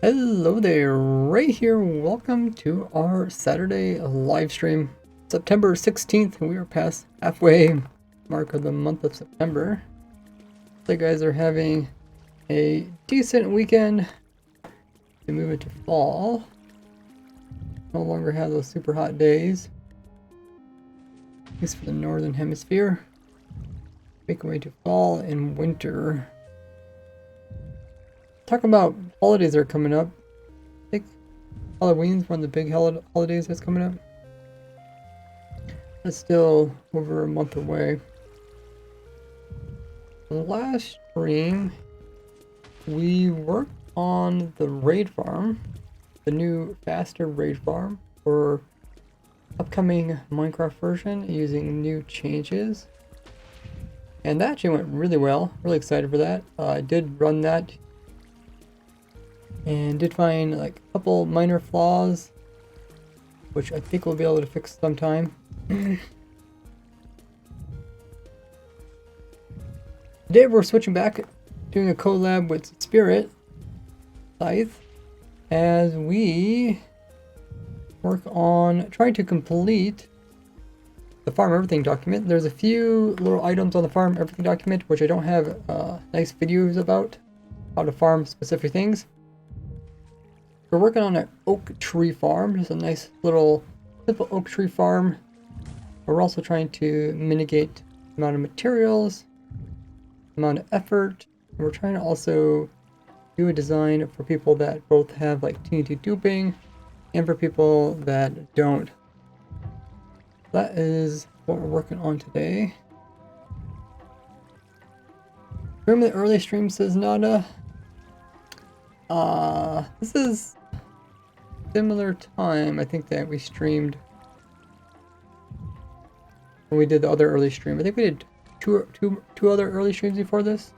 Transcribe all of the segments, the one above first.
Hello there, Ray here. Welcome to our Saturday live stream. September 16th, and we are past halfway mark of the month of September. So you guys are having a decent weekend. We move into fall. No longer have those super hot days. At least for the northern hemisphere. Make our way to fall and winter. Talking about holidays that are coming up. I think Halloween's one of the big holidays that's coming up. That's still over a month away. Last stream, we worked on the raid farm, the new faster raid farm for upcoming Minecraft version using new changes. And that actually went really well. Really excited for that. I did run that and did find like a couple minor flaws, which I think we'll be able to fix sometime. Today we're switching back, doing a collab with Spirit Scythe as we work on trying to complete the farm everything document. There's a few little items on the farm everything document which I don't have nice videos about how to farm specific things. We're working on an oak tree farm, just a nice little simple oak tree farm. We're also trying to mitigate the amount of materials, amount of effort, and we're trying to also do a design for people that both have like TNT duping and for people that don't. That is what we're working on today. Remember the early stream, says Nada? This is similar time I think that we streamed when we did the other early stream. I think we did two other early streams before this,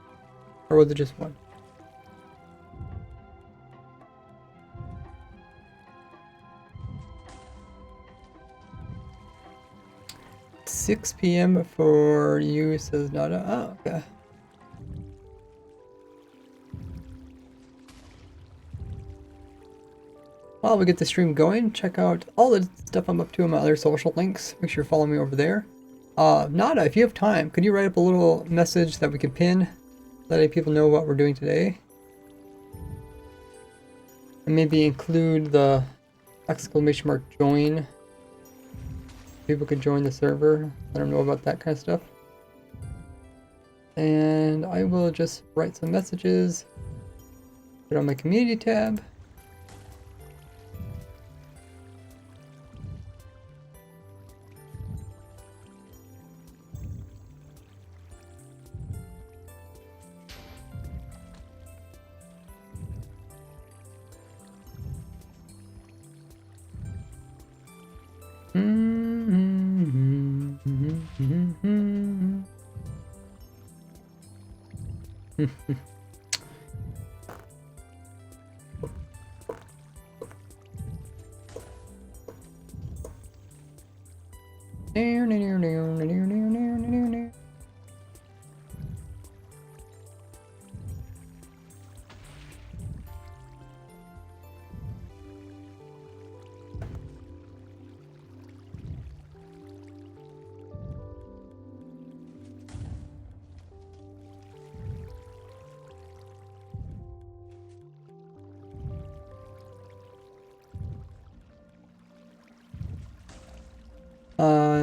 or was it just one? "6 p.m. for you," says Nada. Oh, okay. While we get the stream going, check out all the stuff I'm up to on my other social links. Make sure you follow me over there. Nada, if you have time, could you write up a little message that we can pin, letting people know what we're doing today? And maybe include the !join. People could join the server. Let them know about that kind of stuff. And I will just write some messages. Put it on my community tab.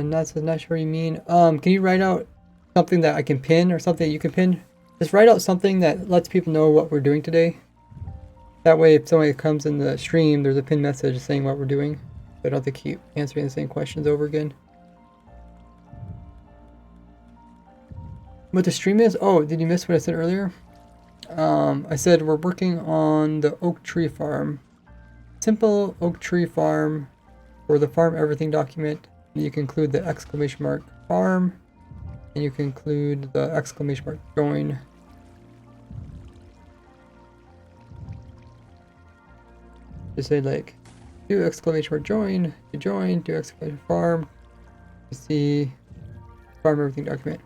Not sure what you mean. Can you write out something that I can pin or something that you can pin? Just write out something that lets people know what we're doing today. That way if somebody comes in the stream, there's a pin message saying what we're doing. So I don't have to keep answering the same questions over again. What the stream is? Oh, did you miss what I said earlier? I said we're working on the oak tree farm. Simple oak tree farm for the farm everything document. You can include the !farm, and you can include the !join. Just say like, do !join, to join, do !farm, to see farm everything document.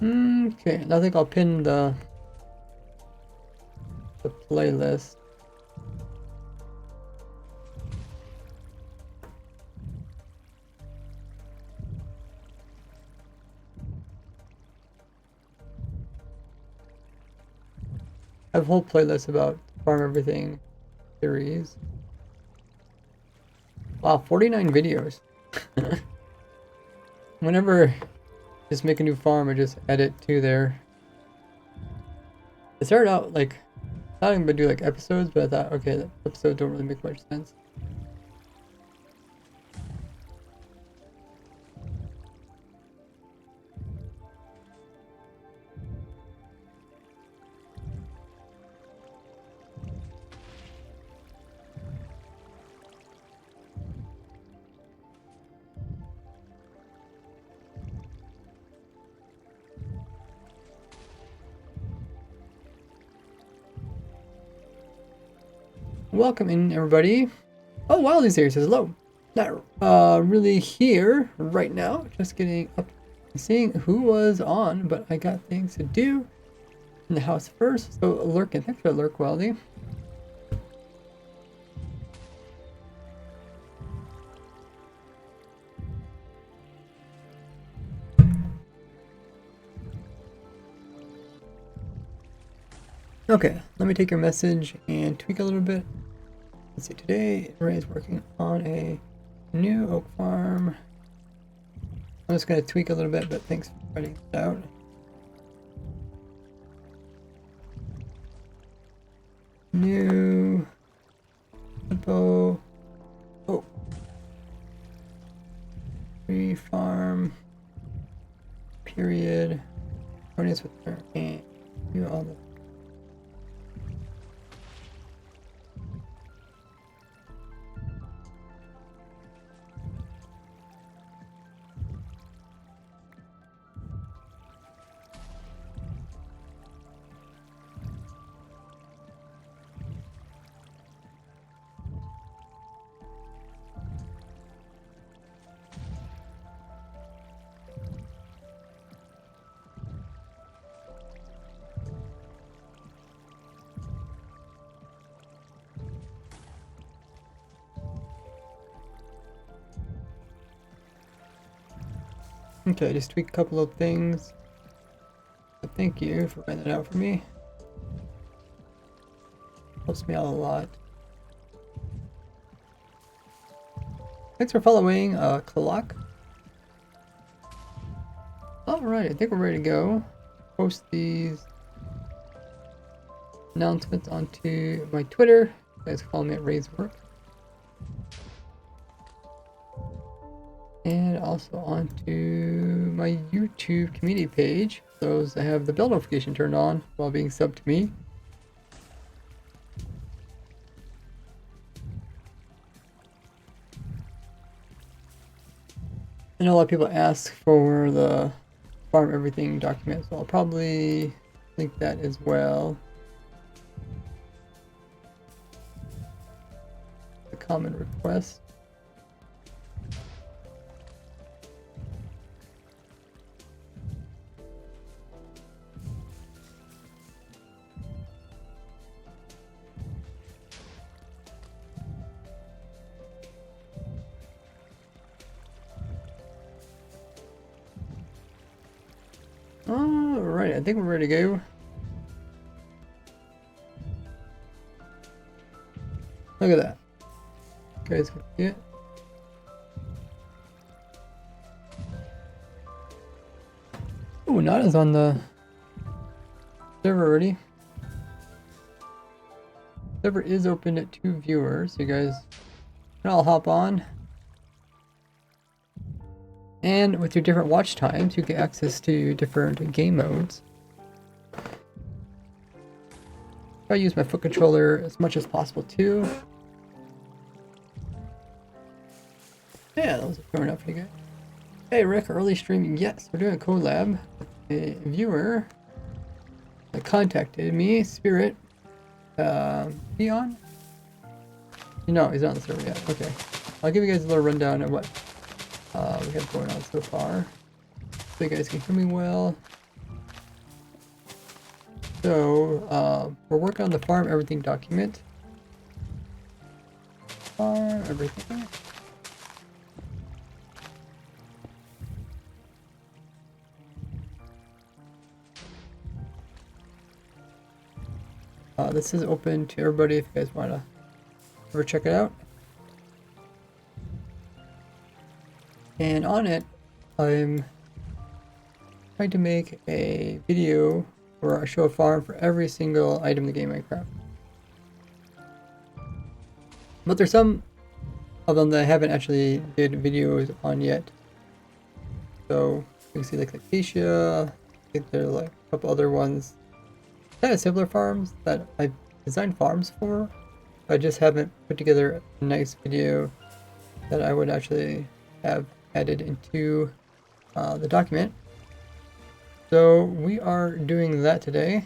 Okay, I think I'll pin the playlist. I have a whole playlist about Farm Everything series. Wow, 49 videos. Whenever just make a new farm, I just edit to there. I started out like I thought I'm gonna do like episodes, but I thought okay, the episodes don't really make much sense. Welcome in, everybody. Oh, Wildy Series says hello. Not really here right now. Just getting up and seeing who was on, but I got things to do in the house first. So lurking, thanks for the lurk, Wildy. Okay, let me take your message and tweak a little bit. Let's see, today Ray is working on a new oak farm. I'm just going to tweak a little bit, but thanks for writing it out. New hippo oak tree farm period. Harness with her and do all the okay, just tweak a couple of things. But thank you for writing that out for me. Helps me out a lot. Thanks for following, Kalak. Alright, I think we're ready to go. Post these announcements onto my Twitter. You guys follow me at Ray's Work. And also onto my YouTube community page. Those that have the bell notification turned on while being subbed to me. I know a lot of people ask for the Farm Everything document, so I'll probably link that as well. A common request. Alright, I think we're ready to go. Look at that. You guys can see it. Oh, Nada's on the server already. Server is open to 2 viewers. You guys can all hop on. And with your different watch times, you get access to different game modes. I use my foot controller as much as possible too. Yeah, that was showing up pretty good. Hey Rick, early streaming. Yes, we're doing a collab. A viewer that contacted me, Spirit. He on? No, he's not on the server yet. Okay. I'll give you guys a little rundown of what we have going on so far. So you guys can hear me well. So, we're working on the farm everything document. Farm everything. This is open to everybody if you guys want to ever check it out. And on it, I'm trying to make a video where I show a farm for every single item in the game Minecraft. But there's some of them that I haven't actually did videos on yet. So you can see like Acacia, I think there are like a couple other ones. Kind of simpler farms that I've designed farms for. I just haven't put together a nice video that I would actually have added into the document. So we are doing that today.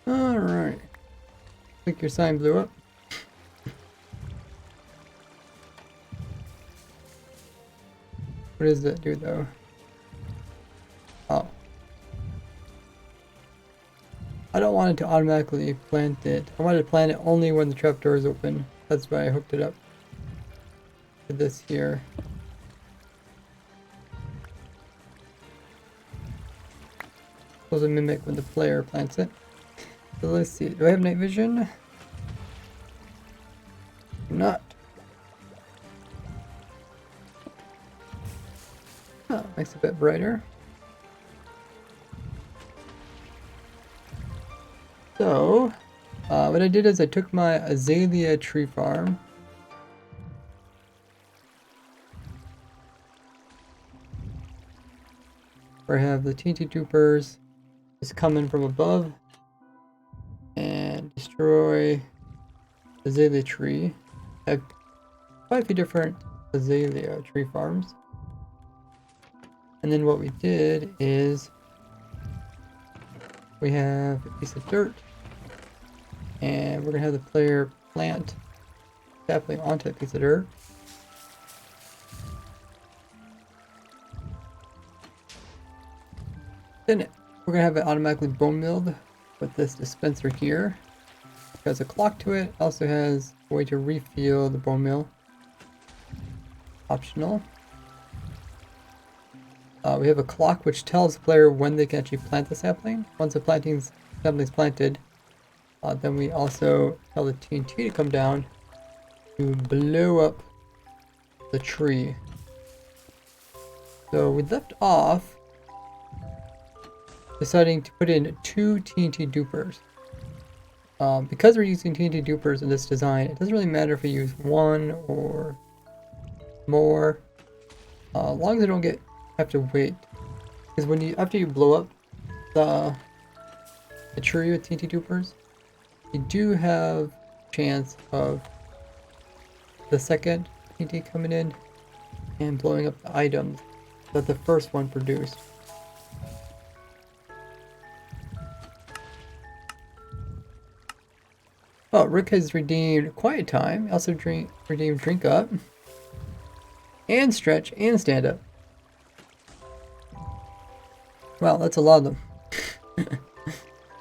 Alright. I think your sign blew up. What does that do though? Oh. I don't want it to automatically plant it. I wanted to plant it only when the trapdoor is open. That's why I hooked it up to this here. Supposed to mimic when the player plants it. So let's see. Do I have night vision? Not. Oh, makes it a bit brighter. So, what I did is I took my azalea tree farm. Where I have the TNT dupers just coming from above and destroy the azalea tree. I have quite a few different azalea tree farms. And then what we did is we have a piece of dirt and we're gonna have the player plant sapling onto that piece of dirt. Then we're gonna have it automatically bone milled with this dispenser here. It has a clock to it, also has a way to refuel the bone mill. Optional. We have a clock which tells the player when they can actually plant the sapling. Once the sapling is planted, then we also tell the TNT to come down to blow up the tree. So we left off deciding to put in 2 TNT dupers. Because we're using TNT dupers in this design, it doesn't really matter if we use 1 or more, as long as they don't have to wait. Because after you blow up the tree with TNT dupers, you do have chance of the second TNT coming in and blowing up the items that the first one produced. Oh, Rick has redeemed Quiet Time. Also redeemed Drink Up. And Stretch and Stand Up. Wow, that's a lot of them.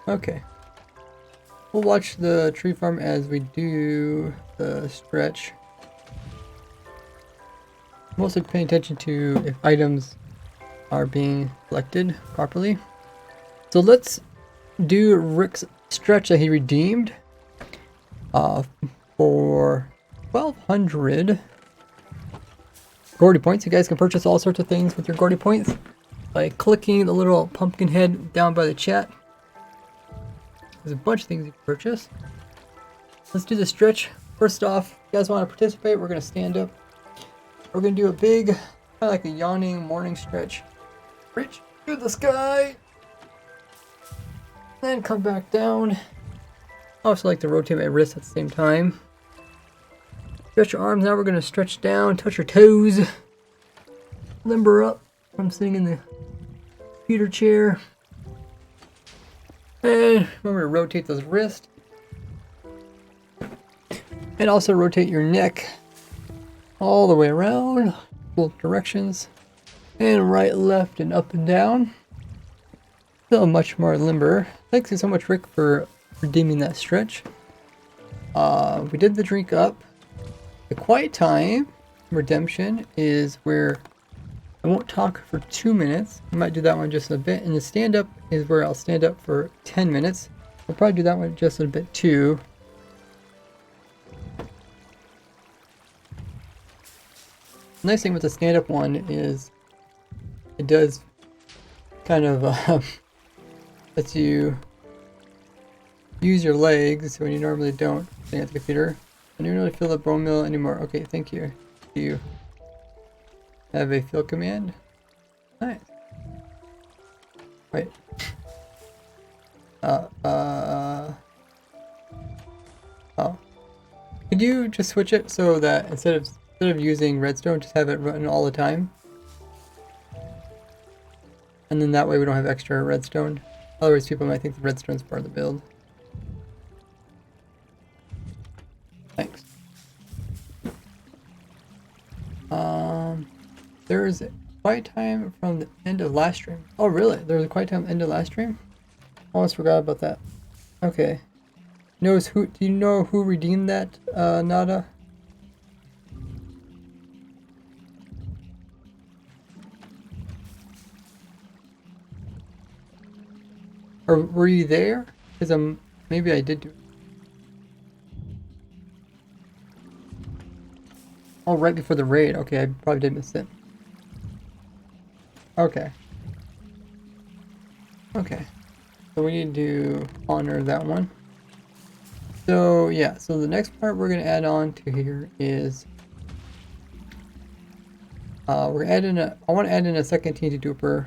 Okay. We'll watch the tree farm as we do the stretch. Mostly paying attention to if items are being collected properly. So let's do Rick's stretch that he redeemed for 1,200 Gordy points. You guys can purchase all sorts of things with your Gordy points by clicking the little pumpkin head down by the chat. There's a bunch of things you can purchase. Let's do the stretch. First off, if you guys want to participate, we're going to stand up We're gonna do a big, kind of like a yawning morning stretch. Reach to the sky. Then come back down. I also like to rotate my wrists at the same time. Stretch your arms. Now we're gonna stretch down, touch your toes. Limber up from sitting in the computer chair. And remember to rotate those wrists. And also rotate your neck all the way around, both directions. And right, left, and up and down. Feel much more limber. Thanks so much, Rick, for redeeming that stretch. We did the drink up. The quiet time redemption is where I won't talk for 2 minutes. I might do that one just a bit. And the stand up is where I'll stand up for 10 minutes. I'll probably do that one just a bit too. The nice thing with the stand up one is it does kind of lets you use your legs when you normally don't sitting at the computer. I don't really feel the bone meal anymore. Okay, thank you. Do you have a fill command? Nice. Wait. Oh. Could you just switch it so that instead of using redstone, just have it run all the time? And then that way we don't have extra redstone. Otherwise people might think the redstone's part of the build. Thanks. There's a quiet time from the end of last stream. Oh really? There was a quiet time at the end of last stream? Almost forgot about that. Okay. Do you know who redeemed that, Nada? Or were you there? Because maybe I did do it. Oh, right before the raid. Okay, I probably did miss it. Okay. Okay. So we need to honor that one. So yeah, so the next part we're going to add on to here is we're adding I want to add in a second TNT duper.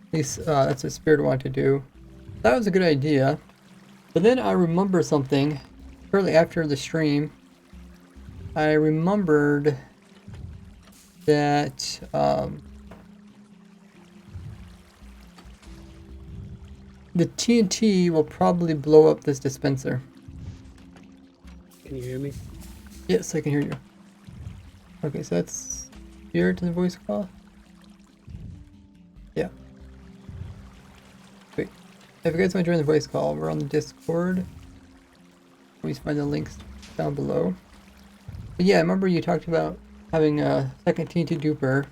At least that's what Spirit wanted to do. That was a good idea. But then I remember something shortly after the stream. I remembered that the TNT will probably blow up this dispenser. Can you hear me? Yes, I can hear you. Okay, so that's here to the voice call. Yeah. Wait. If you guys want to join the voice call, we're on the Discord. Please find the links down below. But yeah, I remember you talked about having a second TNT duper.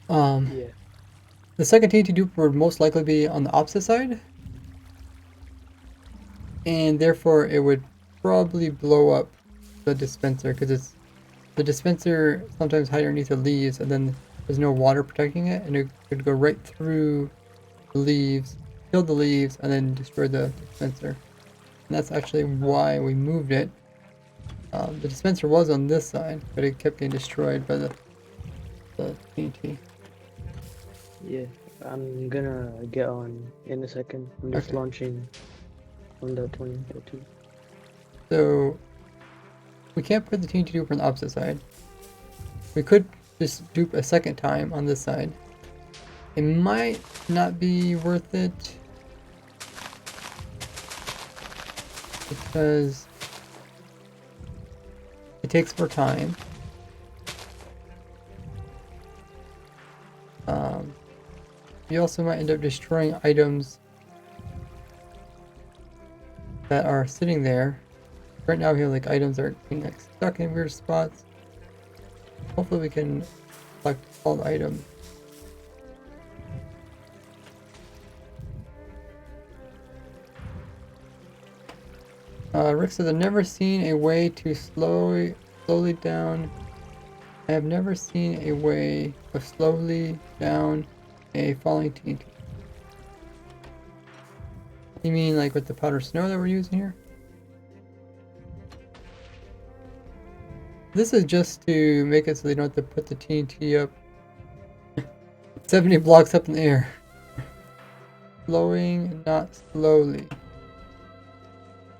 Yeah. The second TNT duper would most likely be on the opposite side. And therefore it would probably blow up the dispenser because the dispenser sometimes hides underneath the leaves and then there's no water protecting it and it could go right through the leaves, kill the leaves, and then destroy the dispenser. And that's actually why we moved it. The dispenser was on this side, but it kept getting destroyed by the TNT. Yeah, I'm gonna get on in a second. I'm just launching on the 2022. So we can't put the TNT duper on the opposite side. We could just dupe a second time on this side. It might not be worth it because it takes more time. You also might end up destroying items that are sitting there. Right now we have like items that are being like stuck in weird spots. Hopefully we can collect all the items. Rick says, I've never seen a way to slowly down. I have never seen a way of slowly down a falling TNT. You mean like with the powder snow that we're using here? This is just to make it so they don't have to put the TNT up 70 blocks up in the air. Slowing, not slowly.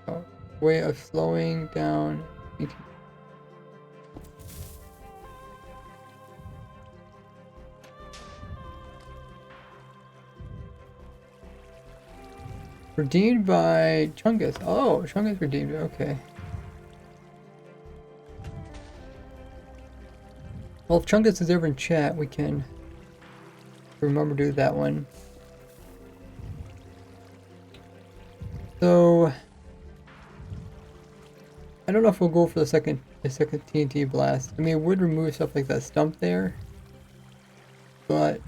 Oh, way of slowing down. Redeemed by Chungus. Oh, Chungus redeemed. Okay. Well, if Chungus is ever in chat, we can remember to do that one. So I don't know if we'll go for the second TNT blast. I mean, it would remove stuff like that stump there, but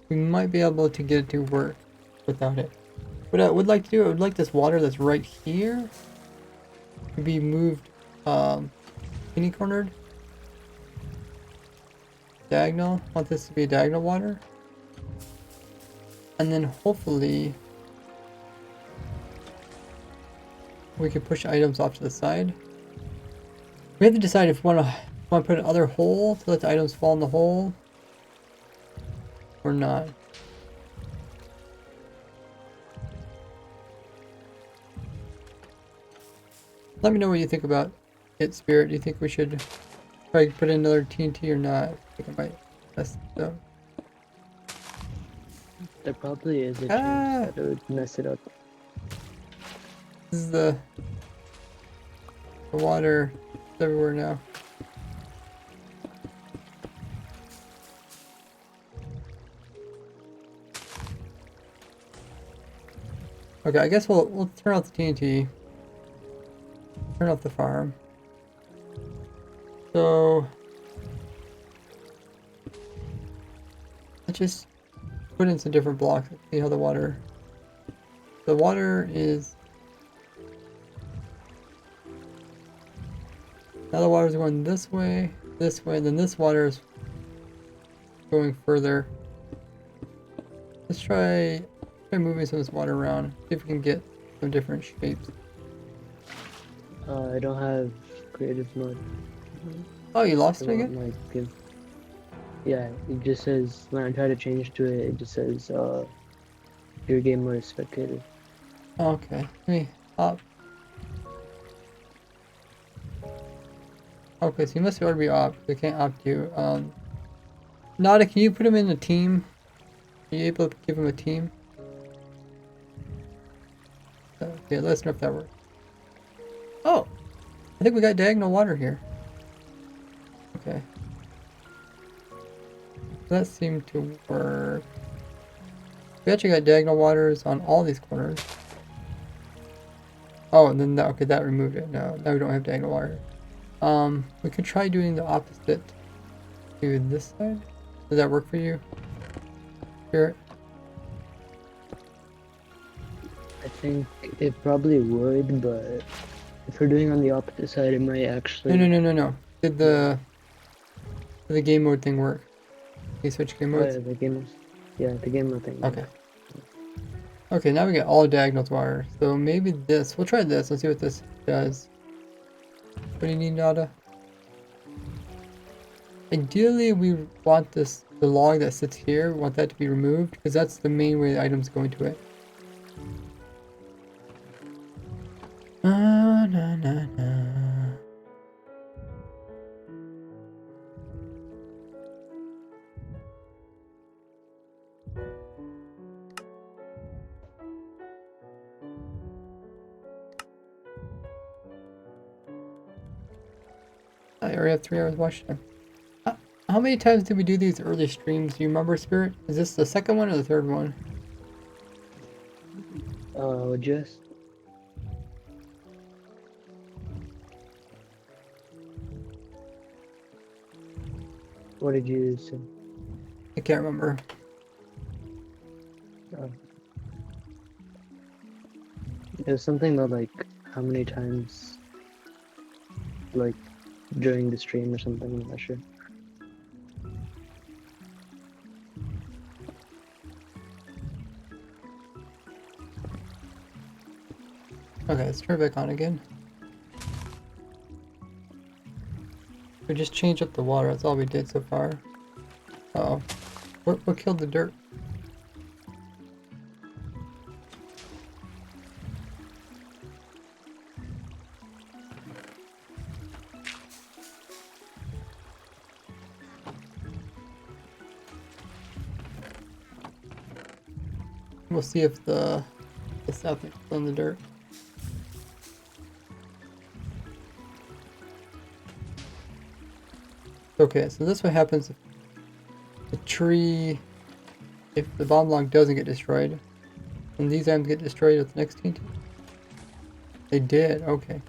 we might be able to get it to work without it. What I would like to do, I would like this water that's right here to be moved penny cornered. Diagonal. I want this to be a diagonal water. And then hopefully we can push items off to the side. We have to decide if we want to put another hole to let the items fall in the hole or not. Let me know what you think about it, Spirit. Do you think we should try to put in another TNT or not? I think I might mess it up. There probably is a chance that it would mess it up. This is the water everywhere now. Okay, I guess we'll turn off the TNT. Turn off the farm. So let's just put in some different blocks and see how the water is. Now the water is going this way, and then this water is going further. Let's try moving some of this water around, see if we can get some different shapes. I don't have creative mode. Oh, you lost it again? Yeah, it just says, when I try to change to it, it just says, your game mode is spectator. Okay, let me opt. Okay, so you must already be opt. They can't opt you. Nada, can you put him in a team? Are you able to give him a team? Okay, let us know if that works. Oh! I think we got diagonal water here. Okay. That seemed to work. We actually got diagonal waters on all these corners. Oh, and then that, okay, that removed it. No, now we don't have diagonal water. We could try doing the opposite to this side. Does that work for you? Spirit? I think it probably would, but if we're doing on the opposite side, it might actually... No. Did the game mode thing work? Can you switch game modes? Oh, yeah, the game mode thing. Okay. Okay, now we get all diagonal water. So maybe this. We'll try this. Let's see what this does. What do you need, Nada? Ideally, we want the log that sits here. We want that to be removed because that's the main way the items go into it. Na. I already have 3 hours watch time. How many times did we do these early streams? Do you remember, Spirit? Is this the second one or the third one? Just... What did you say? I can't remember. It was something about, like, how many times, like, during the stream or something, I'm not sure. Okay, let's turn it back on again. We just changed up the water. That's all we did so far. Uh-oh. What killed the dirt? We'll see if the sapling is still in the dirt. Okay, so this what happens if the tree, if the bomb log doesn't get destroyed, and these items get destroyed at the next TNT. They did, okay.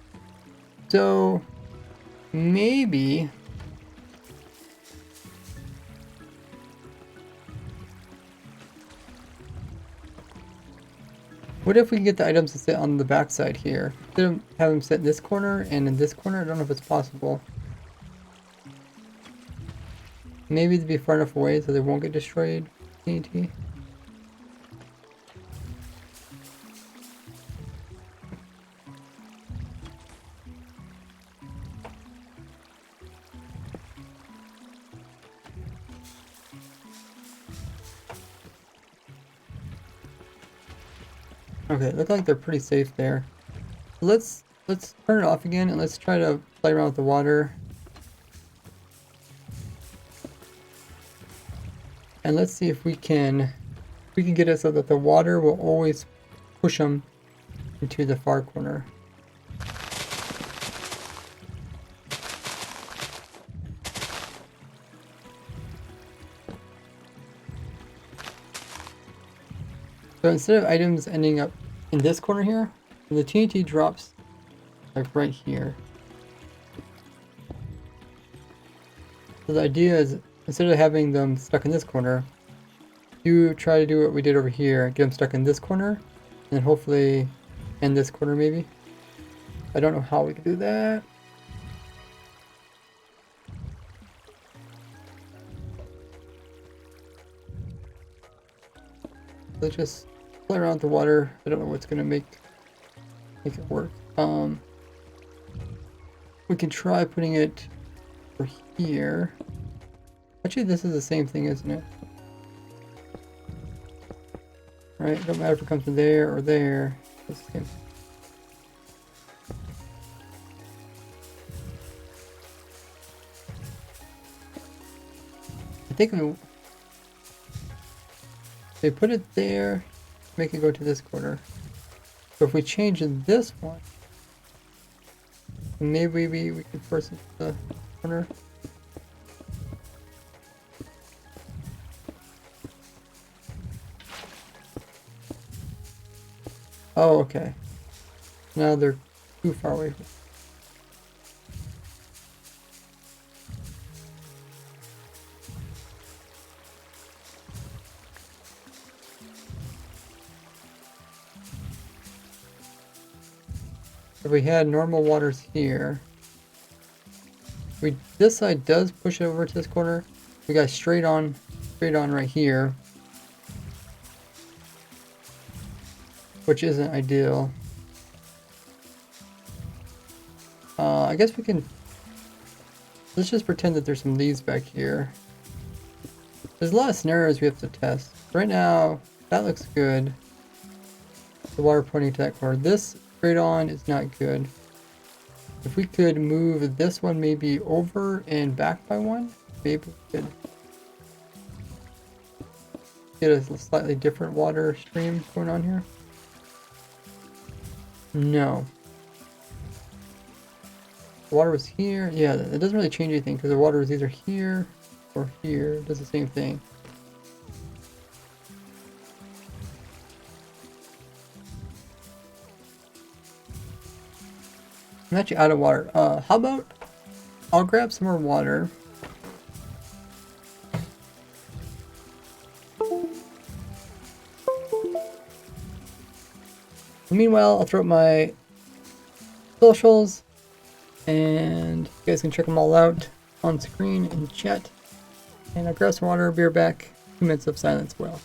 So maybe what if we can get the items to sit on the back side here? Instead of having them sit in this corner and in this corner, I don't know if it's possible. Maybe they'd be far enough away so they won't get destroyed. TNT. Okay, look like they're pretty safe there. Let's turn it off again and let's try to play around with the water. And let's see if we can get it so that the water will always push them into the far corner. So instead of items ending up in this corner here, the TNT drops like right here. So the idea is, instead of having them stuck in this corner, you try to do what we did over here, get them stuck in this corner, and hopefully end this corner maybe. I don't know how we can do that. Let's just play around with the water. I don't know what's gonna make it work. We can try putting it over here. Actually, this is the same thing, isn't it? Right, don't matter if it comes from there or there. It's the same. I think if they put it there, make it go to this corner. So if we change this one, maybe we can force it to the corner. Oh, okay. Now they're too far away. If we had normal waters here, this side does push it over to this corner. We got straight on right here, which isn't ideal. I guess we can. Let's just pretend that there's some leaves back here. There's a lot of scenarios we have to test. Right now, that looks good. The water pointing to that corner. This straight on is not good. If we could move this one maybe over and back by one, maybe we could get a slightly different water stream going on here. No. The water was here. Yeah, it doesn't really change anything because the water is either here or here. It does the same thing. I'm actually out of water. How about I'll grab some more water. Meanwhile, I'll throw up my socials and you guys can check them all out on screen in chat. And I'll grab some water, be right back. 2 minutes of silence well.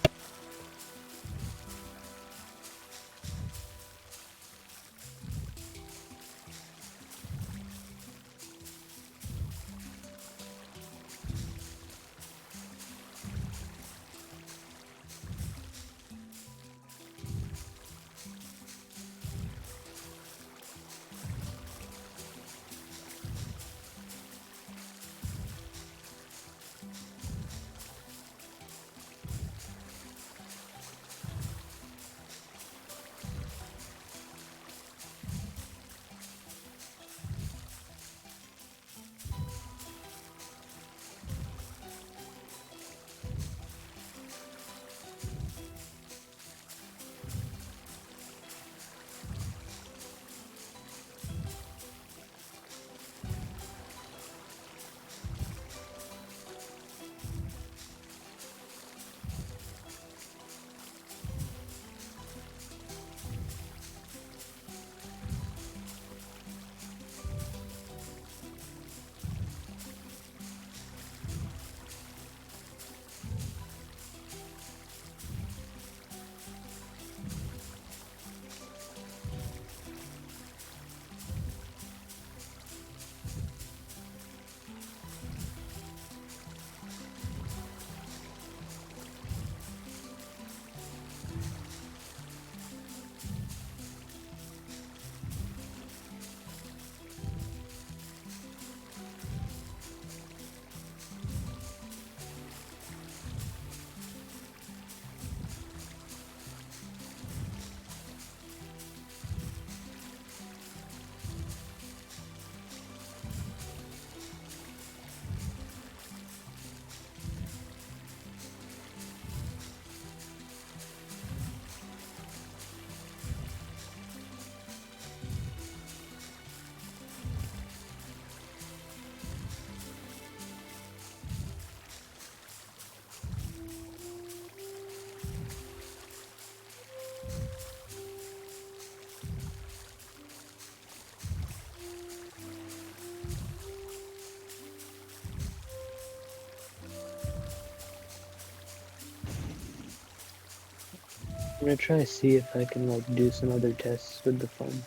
I'm gonna try to see if I can like do some other tests with the foam.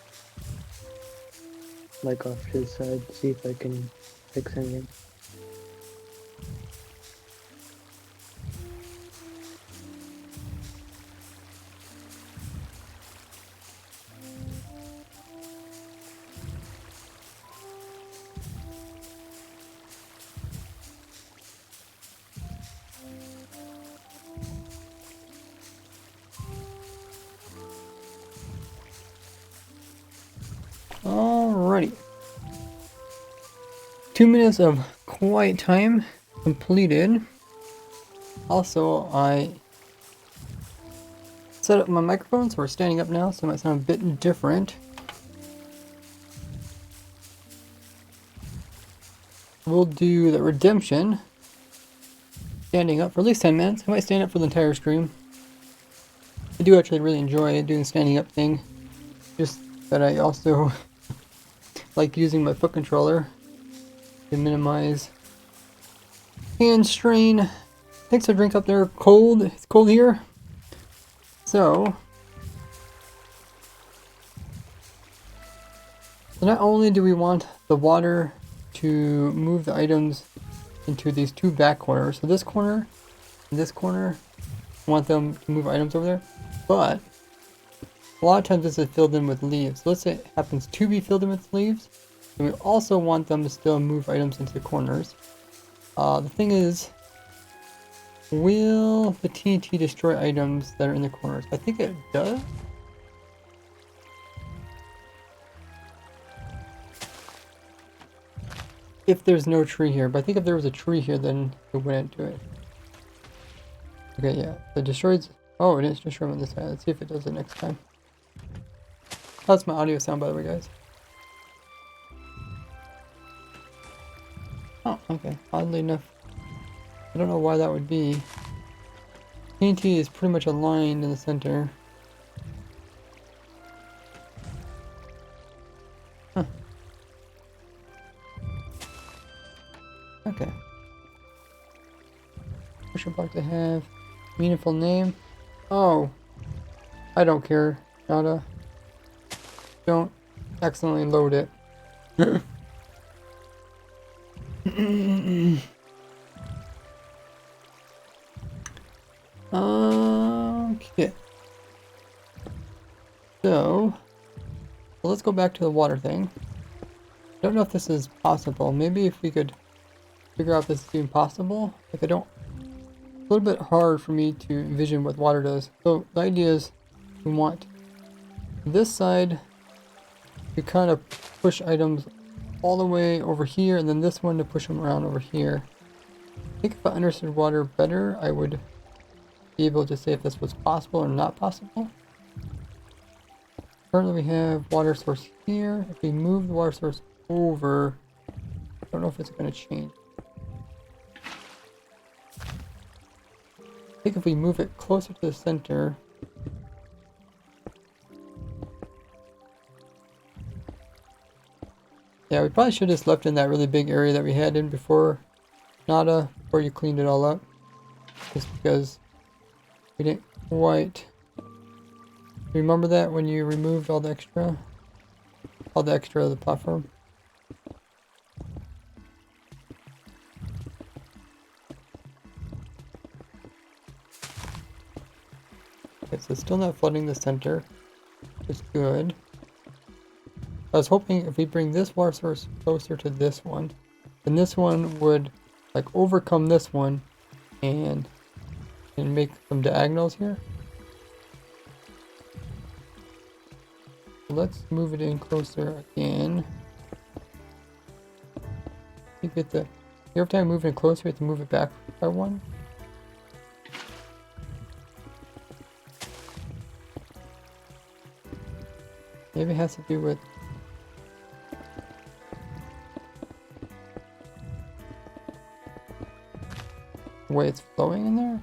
Like off to the side, see if I can fix anything. Alrighty. 2 minutes of quiet time completed. Also, I set up my microphone, so we're standing up now, so it might sound a bit different. We'll do the redemption standing up for at least 10 minutes. I might stand up for the entire stream. I do actually really enjoy doing the standing up thing. Just that I also like using my foot controller to minimize hand strain. Thanks for drink up there. Cold. It's cold here. So not only do we want the water to move the items into these two back corners, so this corner and this corner, I want them to move items over there, but a lot of times this is filled in with leaves. So let's say it happens to be filled in with leaves, and we also want them to still move items into the corners. The thing is, will the TNT destroy items that are in the corners? I think it does. If there's no tree here, but I think if there was a tree here, then it wouldn't do it. Okay, yeah, it destroys. Oh, it is destroying on this side. Let's see if it does it next time. That's my audio sound, by the way, guys. Oh, okay. Oddly enough, I don't know why that would be. TNT is pretty much aligned in the center. Huh. Okay. Push block to have meaningful name. Oh, I don't care. Nada. Don't accidentally load it. Okay. So let's go back to the water thing. I don't know if this is possible. Maybe if we could figure out if this is even possible. If I don't, it's a little bit hard for me to envision what water does. So the idea is we want this side to kind of push items all the way over here, and then this one to push them around over here. I think if I understood water better, I would be able to say if this was possible or not possible. Currently we have water source here. If we move the water source over, I don't know if it's going to change. I think if we move it closer to the center, yeah, we probably should have just left in that really big area that we had in before Nada, before you cleaned it all up. Just because we didn't quite remember that when you removed all the extra of the platform. Okay, so it's still not flooding the center, which is good. I was hoping if we bring this water source closer to this one, then this one would like overcome this one and make some diagonals here. Let's move it in closer again. You get the every time I move it closer, you have to move it back by one. Maybe it has to do with the way it's flowing in there.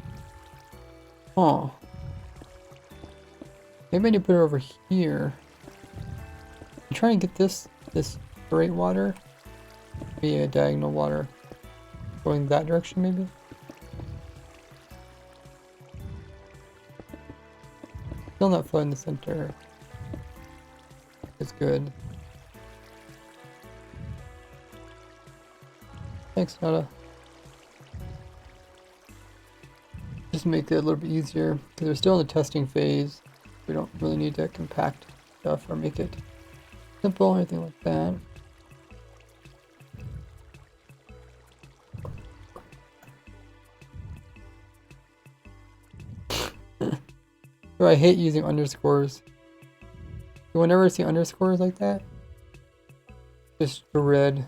Oh, maybe I need to put it over here. I'm trying to get this straight water be a diagonal water going that direction, maybe. Still not flooding the center. It's good. Thanks, Nada. Just make it a little bit easier because we're still in the testing phase. We don't really need to compact stuff or make it simple or anything like that. So I hate using underscores. Whenever I see underscores like that, just dread.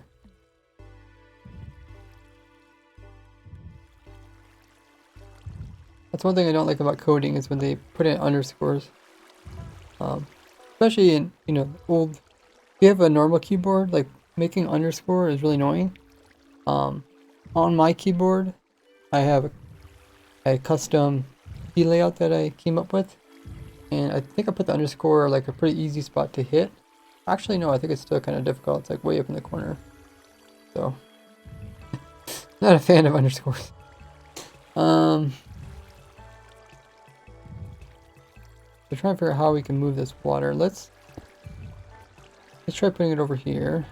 That's one thing I don't like about coding is when they put in underscores. Especially in, you know, old, if you have a normal keyboard, like making underscore is really annoying. On my keyboard, I have a custom key layout that I came up with. And I think I put the underscore like a pretty easy spot to hit. Actually, no, I think it's still kind of difficult. It's like way up in the corner. So, not a fan of underscores. We're trying to figure out how we can move this water. Let's try putting it over here.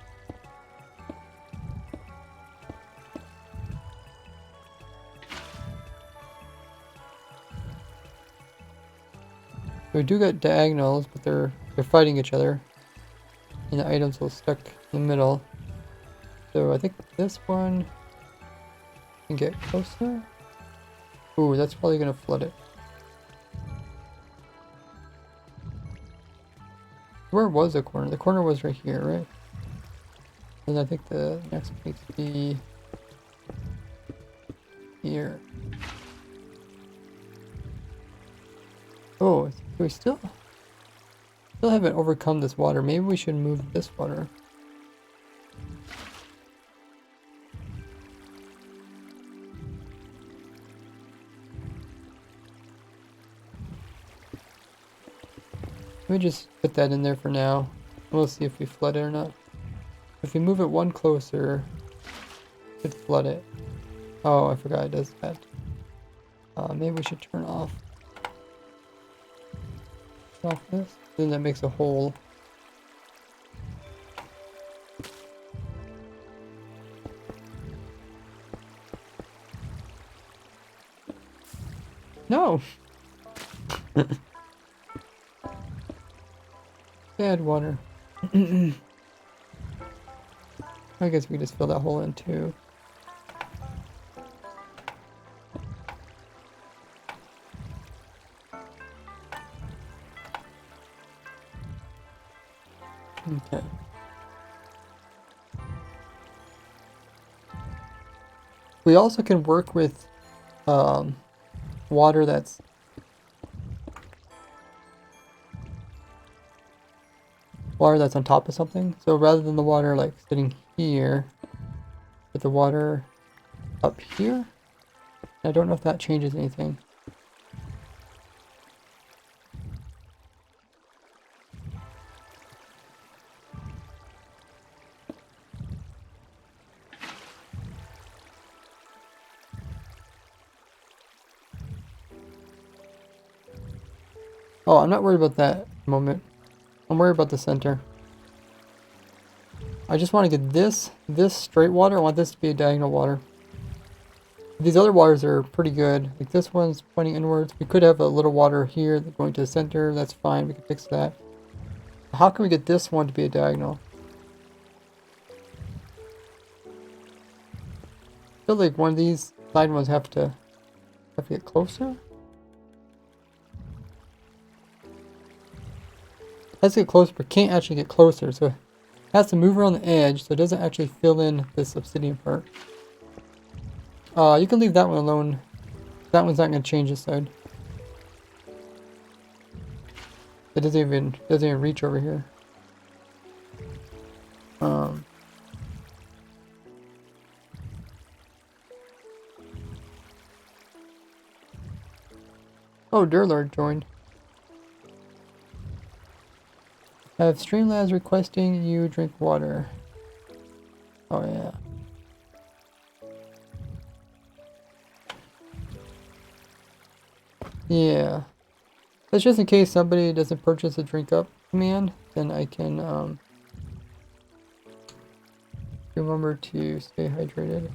We do get diagonals, but they're fighting each other, and the items will stuck in the middle. So I think this one can get closer. Ooh, that's probably gonna flood it. Where was the corner? The corner was right here, right? And I think the next needs to be here. Oh, we still haven't overcome this water. Maybe we should move this water. Let me just put that in there for now. We'll see if we flood it or not. If we move it one closer, it should flood it. Oh, I forgot it does that. Maybe we should turn off this. Then that makes a hole. No! Bad water. I guess we just fill that hole in too. Okay. We also can work with water that's on top of something. So rather than the water like sitting here, put the water up here. I don't know if that changes anything. Oh, I'm not worried about that moment. I'm worried about the center. I just want to get this straight water. I want this to be a diagonal water. These other waters are pretty good. Like this one's pointing inwards. We could have a little water here going to the center. That's fine. We can fix that. How can we get this one to be a diagonal? I feel like one of these side ones have to get closer. Has to get closer, but can't actually get closer, so it has to move around the edge, so it doesn't actually fill in this obsidian part. You can leave that one alone. That one's not going to change this side. It doesn't even reach over here. Oh, Durlord joined. I have Streamlabs requesting you drink water. Oh yeah. Yeah. That's just in case somebody doesn't purchase a drink up command, then I can remember to stay hydrated.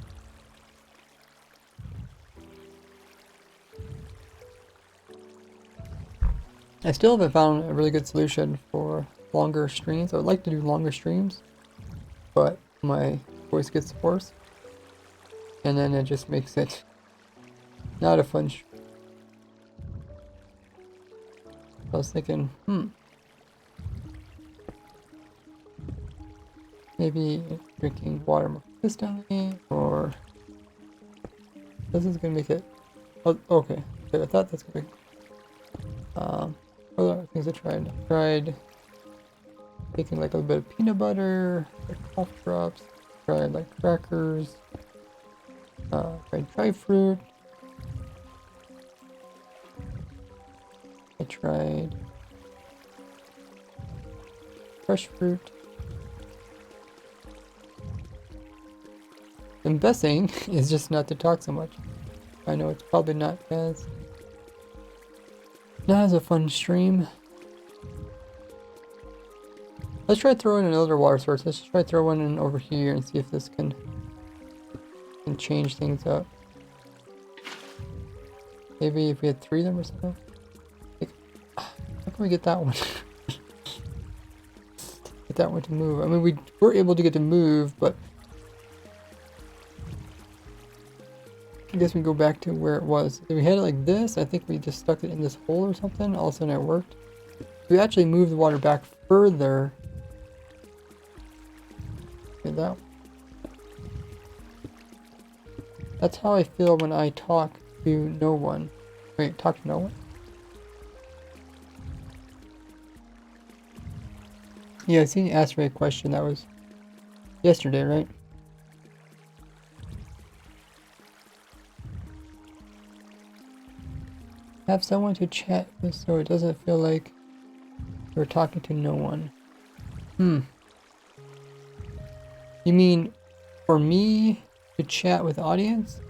I still haven't found a really good solution for longer streams. I would like to do longer streams, but my voice gets hoarse, and then it just makes it not a fun stream. I was thinking, maybe drinking water more consistently, or this is gonna make it. Oh, okay. I thought that's gonna be. Other things I tried taking like a little bit of peanut butter, like cough drops, tried like crackers, tried dry fruit. I tried fresh fruit. The best thing is just not to talk so much. I know it's probably not as a fun stream. Let's try throwing another water source. Let's try throw one in over here and see if this can change things up. Maybe if we had 3 of them or something. Like, how can we get that one? Get that one to move. I mean, we were able to get to move, but I guess we go back to where it was. If we had it like this, I think we just stuck it in this hole or something. All of a sudden it worked. We actually moved the water back further. Okay, that's how I feel when I talk to no one. Wait, talk to no one? Yeah, I seen you ask me a question. That was yesterday, right? Have someone to chat with so it doesn't feel like we're talking to no one. You mean for me to chat with the audience?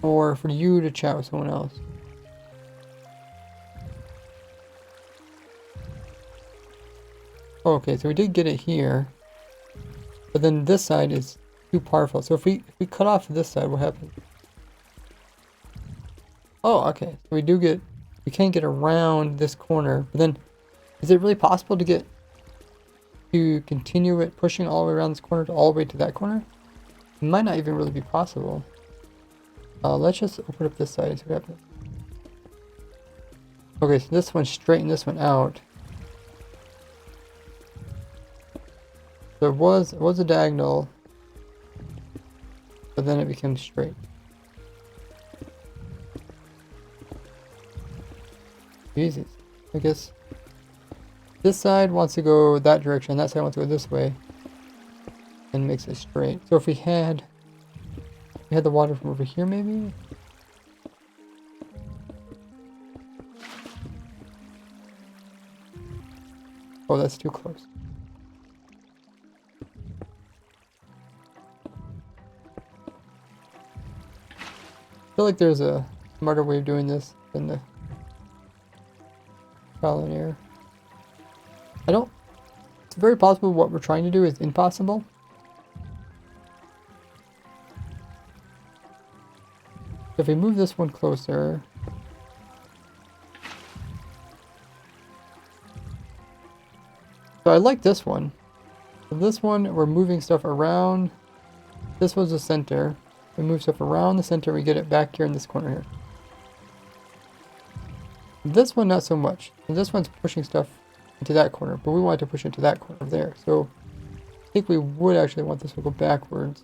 Or for you to chat with someone else? Okay, so we did get it here. But then this side is too powerful. So if we cut off this side, what happens? Oh, okay. So we can't get around this corner. But then, is it really possible to continue it pushing all the way around this corner to all the way to that corner? It might not even really be possible. Let's just open up this side and see what happens. Okay, so this one straightened this one out. There was a diagonal, but then it became straight. Jesus. I guess this side wants to go that direction, that side wants to go this way, and makes it straight. So if we had the water from over here, maybe? Oh, that's too close. I feel like there's a smarter way of doing this than the trial and error. It's very possible what we're trying to do is impossible. If we move this one closer. So I like this one. So this one, we're moving stuff around. This was the center. We move stuff around the center, we get it back here in this corner here. This one, not so much. And this one's pushing stuff into that corner, but we want to push into that corner there. So I think we would actually want this to go backwards.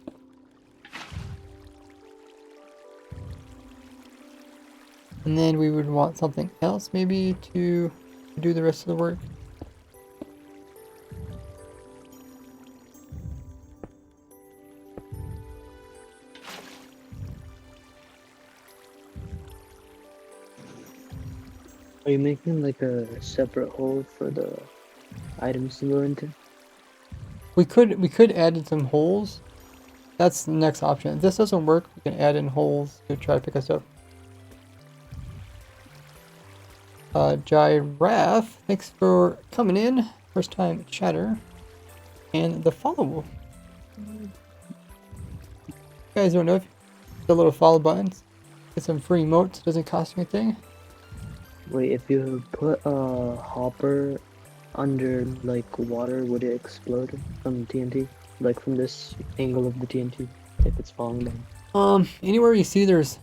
And then we would want something else maybe to do the rest of the work. Are you making like a separate hole for the items to go into? We could add in some holes. That's the next option. If this doesn't work, we can add in holes to try to pick us up. Giraffe, thanks for coming in. First time chatter. And the follow. You guys don't know if the little follow buttons. Get some free emotes, doesn't cost you anything. Wait, if you put a hopper under like water, would it explode from TNT? Like from this angle of the TNT, if it's falling down. Anywhere you see there's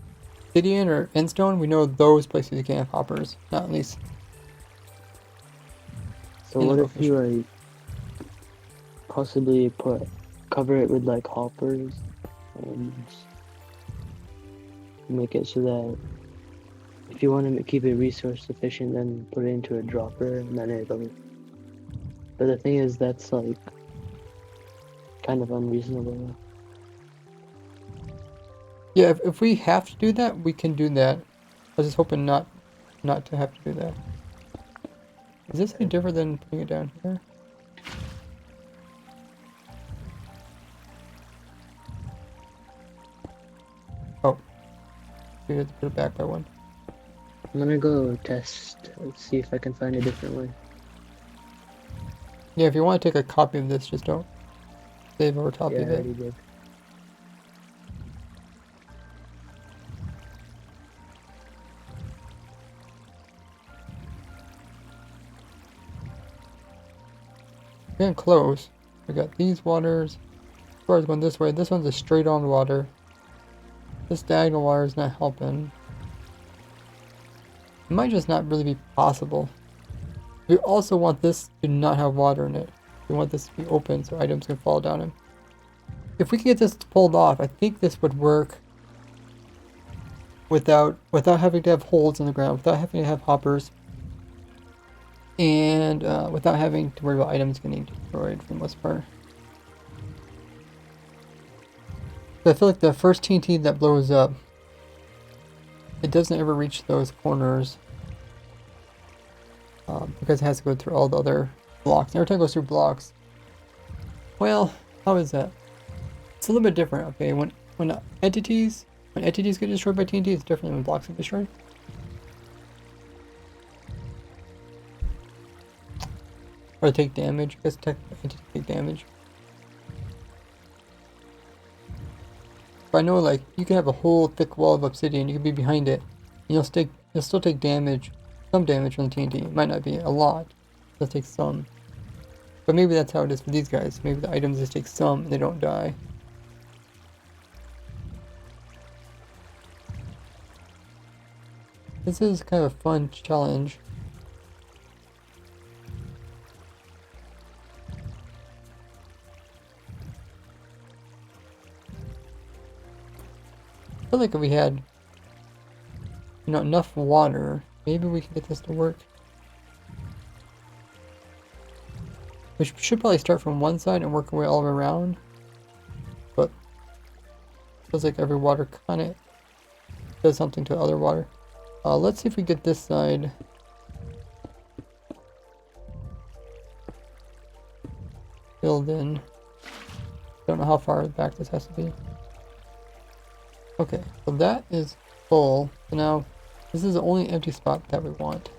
obsidian or endstone, we know those places you can't have hoppers. Not at least So in the what if you location. like possibly cover it with like hoppers and make it so that if you want to keep it resource efficient, then put it into a dropper and then it'll. But the thing is, that's like kind of unreasonable. Yeah, if we have to do that, we can do that. I was just hoping not to have to do that. Is this any different than putting it down here? Oh, we have to put it back by one. I'm gonna go test, see if I can find a different way. Yeah, if you want to take a copy of this, just don't save over top Yeah, I of it. already did. Getting close. We got these waters. As far as going this way, this one's a straight on water. This diagonal water is not helping. It might just not really be possible. We also want this to not have water in it. We want this to be open so items can fall down it. If we can get this pulled off, I think this would work without having to have holes in the ground, without having to have hoppers, and without having to worry about items getting destroyed for the most part. So I feel like the first TNT that blows up, it doesn't ever reach those corners because it has to go through all the other blocks. Every time it goes through blocks, well, how is that? It's a little bit different. Okay, when entities get destroyed by TNT, it's different than when blocks get destroyed. Or take damage. I guess entities take damage. But I know, like, you can have a whole thick wall of obsidian. You can be behind it, and you'll still take damage, some damage from the TNT. It might not be a lot. It'll take some. But maybe that's how it is for these guys. Maybe the items just take some and they don't die. This is kind of a fun challenge. I feel like if we had, enough water, maybe we can get this to work. We should probably start from one side and work our way all around. But it feels like every water kind of does something to the other water. Let's see if we get this side filled in. Don't know how far back this has to be. Okay, so that is full. So now this is the only empty spot that we want.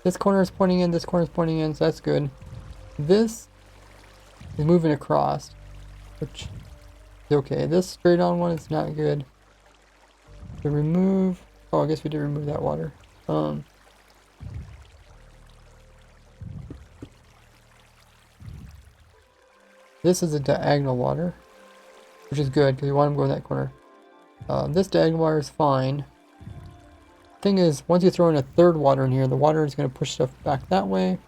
This corner is pointing in, this corner is pointing in, so that's good. This is moving across, which is okay. This straight on one is not good. To remove, oh, I guess we did remove that water. This is a diagonal water, which is good because we want them to go in that corner. This diagonal water is fine. Thing is, once you throw in a third water in here, the water is going to push stuff back that way, and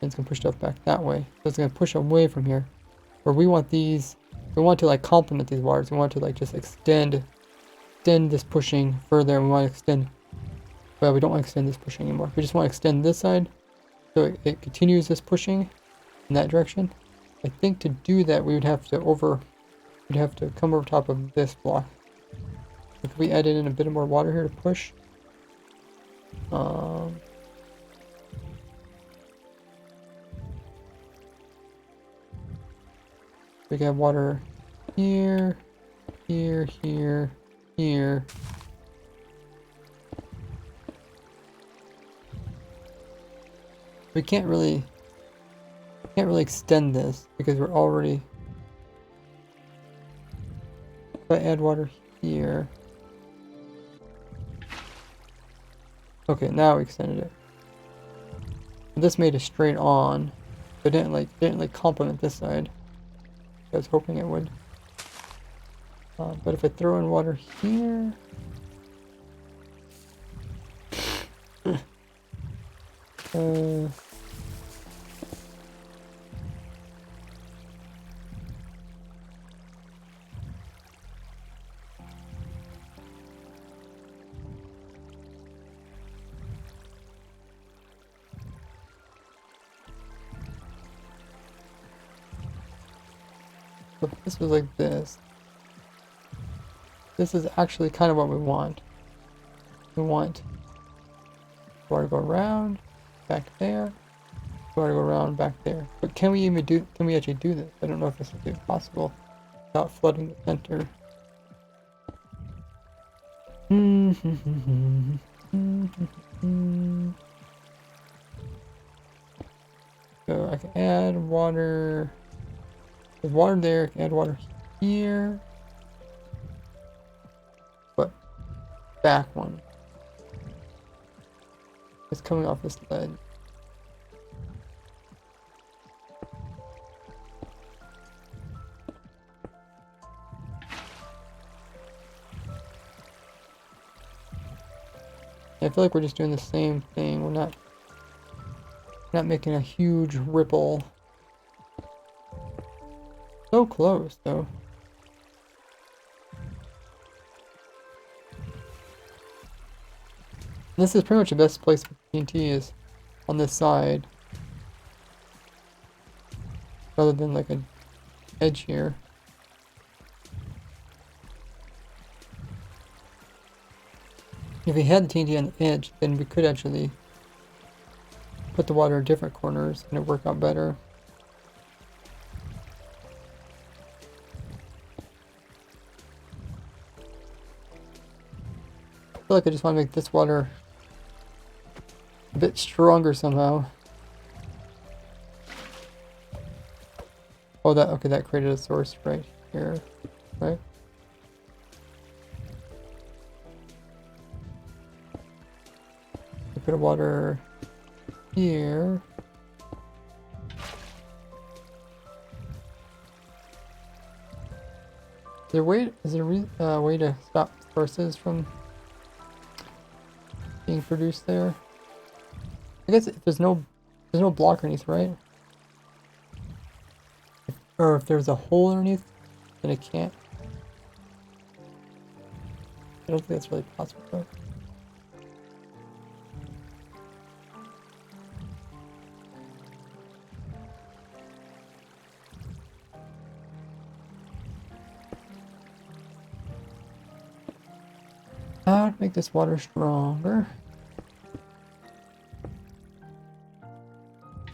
it's going to push stuff back that way. So it's going to push away from here. Where we want these, we want to like complement these waters. We want to like just extend this pushing further, and we want to extend, well, we don't want to extend this pushing anymore. We just want to extend this side, so it continues this pushing in that direction. I think to do that, we'd have to come over top of this block. If we added in a bit more water here to push. We can have water here, here, here, here. We can't really extend this because we're already. If I add water here. Okay, now we extended it. This made it straight on. But it didn't like complement this side. I was hoping it would. But if I throw in water here. So if this was like this. This is actually kind of what we want. We want water to go around, back there, water to go around, back there. But can we actually do this? I don't know if this would be possible without flooding the center. So I can add water. There's water there, I can add water here. But back one. It's coming off this ledge. I feel like we're just doing the same thing. We're not making a huge ripple. So close, though. This is pretty much the best place for TNT is on this side. Rather than like an edge here. If we had the TNT on the edge, then we could actually put the water in different corners and it would work out better. I feel like I just want to make this water a bit stronger somehow. Oh, okay, that created a source right here, right? Put water here. Is there a way to stop sources from being produced there? I guess if there's no block underneath, right? Or if there's a hole underneath, then it can't. I don't think that's really possible, though. How to make this water stronger?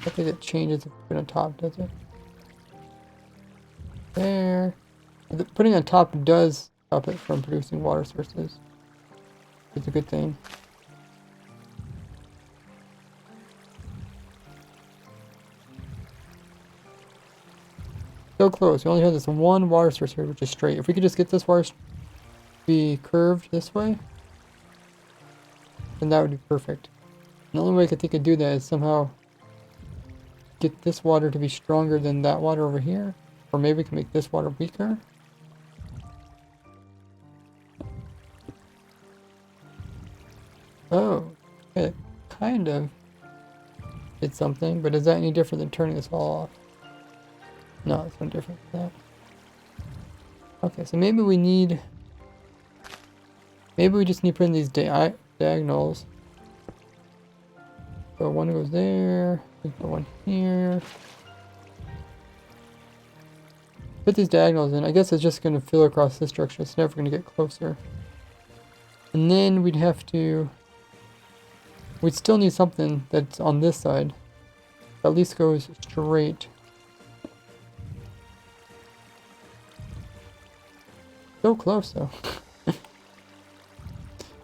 I think it changes if you put it on top, does it? There. Putting on top does stop it from producing water sources. It's a good thing. So close. We only have this one water source here, which is straight. If we could just get this water to be curved this way, then that would be perfect. And the only way I could do that is somehow get this water to be stronger than that water over here. Or maybe we can make this water weaker. Oh, it kind of did something, but is that any different than turning this all off? No, it's no different than that. Okay, so maybe we just need to put in these diagonals. So one goes there, we put one here. Put these diagonals in. I guess it's just going to fill across this direction. It's never going to get closer. And then we'd still need something that's on this side. That at least goes straight. So close though.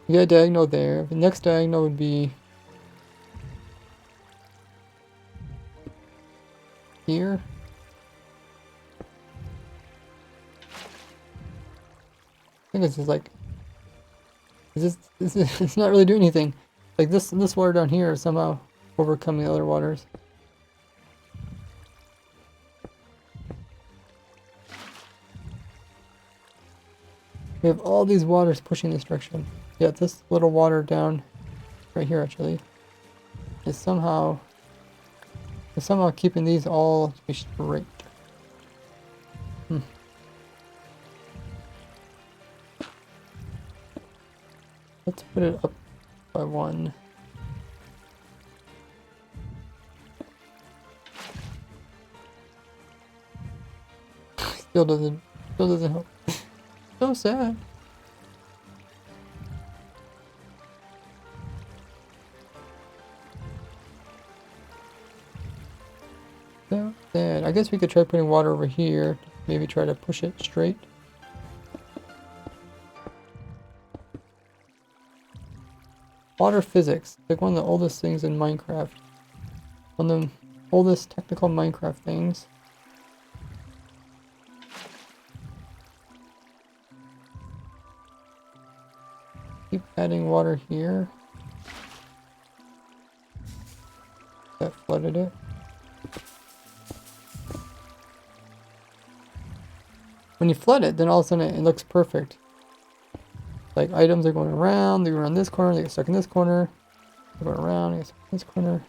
We got a diagonal there. The next diagonal would be think it's just like it's not really doing anything. Like this water down here is somehow overcoming the other waters. We have all these waters pushing this direction. Yet this little water down right here actually is somehow keeping these all to be straight. Let's put it up by one. Still doesn't help. So sad. So sad. I guess we could try putting water over here. Maybe try to push it straight. Water physics, like one of the oldest things in Minecraft. One of the oldest technical Minecraft things. Keep adding water here. That flooded it. When you flood it, then all of a sudden it looks perfect. Like items are going around, they go around this corner, they get stuck in this corner. They go around, they get stuck in this corner.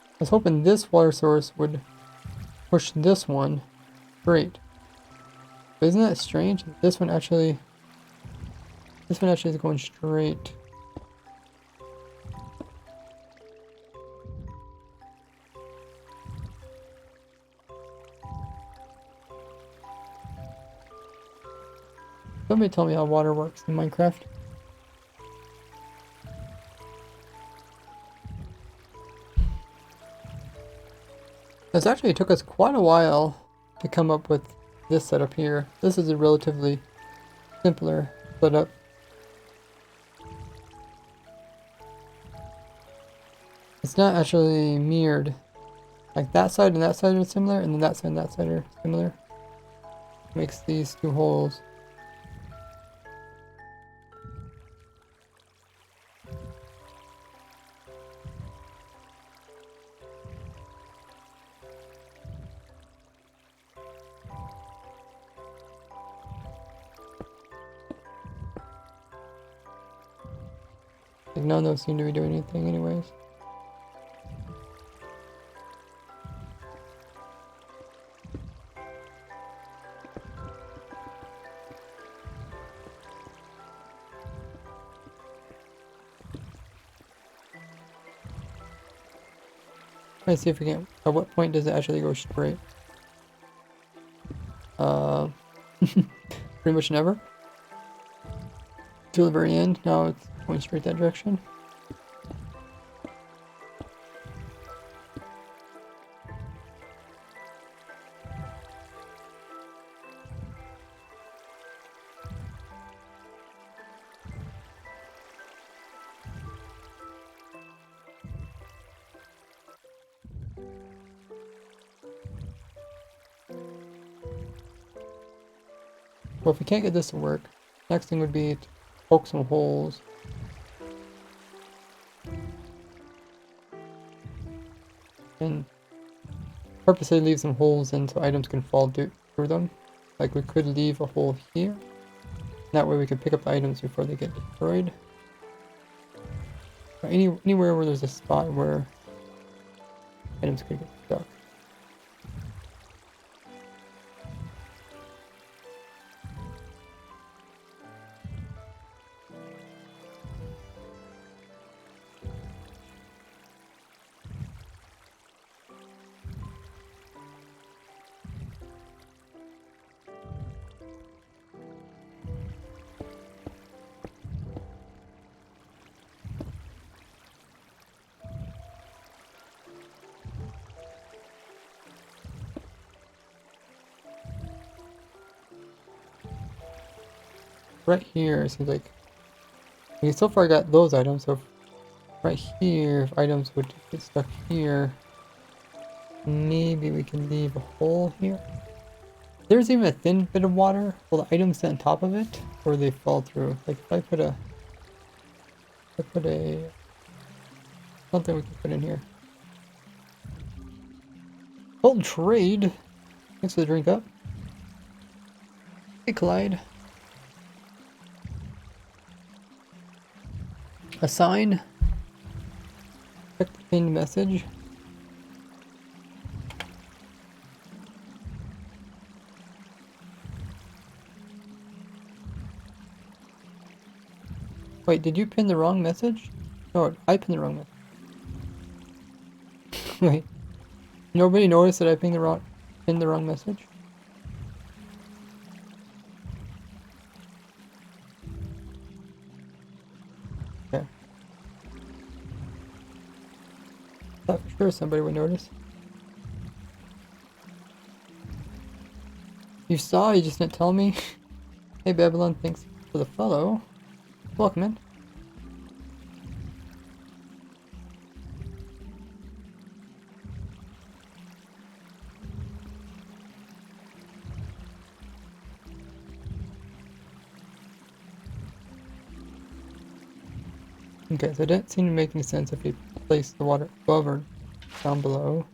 I was hoping this water source would push this one straight. But isn't that strange? This one actually is going straight. Somebody tell me how water works in Minecraft. This actually took us quite a while to come up with this setup here. This is a relatively simpler setup. It's not actually mirrored. Like that side and that side are similar, and then that side and that side are similar. Makes these two holes. Like none of those seem to be doing anything anyways. Let's see if we can. At what point does it actually go straight? Pretty much never. Till the very end. Now it's going straight that direction. Well, if we can't get this to work, next thing would be to poke some holes. And purposely leave some holes in so items can fall through them. Like we could leave a hole here. That way we could pick up the items before they get destroyed. Or anywhere where there's a spot where items could get stuck. Right here, it seems like... Okay, so far I got those items, so right here, if items would get stuck here, maybe we can leave a hole here. There's even a thin bit of water. Will the items sit on top of it, or they fall through? Like if I put a, something we can put in here. Hold trade. Thanks for the drink up. Hey Clyde. Assign. Check the pinned message. Wait, did you pin the wrong message? No, I pinned the wrong message. Wait, nobody noticed that I pinned the wrong message? Okay. Thought for sure somebody would notice. You saw, you just didn't tell me. Hey Babylon, thanks for the follow. Welcome in. Okay, so it didn't seem to make any sense if you place the water above or down below.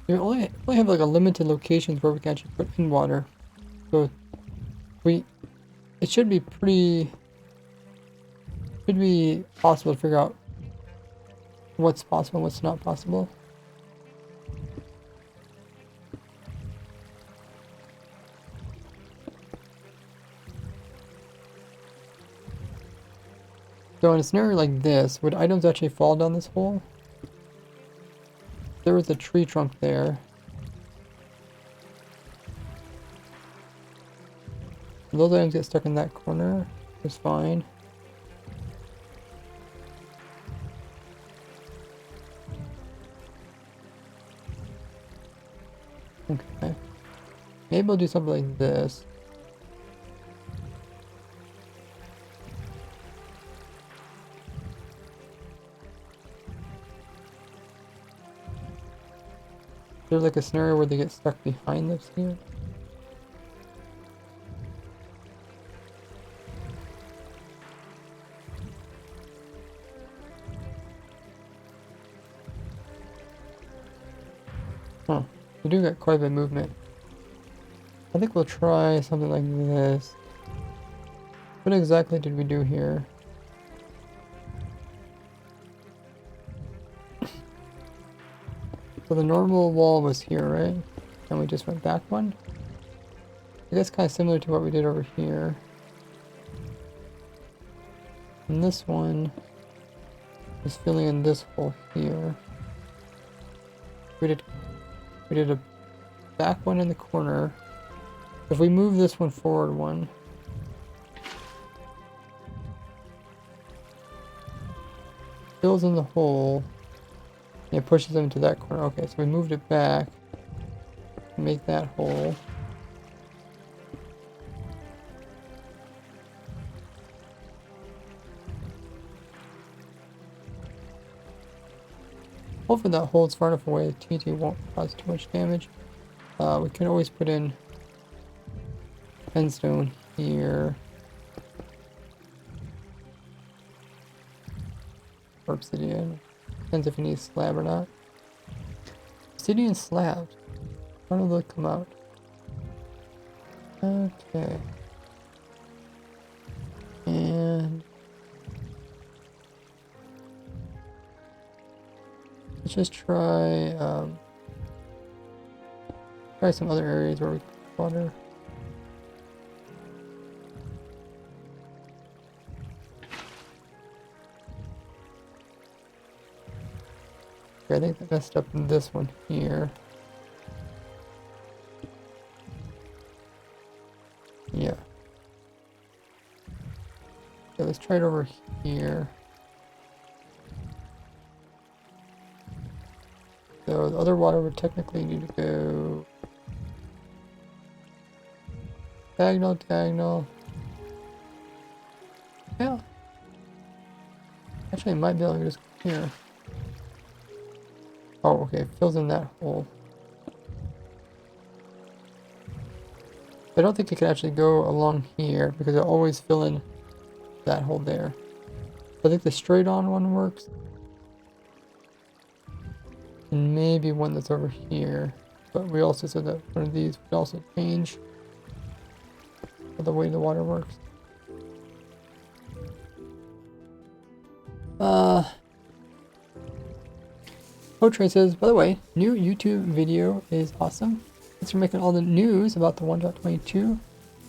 We only have like a limited locations where we can actually put in water. So it should be possible to figure out what's possible and what's not possible. So in a scenario like this, would items actually fall down this hole? There was a tree trunk there. Those items get stuck in that corner. It's fine. Okay. Maybe I'll do something like this. There's like a scenario where they get stuck behind this here. Huh. We do get quite a bit of movement. I think we'll try something like this. What exactly did we do here? So the normal wall was here, right? And we just went back one? I guess kind of similar to what we did over here. And this one is filling in this hole here. We did a back one in the corner. If we move this one forward one, fills in the hole, and it pushes them into that corner. Okay, so we moved it back, make that hole. Hopefully that hole's far enough away that TNT won't cause too much damage. We can always put in endstone here. Or obsidian. Depends if you need a slab or not. Obsidian slabs. How do they come out? Okay. And let's just try some other areas where we can put water. Okay, I think I messed up in this one here. let's try it over here. So the other water would technically need to go diagonal, diagonal. Yeah. Actually, I might be able to just go here. Oh, okay, it fills in that hole. I don't think it can actually go along here because it'll always fill in that hole there. I think the straight on one works. And maybe one that's over here. But we also said that one of these would also change the way the water works. Poetry says, by the way, new YouTube video is awesome. Thanks for making all the news about the 1.22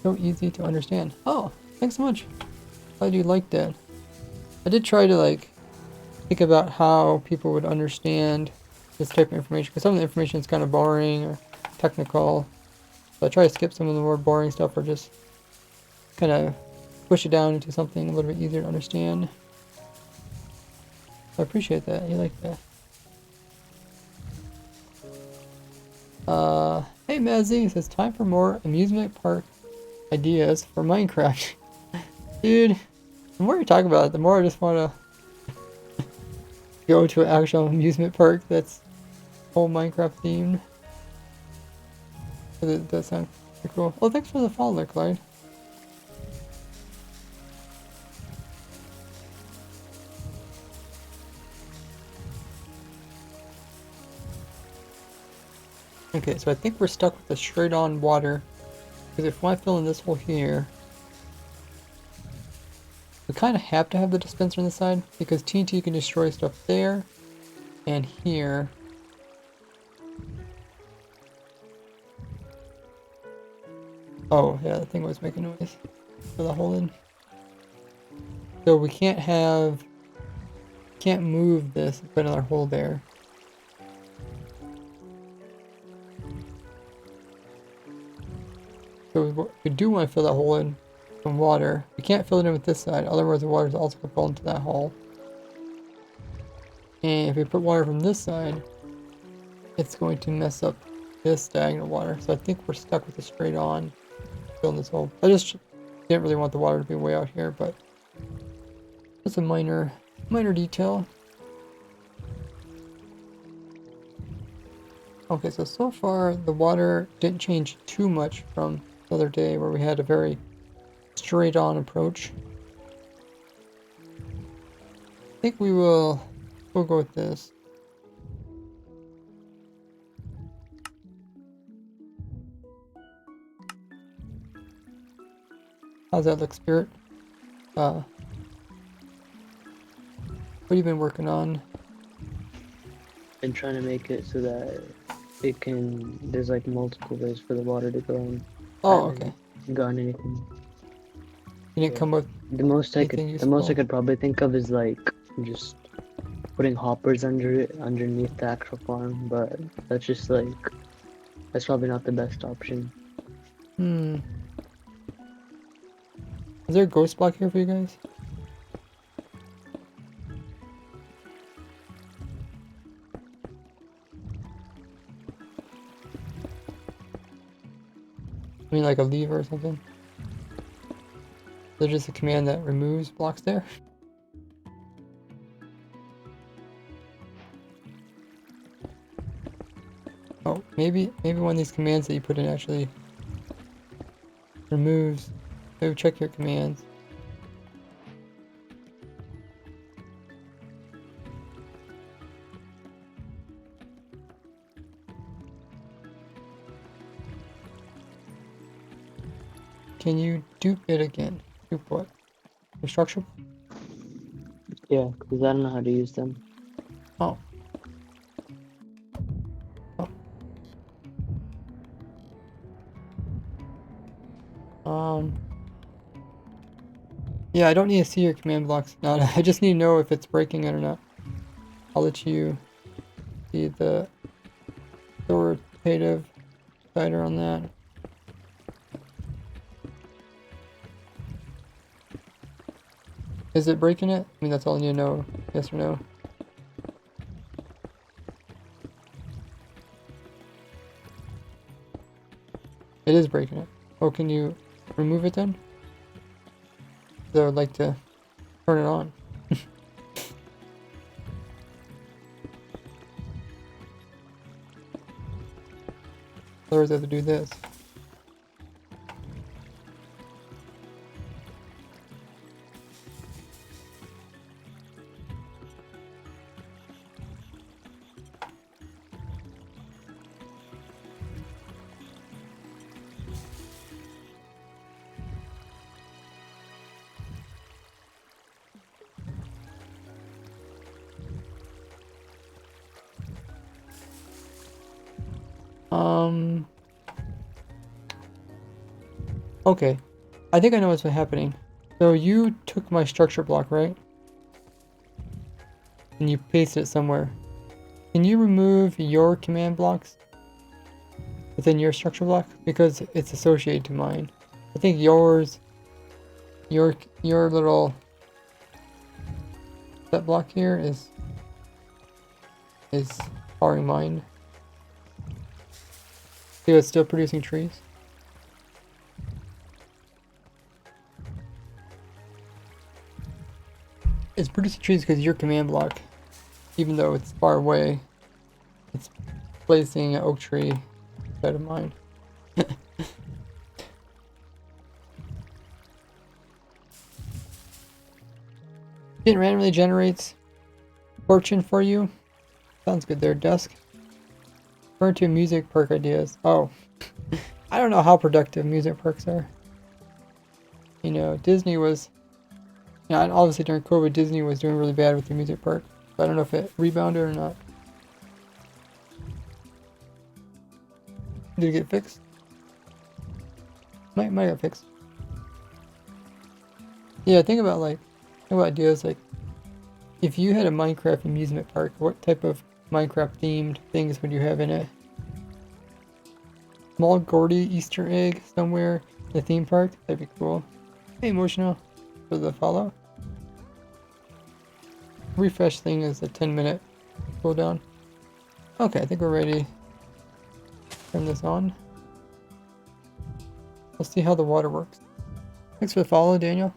so easy to understand. Oh, thanks so much. Glad you liked that. I did try to like think about how people would understand this type of information because some of the information is kind of boring or technical. So I try to skip some of the more boring stuff or just kind of push it down into something a little bit easier to understand. I appreciate that. You like that. Hey Mazzy, says time for more amusement park ideas for Minecraft. Dude, the more you talk about it, the more I just want to go to an actual amusement park that's whole Minecraft themed. That does sound pretty cool. Oh, thanks for the follow there, Clyde. Okay, so I think we're stuck with the straight on water. Because if I fill in this hole here, we kind of have to have the dispenser on the side because TNT can destroy stuff there and here. Oh, yeah, the thing was making noise. Fill the hole in. So we can't move this and put another hole there. So we do want to fill that hole in from water. We can't fill it in with this side, otherwise the water is also going to fall into that hole. And if we put water from this side, it's going to mess up this diagonal water. So I think we're stuck with the straight on filling this hole. I just didn't really want the water to be way out here, but it's a minor detail. Okay, so far the water didn't change too much from the other day where we had a very straight on approach. I think we'll go with this. How's that look, Spirit? What have you been working on? Been trying to make it so that it can, there's like multiple ways for the water to go in. Oh, okay. Gotten anything. You didn't come up The most I useful. could probably think of is like just putting hoppers under it, underneath the actual farm, but that's just like, that's probably not the best option. Is there a ghost block here for you guys? I mean like a lever or something? Is there just a command that removes blocks there? Oh, maybe one of these commands that you put in actually removes. Maybe check your commands. Can you dupe it again? Dupe what? Construction? Yeah, because I don't know how to use them. Oh. Yeah, I don't need to see your command blocks now. I just need to know if it's breaking it or not. I'll let you see the authoritative cider on that. Is it breaking it? I mean, that's all I need to know. Yes or no? It is breaking it. Oh, can you remove it then? 'Cause I would like to turn it on. Otherwise I have to do this. Okay. I think I know what's been happening. So you took my structure block, right? And you pasted it somewhere. Can you remove your command blocks within your structure block? Because it's associated to mine. I think yours, your little set block here is powering mine. See, it's still producing trees. It's producing trees because your command block, even though it's far away, it's placing an oak tree instead of mine. It randomly generates fortune for you. Sounds good there, Dusk. Refer to music perk ideas. Oh, I don't know how productive music perks are. You know, Disney was, yeah, and obviously during COVID, Disney was doing really bad with the music perk. So I don't know if it rebounded or not. Did it get fixed? Might get fixed. Yeah, think about ideas like, if you had a Minecraft amusement park, what type of Minecraft themed things would you have in it? Small Gordy Easter egg somewhere in the theme park? That'd be cool. Hey, Emotional, for the follow. Refresh thing is a 10-minute cooldown. Okay, I think we're ready to turn this on. Let's see how the water works. Thanks for the follow, Daniel.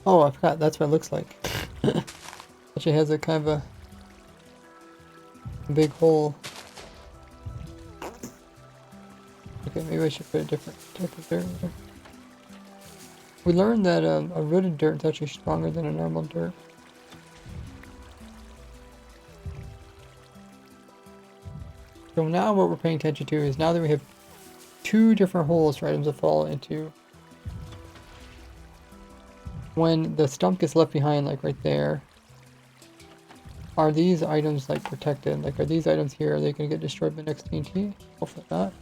Oh, I forgot. That's what it looks like. Actually has a kind of a big hole. Okay, maybe I should put a different type of dirt there. We learned that a rooted dirt is actually stronger than a normal dirt. So now what we're paying attention to is now that we have two different holes for items to fall into. When the stump gets left behind, like right there, are these items like protected? Like, are these items here, are they going to get destroyed by the next TNT? Hopefully not.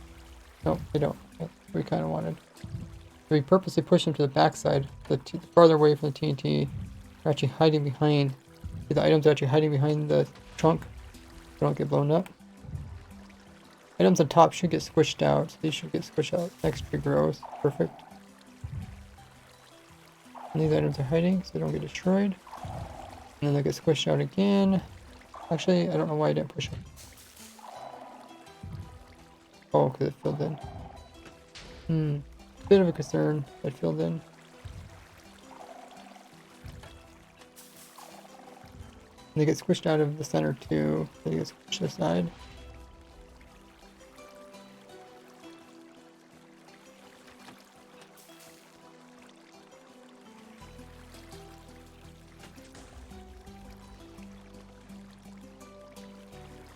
No, they don't. That's what we kind of wanted. So we purposely push them to the backside, farther away from the TNT. They're actually hiding behind. See, the items are actually hiding behind the trunk. They don't get blown up. Items on top should get squished out. So these should get squished out. Next tree grows. Perfect. And these items are hiding, so they don't get destroyed. And then they get squished out again. Actually, I don't know why I didn't push them. Oh, because it filled in. Bit of a concern, but filled in. And they get squished out of the center too. They get squished to the side.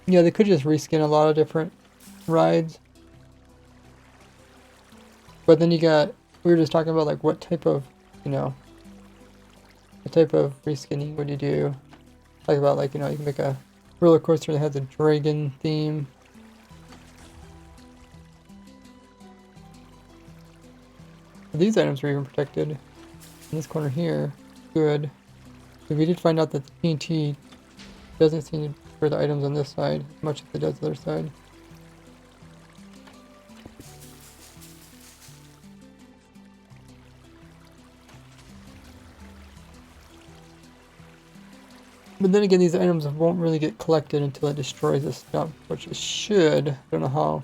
Yeah, they could just reskin a lot of different rides. But then we were just talking about like what type of, what type of reskinning would you do? Like about you can make a roller coaster that has a dragon theme. These items are even protected. In this corner here, good. But we did find out that the TNT doesn't seem to for the items on this side as much as it does the other side. But then again, these items won't really get collected until it destroys this stuff, which it should. I don't know how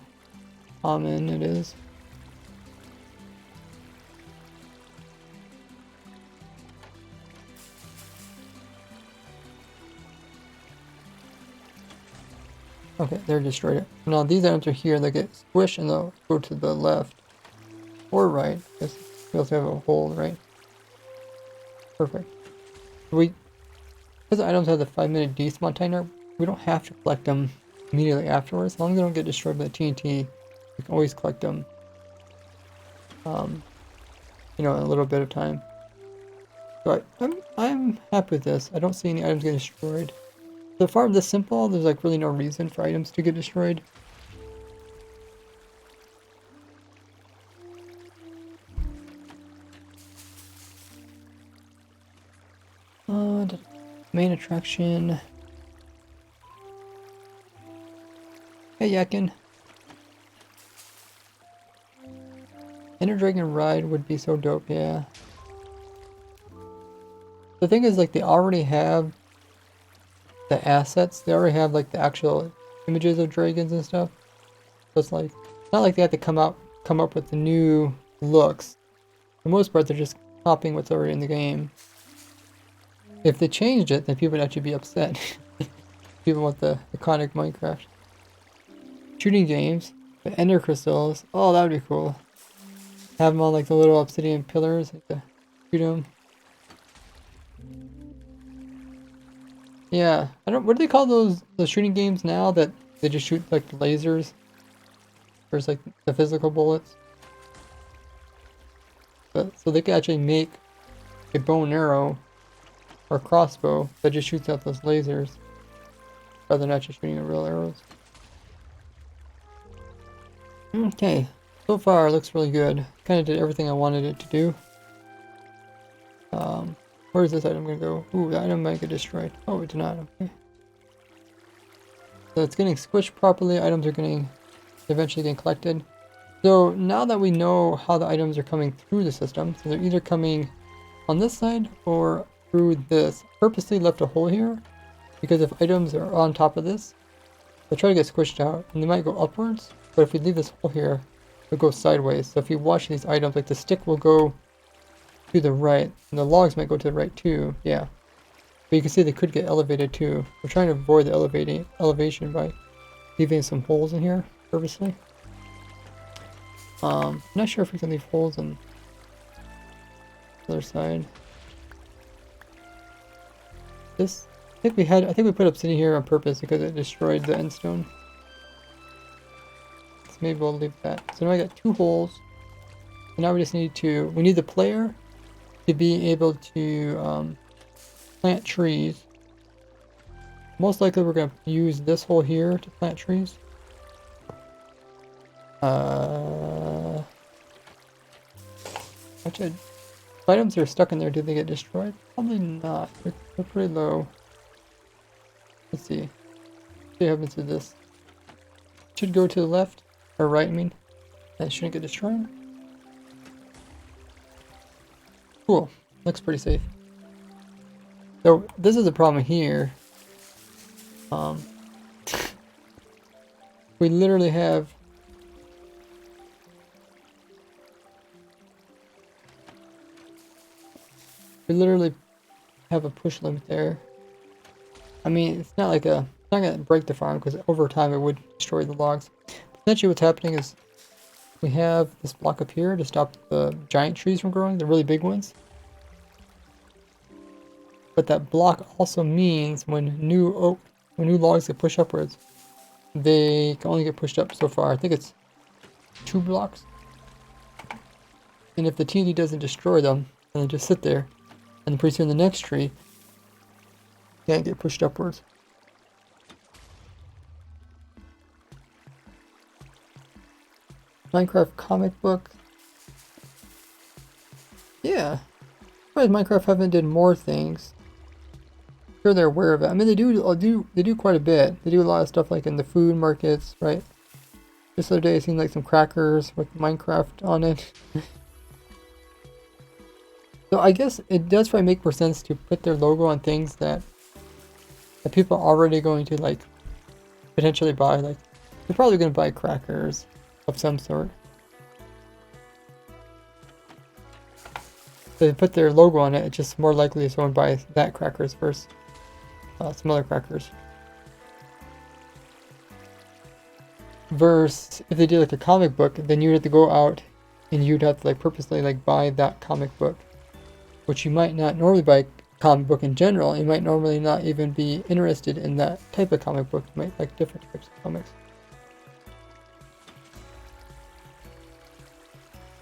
common it is. Okay, they're destroyed. Now these items are here, they get squished and they'll go to the left or right. Because we also have a hole, right? Perfect. Because the items have the 5-minute despawn timer, we don't have to collect them immediately afterwards. As long as they don't get destroyed by the TNT, we can always collect them, you know, in a little bit of time. But I'm happy with this. I don't see any items getting destroyed. So far this simple, there's like really no reason for items to get destroyed. Main attraction. Hey Yakin. Ender Dragon ride would be so dope, yeah. The thing is, like, they already have the assets. They already have like the actual images of dragons and stuff. So it's like, not like they have to come up with the new looks. For the most part, they're just copying what's already in the game. If they changed it, then people would actually be upset. People want the iconic Minecraft. Shooting games, the Ender crystals. Oh, that would be cool. Have them on like the little obsidian pillars, like to shoot them. Yeah, I don't. What do they call those shooting games now that they just shoot like lasers? There's like the physical bullets. But so they can actually make a bow and arrow or crossbow that just shoots out those lasers rather than actually shooting the real arrows. Okay, so far it looks really good. Kind of did everything I wanted it to do. Where's this item gonna go? Ooh, the item might get destroyed. Oh, it did not. Okay. So it's getting squished properly. Items are getting eventually getting collected. So now that we know how the items are coming through the system, so they're either coming on this side or through this. Purposely left a hole here because if items are on top of this, they'll try to get squished out and they might go upwards. But if we leave this hole here, it'll go sideways. So if you watch these items, like the stick will go to the right, and the logs might go to the right too. Yeah, but you can see they could get elevated too. We're trying to avoid the elevation by leaving some holes in here purposely. I'm not sure if we can leave holes on the other side. This, I think we put obsidian here on purpose because it destroyed the end stone. So maybe we'll leave that. So now I got 2 holes. And now we just need the player to be able to plant trees. Most likely we're going to use this hole here to plant trees. Actually, if items are stuck in there, do they get destroyed? Probably not. They're pretty low. Let's see. See what happens to this. Should go to the left, or right, I mean. That shouldn't get destroyed. Cool. Looks pretty safe. So this is a problem here. We literally have a push limit there. I mean, it's not gonna break the farm because over time it would destroy the logs. Essentially, what's happening is we have this block up here to stop the giant trees from growing, the really big ones. But that block also means when new logs get pushed upwards, they can only get pushed up so far. I think it's 2 blocks. And if the TNT doesn't destroy them, then they just sit there. And pretty soon the next tree can't get pushed upwards. Minecraft comic book. Yeah. Why Minecraft haven't did more things? I'm sure they're aware of it. I mean, they do quite a bit. They do a lot of stuff like in the food markets, right? This other day I seen like some crackers with Minecraft on it. So I guess it does probably make more sense to put their logo on things that that people are already going to like potentially buy. Like they're probably going to buy crackers of some sort. So they put their logo on it. It's just more likely someone buys that crackers versus some other crackers. Versus if they did like a comic book, then you'd have to go out and you'd have to like purposely like buy that comic book, which you might not normally buy a comic book in general. You might normally not even be interested in that type of comic book. You might like different types of comics.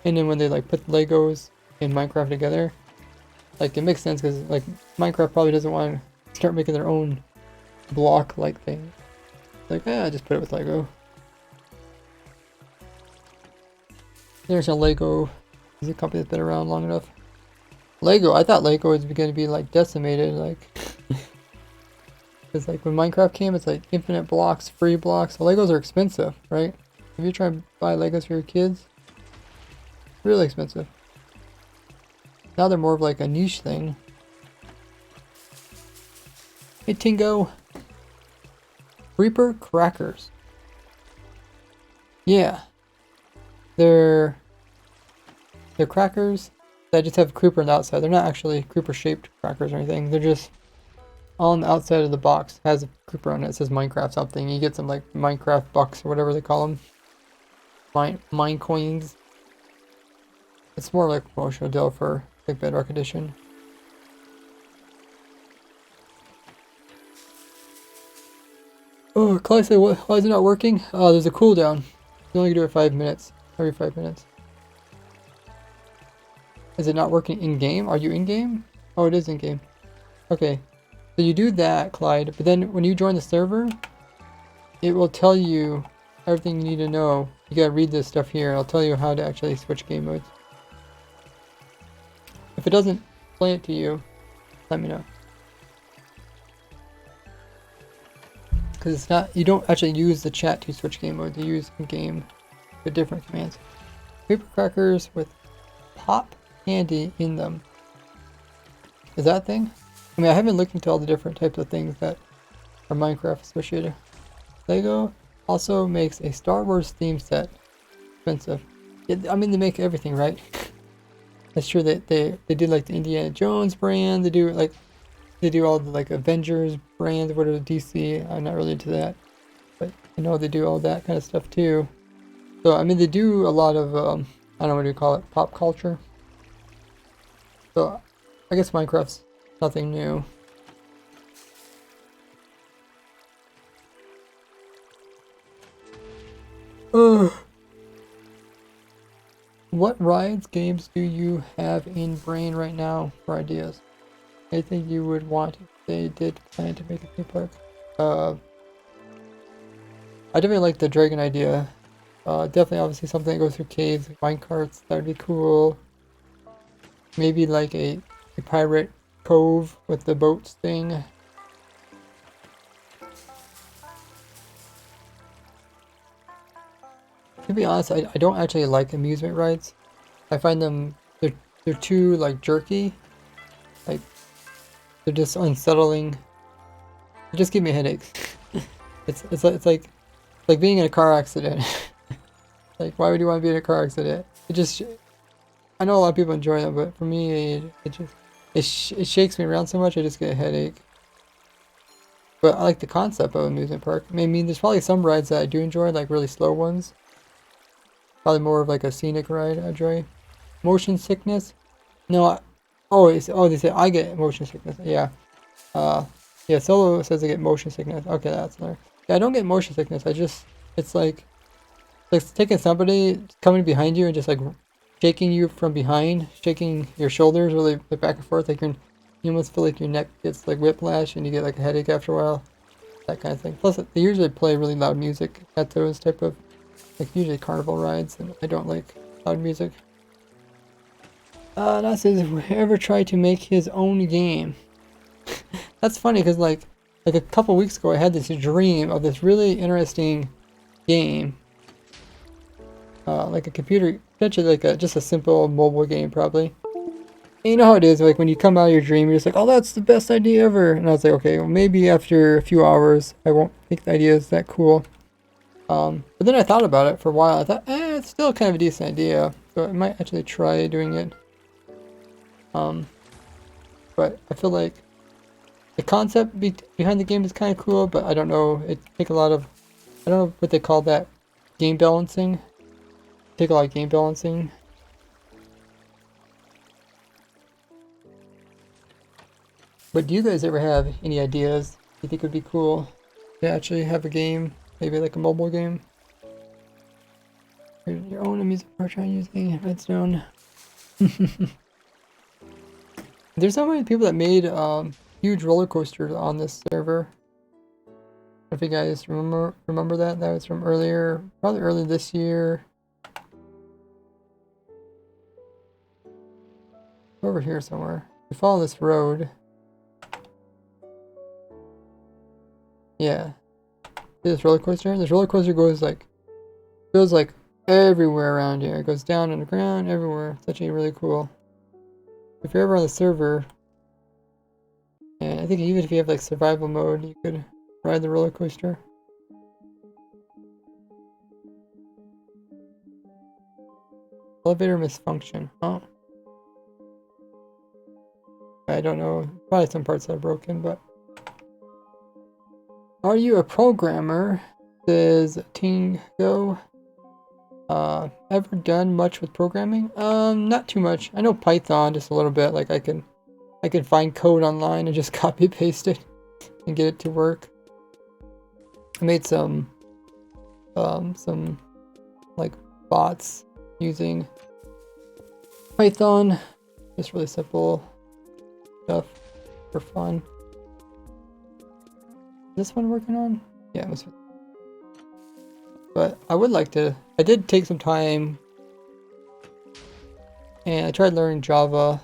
And then when they like put Legos and Minecraft together, like it makes sense because like Minecraft probably doesn't want to start making their own block like thing. Like, just put it with Lego. There's a Lego. It's a company that's been around long enough. Lego, I thought Lego was going to be like decimated, like because like when Minecraft came, it's like infinite blocks, free blocks. So Legos are expensive, right? If you try to buy Legos for your kids, really expensive. Now they're more of like a niche thing. Hey Tingo, Reaper crackers. Yeah, they're crackers that just have creeper on the outside. They're not actually creeper shaped crackers or anything. They're just on the outside of the box. Has a creeper on it. It says Minecraft something. You get some like Minecraft bucks or whatever they call them. Mine coins. It's more like a promotional deal for like Bedrock Edition. Oh, Clay said, why is it not working? Oh, there's a cooldown. You only can do it 5 minutes. Every 5 minutes. Is it not working in-game? Are you in-game? Oh, it is in-game. Okay. So you do that, Clyde, but then when you join the server, it will tell you everything you need to know. You gotta read this stuff here. I'll tell you how to actually switch game modes. If it doesn't explain it to you, let me know. Because it's not, you don't actually use the chat to switch game modes. You use in-game with different commands. Paper crackers with pop candy in them. Is that a thing? I mean, I haven't looked into all the different types of things that are Minecraft associated. Lego also makes a Star Wars theme set. Expensive. I mean, they make everything, right? That's true that they did like the Indiana Jones brand. They do all the like Avengers brands, whatever, DC. I'm not really into that, but I know they do all that kind of stuff too. So I mean, they do a lot of I don't know what do you call it, pop culture. So I guess Minecraft's nothing new. Ugh. What rides games do you have in brain right now for ideas? Anything you would want if they did plan to make a theme park? I definitely like the dragon idea. Definitely obviously something that goes through caves, like minecarts, that would be cool. Maybe like a pirate cove with the boats thing. To be honest, I don't actually like amusement rides. I find them, they're too like jerky. Like they're just unsettling. They just give me headaches. it's like being in a car accident. Like, why would you want to be in a car accident? It just, I know a lot of people enjoy them, but for me, it shakes me around so much, I just get a headache. But I like the concept of amusement park. I mean, there's probably some rides that I do enjoy, like really slow ones. Probably more of like a scenic ride I enjoy. Motion sickness? No, they say I get motion sickness. Yeah. Yeah, Solo says I get motion sickness. Okay, that's there. Yeah, I don't get motion sickness. It's like taking somebody coming behind you and just like shaking you from behind, shaking your shoulders really like back and forth. Like you almost feel like your neck gets like whiplash and you get like a headache after a while. That kind of thing. Plus, they usually play really loud music at those type of, like usually carnival rides, and I don't like loud music. That says, whoever tried to make his own game. That's funny because like a couple weeks ago I had this dream of this really interesting game. Like a computer, potentially like just a simple mobile game probably. And you know how it is, like when you come out of your dream, you're just like, oh, that's the best idea ever. And I was like, okay, well, maybe after a few hours, I won't think the idea is that cool. But then I thought about it for a while. I thought, it's still kind of a decent idea. So I might actually try doing it. But I feel like the concept behind the game is kind of cool, but I don't know. It take a lot of, I don't know what they call that, game balancing. Take a lot of game balancing. But do you guys ever have any ideas you think would be cool to actually have a game, maybe like a mobile game? Your own amusement park trying using Redstone. There's so many people that made huge roller coasters on this server. If you guys remember that, that was from earlier, probably early this year. Over here somewhere. We follow this road. Yeah. See this roller coaster? This roller coaster goes like everywhere around here. It goes down underground, everywhere. It's actually really cool. If you're ever on the server, and I think even if you have like survival mode, you could ride the roller coaster. Elevator misfunction. Oh. I don't know. Probably some parts that are broken, but. Are you a programmer? Says Tingo. Ever done much with programming? Not too much. I know Python just a little bit. Like I can find code online and just copy paste it and get it to work. I made some like bots using Python. Just really simple stuff for fun. Is this one working on? Yeah, it was. But I would like to. I did take some time and I tried learning Java.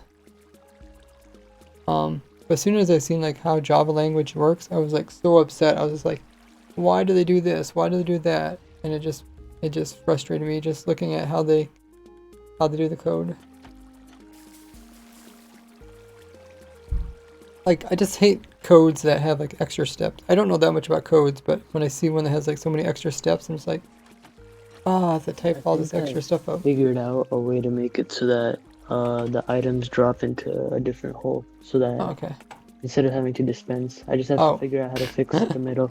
But as soon as I seen like how Java language works, I was like so upset. I was just like, why do they do this? Why do they do that? And it just frustrated me just looking at how they do the code. Like I just hate codes that have like extra steps. I don't know that much about codes, but when I see one that has like so many extra steps, I'm just like, I have to type all this extra stuff up. Figured out a way to make it so that the items drop into a different hole, so that Okay. instead of having to dispense, I just have to figure out how to fix the middle,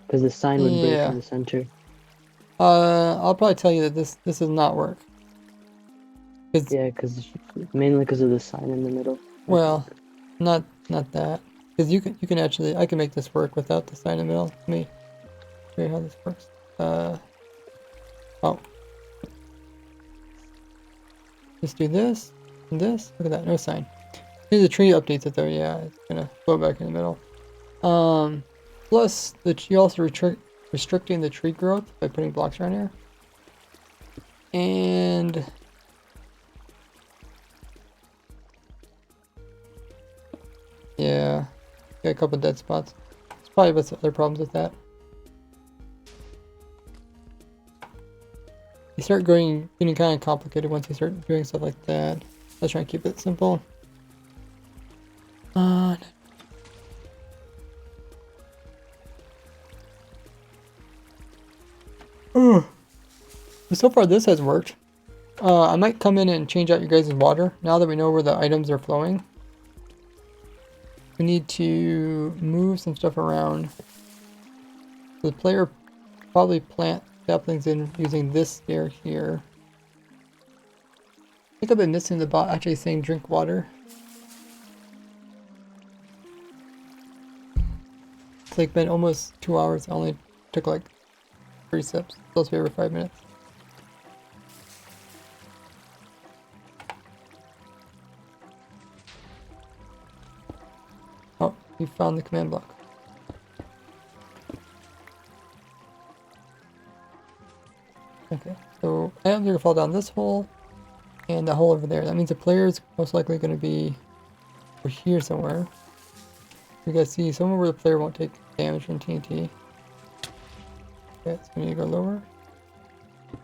because the sign would break in the center. I'll probably tell you that this does not work. Yeah, mainly because of the sign in the middle. Well, not that. Because you can actually, I can make this work without the sign in the middle. Let me show you how this works. Oh. Just do this and this. Look at that, no sign. Here's the tree updates it though. Yeah, it's gonna flow back in the middle. Plus, you also restricting the tree growth by putting blocks around here. And yeah, got a couple dead spots. There's probably what's other problems with that. You start getting kind of complicated once you start doing stuff like that. Let's try and keep it simple. So far this has worked. I might come in and change out your guys' water now that we know where the items are flowing. We need to move some stuff around. The player probably plant saplings in using this stair here. I think I've been missing the bot actually saying drink water. It's like been almost 2 hours. I only took like 3 sips. Supposed to be every 5 minutes. Oh, you found the command block. Okay, so items are gonna fall down this hole and the hole over there. That means the player is most likely gonna be over here somewhere. You guys see somewhere where the player won't take damage from TNT. Okay, so we need to go lower. I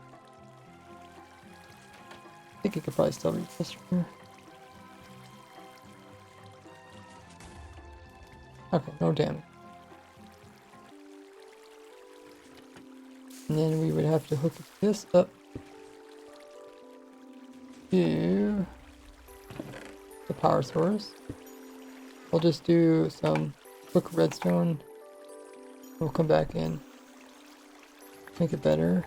think it could probably still reach this from here. Okay, no damage. And then we would have to hook this up to the power source. We'll just do some quick redstone. We'll come back in, make it better.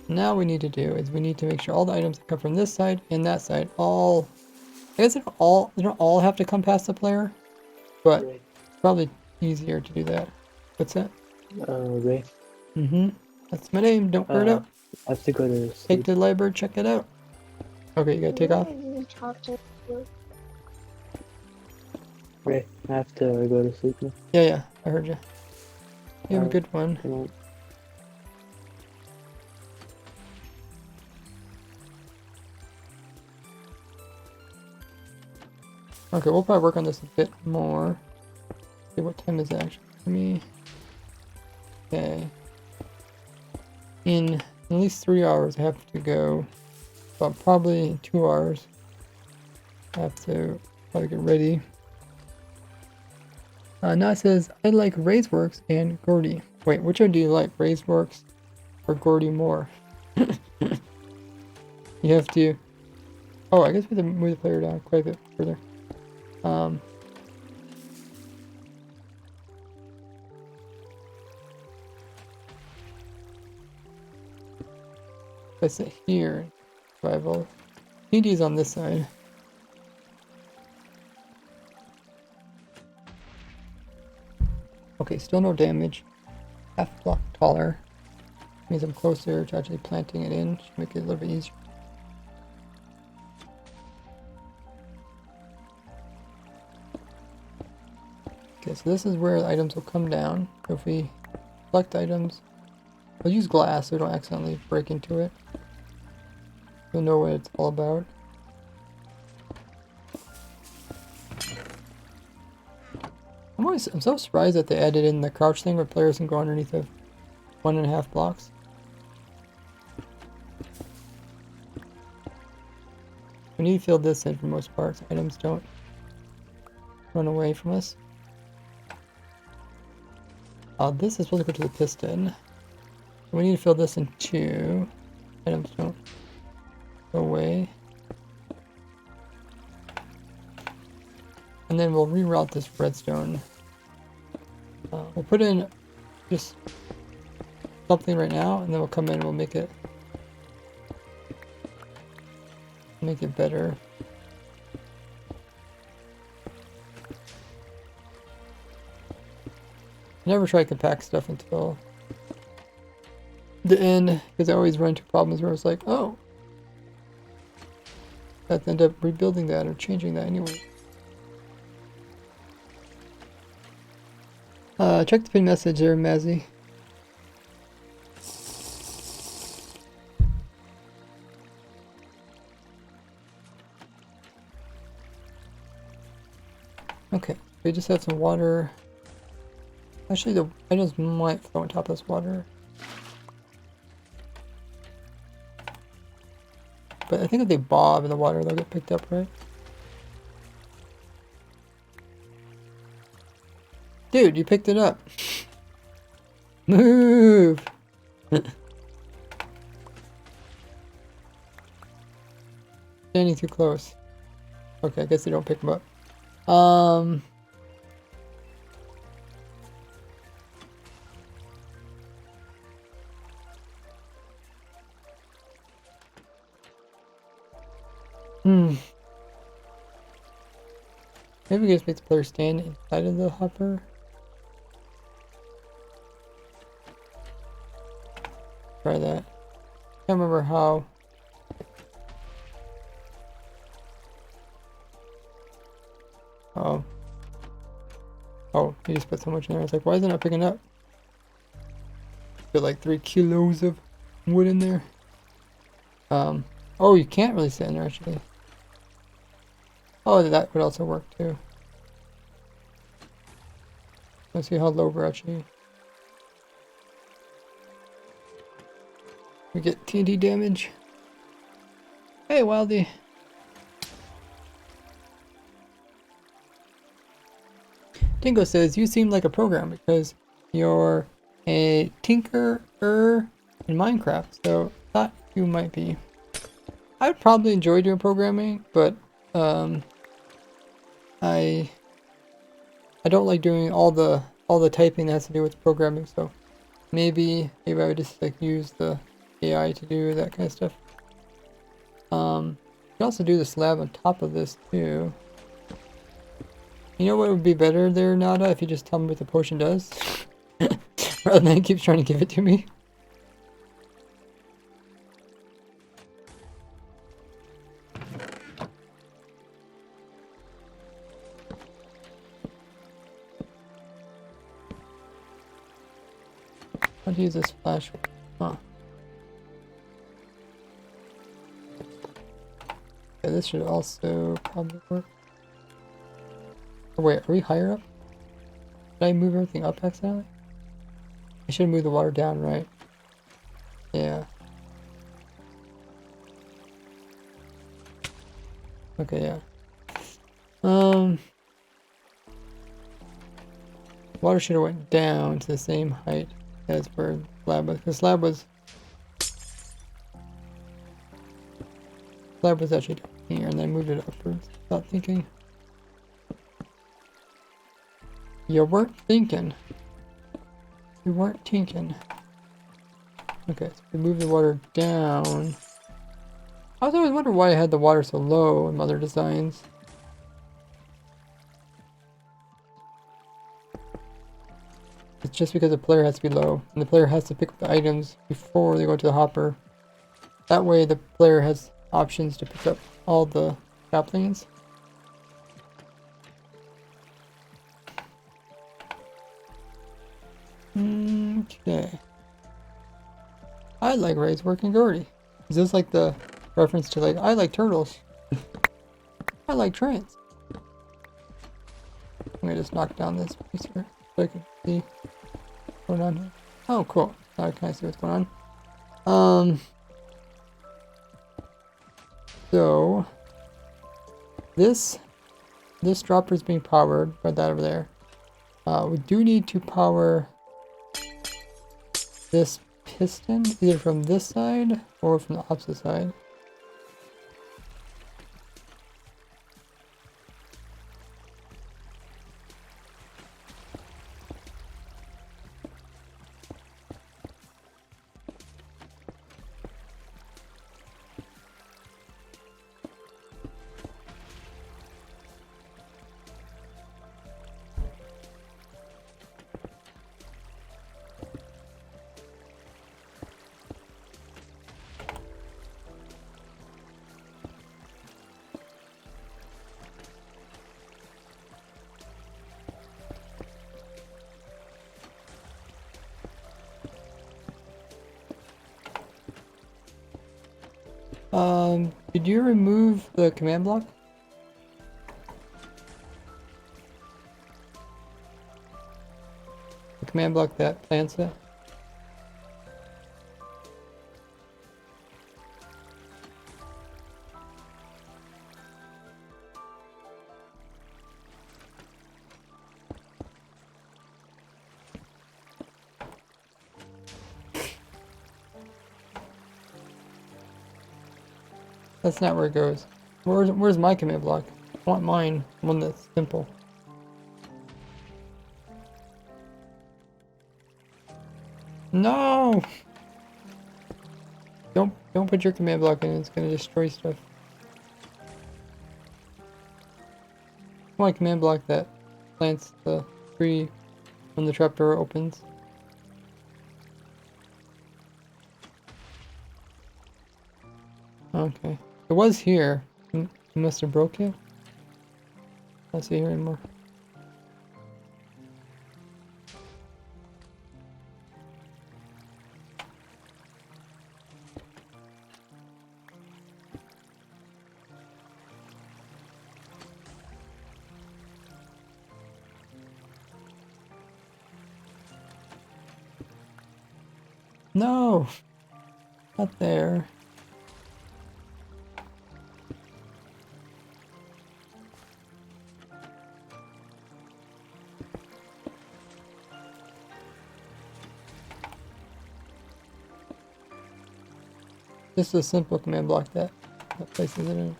Now we need to do is we need to make sure all the items that come from this side and that side all, I guess they don't all have to come past the player, but Ray. it's probably easier to do that. What's that? Ray. Mm-hmm. That's my name. Don't wear it out. I have to go to Take sleep. to the library, check it out. Okay, you gotta take off. Ray, I have to go to sleep now. Yeah, I heard you. You have a Alright, good one. good night. Okay, we'll probably work on this a bit more. See what time is it actually for me. Okay. In at least 3 hours I have to go. But probably in 2 hours I have to probably get ready. Now it says, I like Raiseworks and Gordy. Wait, which one do you like? Raiseworks or Gordy more? You have to... Oh, I guess we have to move the player down quite a bit further. If I sit here, survival. TD is on this side. Okay, still no damage. Half block taller. Means I'm closer to actually planting it in. Should make it a little bit easier. Okay, so this is where the items will come down. If we select items, we'll use glass so we don't accidentally break into it. You'll know what it's all about. I'm so surprised that they added in the crouch thing where players can go underneath of 1.5 blocks. We need to fill this in for most parts. Items don't run away from us. This is supposed to go to the piston. We need to fill this in too. Items don't go away. And then we'll reroute this redstone. We'll put in just something right now, and then we'll come in and we'll make it better. Never try to compact stuff until the end, because I always run into problems where it's like, oh, I have to end up rebuilding that or changing that anyway. Check the pin message there, Mazzy. Okay, we just have some water. Actually, the items might flow on top of this water. But I think if they bob in the water, they'll get picked up, right? Dude, you picked it up. Move! Standing too close. Okay, I guess they don't pick them up. Maybe we just make the player stand inside of the hopper. Try that. Can't remember how. Oh, he just put so much in there. I was like, why is it not picking up? Put like 3 kilos of wood in there. Oh, you can't really sit in there actually. Oh, that would also work too. Let's see how low we're actually. We get TNT damage. Hey, Wildy. Dingo says, you seem like a programmer because you're a tinkerer in Minecraft, so thought you might be. I would probably enjoy doing programming, but I don't like doing all the typing that has to do with programming, so maybe I would just like use the AI to do that kind of stuff. You can also do the slab on top of this too. You know what would be better there, Nada, if you just tell me what the potion does? Rather than keep trying to give it to me. How to use this flash? Huh. Yeah, this should also probably work. Oh, wait, are we higher up? Did I move everything up accidentally? I should move the water down, right? Yeah. Okay, yeah. Water should have went down to the same height as where slab was, because slab was actually down here, and then moved it upwards without thinking. You weren't thinking. You weren't tinking. Okay, so we move the water down. I was always wondering why I had the water so low in other designs. It's just because the player has to be low, and the player has to pick up the items before they go to the hopper. That way the player has options to pick up all the saplings. Okay. I like Ray's working Gordy. Is this like the reference to like, I like turtles. I like trains. I'm gonna just knock down this piece here so I can see what's going on here. Oh, cool. Now can I see what's going on? So this dropper is being powered by that over there. We do need to power this piston either from this side or from the opposite side. Did you remove the command block? The command block that plants it? That's not where it goes. Where's my command block? I want mine, one that's simple. No! Don't put your command block in, it's gonna destroy stuff. I want a command block that plants the tree when the trapdoor opens. Okay. It was here. You must have broke it. I don't see it here anymore. No! Not there. just a simple command block that places it in.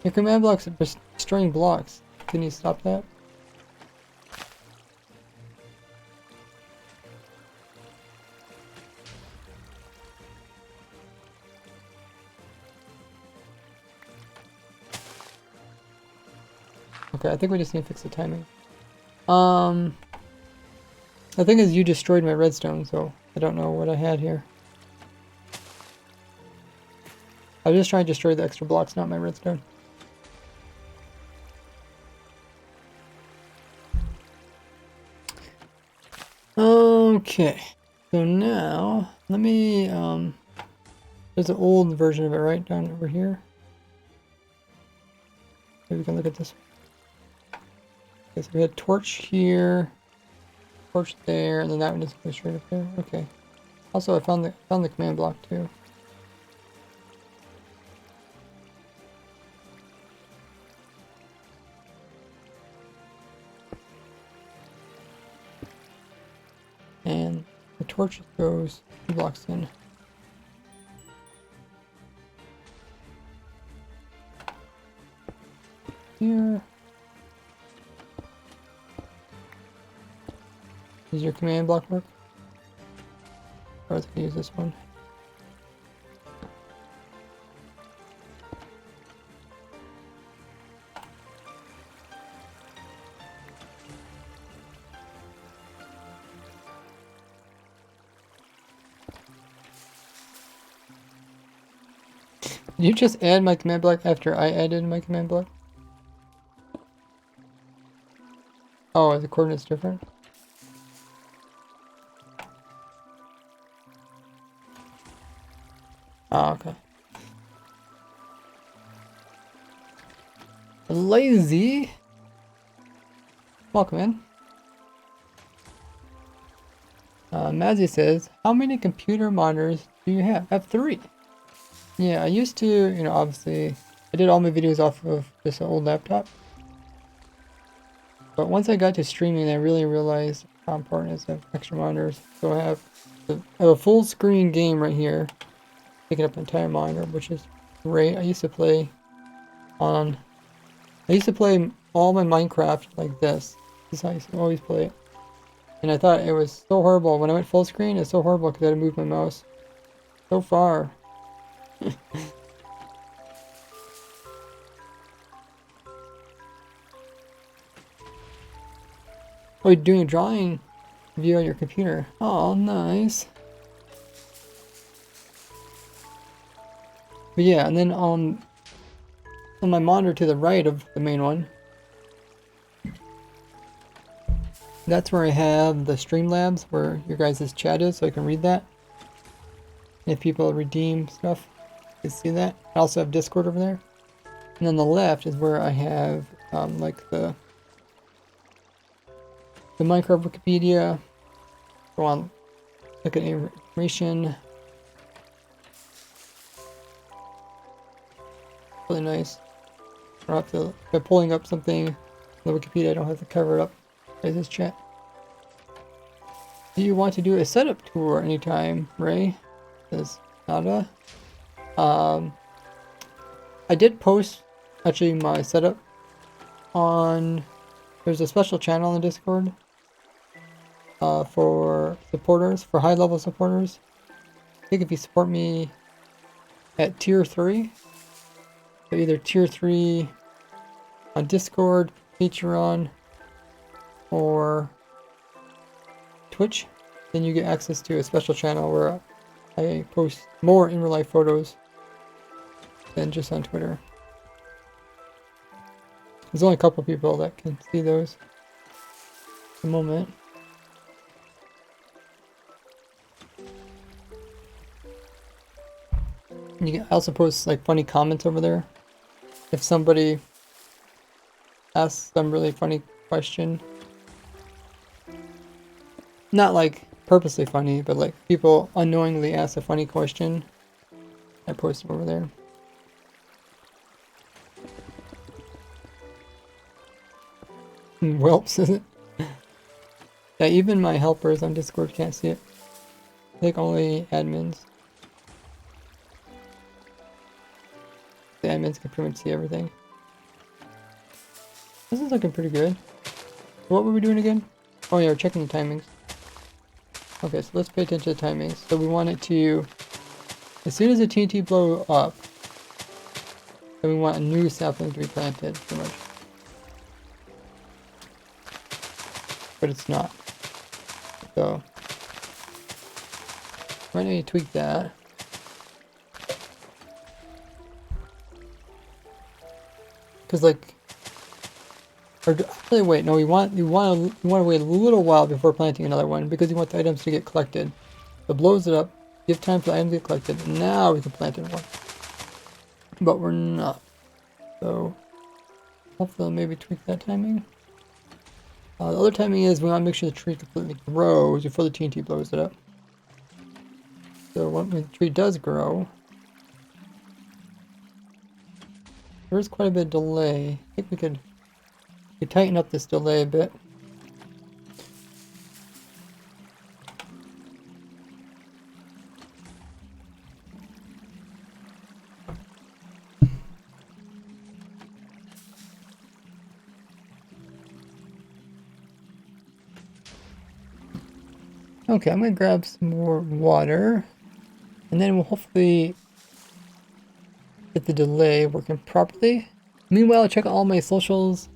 Your command blocks are just destroying blocks. Can you stop that? Okay, I think we just need to fix the timing. The thing is, you destroyed my redstone, so I don't know what I had here. I was just trying to destroy the extra blocks, not my redstone. Okay, so now let me there's an old version of it right down over here. Maybe we can look at this one. Okay, so we had torch here, torch there, and then that one just goes straight up there. Okay. Also, I found the command block too. And the torch goes 2 blocks in. Here. Does your command block work? Or I can use this one. Did you just add my command block after I added my command block? Oh, the coordinate's different? Oh, okay. Lazy. Welcome in. Mazzy says, how many computer monitors do you have? I have 3. Yeah, I used to, you know, obviously, I did all my videos off of this old laptop. But once I got to streaming, I really realized how important it is to have extra monitors. So I have a full screen game right here, taking up an entire monitor, which is great. I used to play all my Minecraft like this. This is how I used to always play it. And I thought it was so horrible. When I went full screen, it's so horrible because I had to move my mouse so far. Oh, you're doing a drawing view on your computer. Oh, nice. But yeah, and then on my monitor to the right of the main one, that's where I have the Streamlabs, where your guys' chat is, so I can read that. If people redeem stuff, you can see that. I also have Discord over there. And on the left is where I have like the Minecraft Wikipedia. Go on, look at information. Really nice. I don't have to, if I'm pulling up something on the Wikipedia, I don't have to cover it up. There's this chat. Do you want to do a setup tour anytime, Ray? Says Nada. I did post actually my setup on, there's a special channel on the Discord for supporters, for high level supporters. I think if you support me at tier 3, so either tier 3 on Discord, Patreon, or Twitch, then you get access to a special channel where I post more in real life photos than just on Twitter. There's only a couple people that can see those at the moment. And you can also post like funny comments over there. If somebody asks some really funny question, not like purposely funny, but like people unknowingly ask a funny question, I post it over there. Whelps, is it? Yeah, even my helpers on Discord can't see it. I think only admins. The admins can pretty much see everything. This is looking pretty good. What were we doing again? Oh yeah, we're checking the timings. Okay, so let's pay attention to the timings. So we want it to, as soon as the TNT blow up, then we want a new sapling to be planted, pretty much. But it's not. So, might need to tweak that. Because like, or actually wait, no, you want to wait a little while before planting another one because you want the items to get collected. So blows it up, give time for the items to get collected, and now we can plant in one. But we're not. So hopefully I'll maybe tweak that timing. The other timing is we want to make sure the tree completely grows before the TNT blows it up. So when the tree does grow, there is quite a bit of delay. I think we could tighten up this delay a bit. Okay, I'm gonna grab some more water, and then we'll hopefully get the delay working properly. Meanwhile, check out all my socials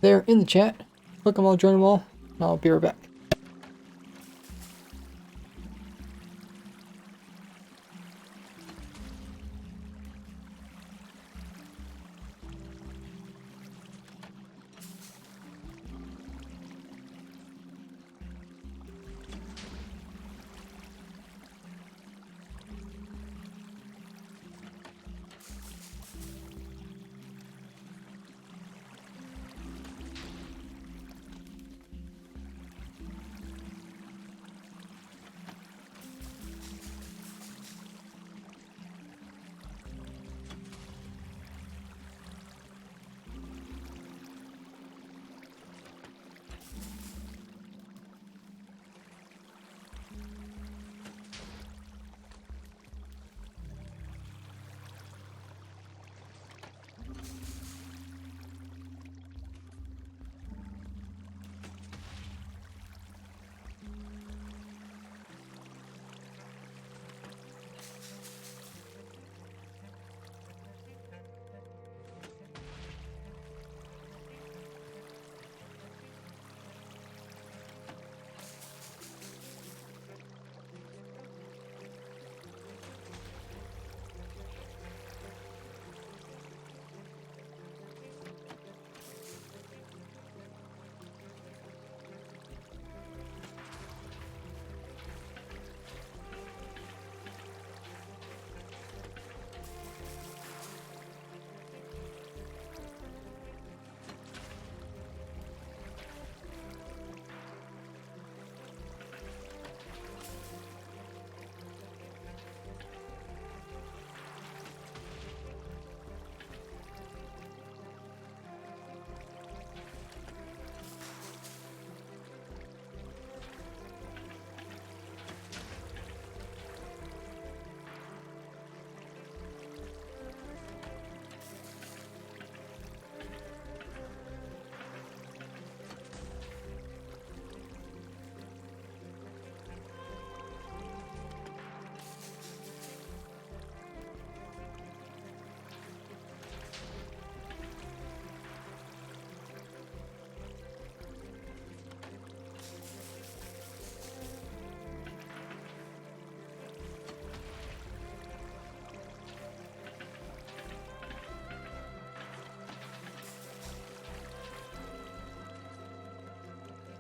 there in the chat. Click them all, join them all, and I'll be right back.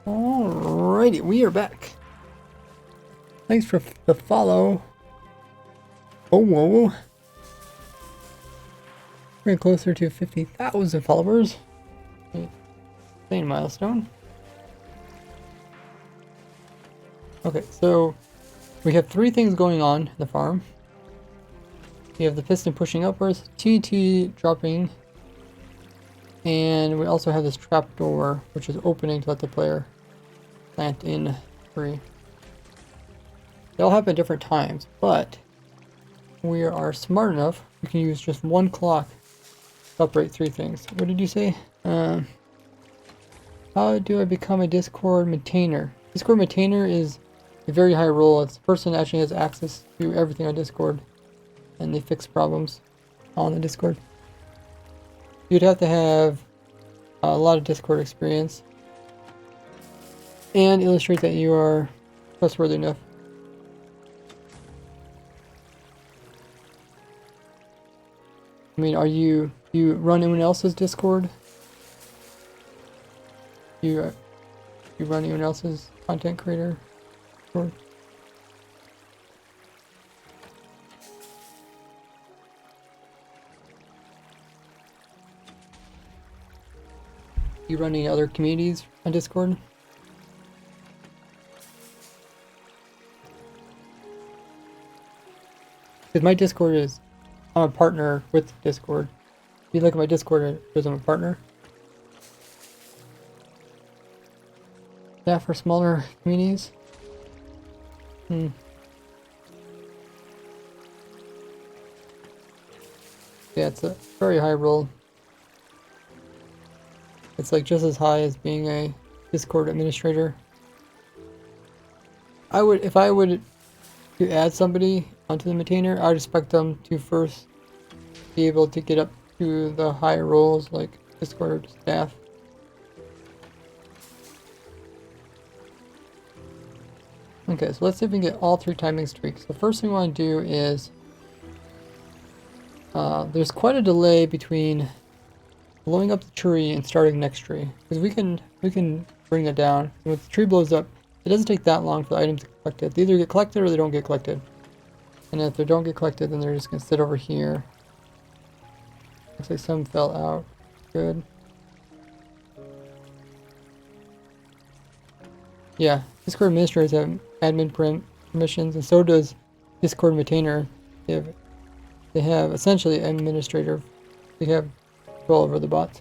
Alrighty, we are back. Thanks for the follow. Oh, whoa. We're getting closer to 50,000 followers. Insane milestone. Okay, so we have three things going on in the farm. We have the piston pushing upwards, TNT dropping, and we also have this trapdoor which is opening to let the player plant in tree. They all happen at different times, but we are smart enough, we can use just one clock to operate 3 things. What did you say? How do I become a Discord maintainer? Discord maintainer is a very high role. It's the person that actually has access to everything on Discord, and they fix problems on the Discord. You'd have to have a lot of Discord experience and illustrate that you are trustworthy enough. I mean, you run anyone else's Discord? You run anyone else's content creator Discord? You run any other communities on Discord? Because my Discord is, I'm a partner with Discord. If you look at my Discord, because I'm a partner. That for smaller communities? Yeah, it's a very high role. It's like just as high as being a Discord administrator. If I would to add somebody onto the maintainer, I would expect them to first be able to get up to the higher roles like Discord staff. Okay, so let's see if we can get all 3 timing streaks. The first thing we want to do is there's quite a delay between blowing up the tree and starting the next tree, because we can bring that down. And when the tree blows up, it doesn't take that long for the items to get collected. They either get collected or they don't get collected. And if they don't get collected, then they're just gonna sit over here. Looks like some fell out. Good. Yeah, Discord administrators have admin permissions, and so does Discord maintainer. They have essentially administrator. They have control over the bots.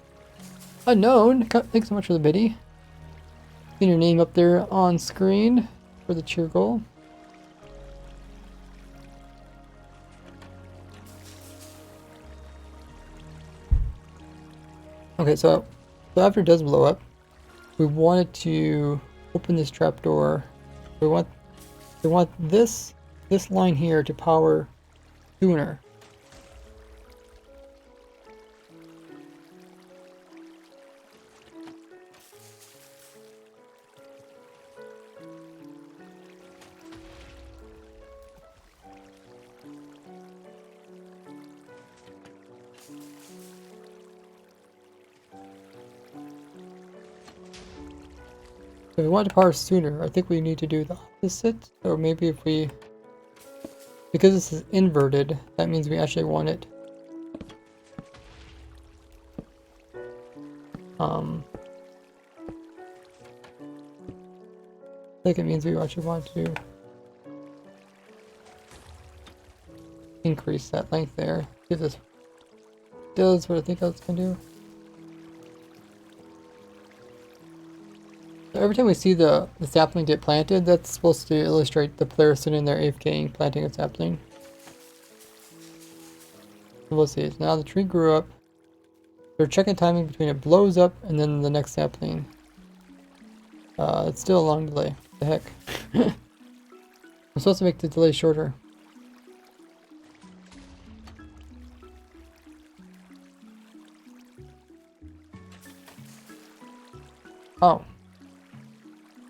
Unknown, thanks so much for the biddy. Seeing your name up there on screen for the cheer goal. Okay, so after it does blow up, we wanted to open this trapdoor. We want this line here to power sooner. If we want to power sooner, I think we need to do the opposite. So maybe if we, because this is inverted, that means we actually want it I think it means we actually want to increase that length there. Give this does what I think I was gonna do. So every time we see the sapling get planted, that's supposed to illustrate the player sitting there AFKing, planting a sapling. We'll see. So now the tree grew up. We're checking timing between it blows up and then the next sapling. It's still a long delay. What the heck? I'm supposed to make the delay shorter. Oh.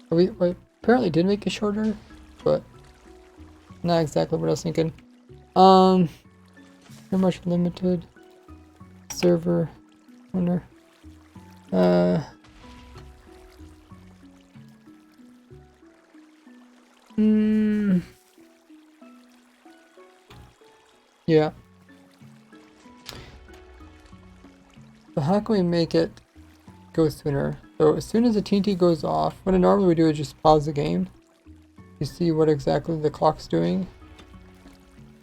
We apparently did make it shorter, but not exactly what I was thinking. Very much limited server owner. Yeah. So how can we make it go sooner? So as soon as the TNT goes off, what I normally would do is just pause the game. You see what exactly the clock's doing.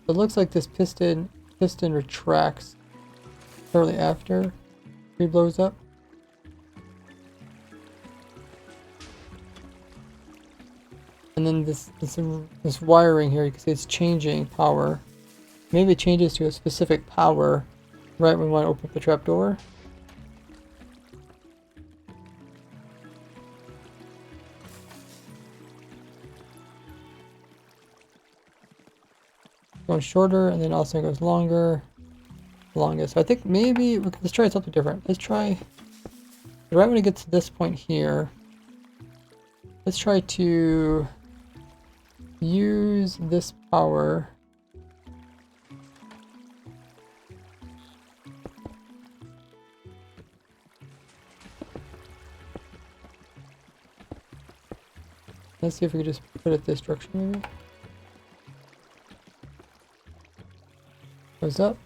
It looks like this piston retracts shortly after it blows up. And then this wiring here, you can see it's changing power. Maybe it changes to a specific power right when we want to open up the trapdoor. Going shorter, and then also goes longer, longest. So I think maybe let's try something different. Let's try right when it gets to this point here. Let's try to use this power. Let's see if we can just put it this direction maybe. Goes up.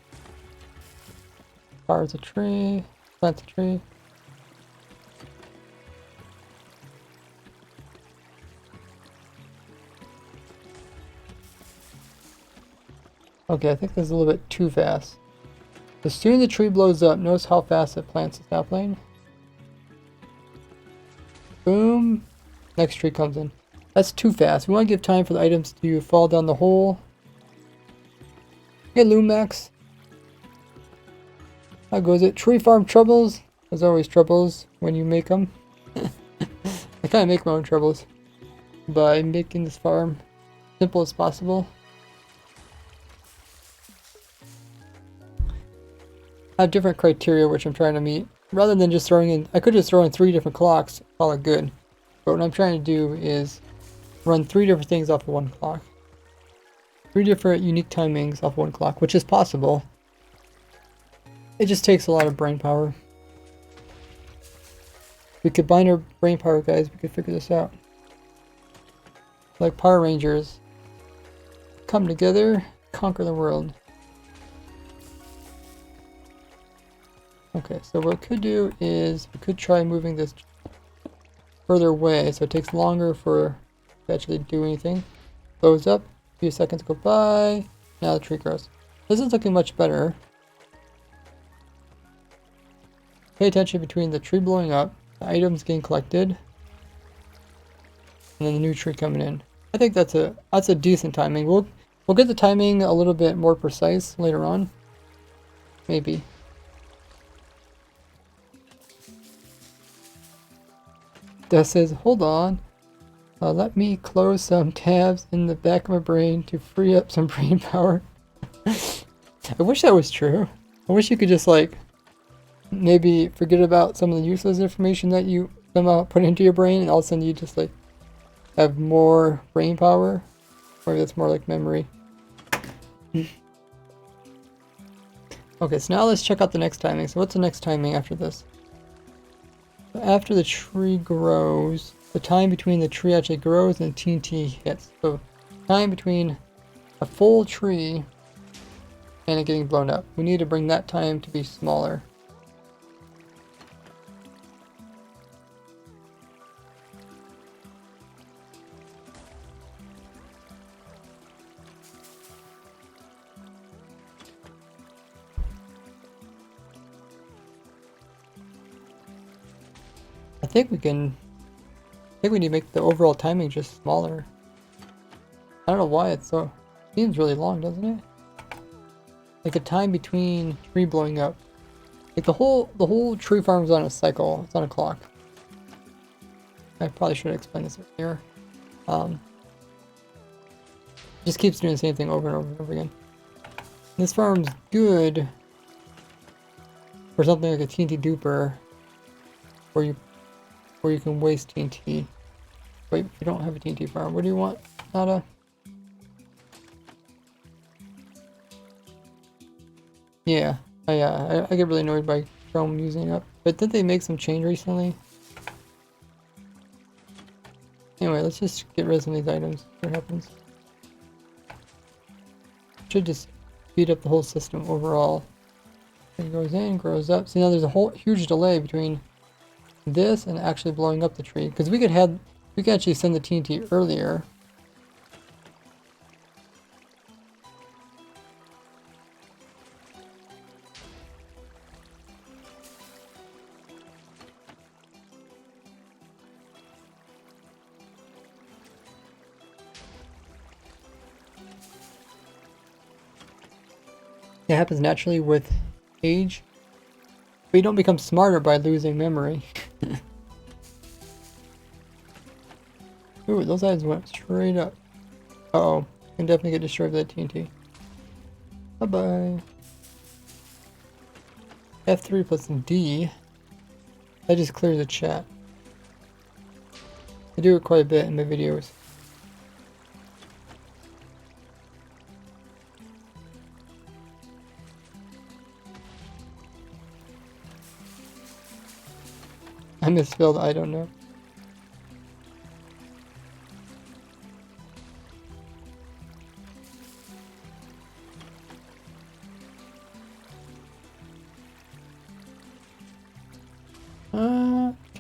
Powers a tree. Plants a tree. Okay, I think this is a little bit too fast. As soon as the tree blows up, notice how fast it plants the sapling. Boom. Next tree comes in. That's too fast. We want to give time for the items to fall down the hole. Hey, Lumax. How goes it? Tree farm troubles? There's always troubles when you make them. I kind of make my own troubles by making this farm simple as possible. I have different criteria which I'm trying to meet. Rather than just throwing in, I could just throw in 3 different clocks, call it good. But what I'm trying to do is run 3 different things off of 1 clock. 3 different unique timings off of 1 clock, which is possible. It just takes a lot of brain power. If we combine our brain power, guys, we could figure this out. Like Power Rangers. Come together, conquer the world. Okay, so what we could do is we could try moving this further away so it takes longer for to actually do anything. Blows up, a few seconds go by, now the tree grows. This is looking much better. Pay attention between the tree blowing up, the items getting collected, and then the new tree coming in. I think that's a decent timing. We'll get the timing a little bit more precise later on. Maybe. That says, hold on. Let me close some tabs in the back of my brain to free up some brain power. I wish that was true. I wish you could just like maybe forget about some of the useless information that you somehow put into your brain and all of a sudden you just like have more brain power. Or that's more like memory. Okay, so now let's check out the next timing. So what's the next timing after this? After the tree grows, the time between the tree actually grows and TNT hits. So time between a full tree and it getting blown up. We need to bring that time to be smaller. I think we need to make the overall timing just smaller. I don't know why it's so, seems really long, doesn't it? Like the time between tree blowing up. Like the whole tree farm's on a cycle, it's on a clock. I probably should explain this earlier. Just keeps doing the same thing over and over and over again. This farm's good for something like a TNT duper where you can waste TNT. Wait, you don't have a TNT farm. What do you want, Nada? Yeah, I get really annoyed by Chrome using it up. But did they make some change recently? Anyway, let's just get rid of some of these items. See what happens. Should just speed up the whole system overall. It goes in, grows up. See, now there's a whole huge delay between this and actually blowing up the tree. Because we could actually send the TNT earlier. It happens naturally with age. But you don't become smarter by losing memory. Ooh, those items went straight up. Uh-oh. Can definitely get destroyed by that TNT. Bye-bye. F3 plus D. That just clears the chat. I do it quite a bit in my videos. I misspelled I don't know.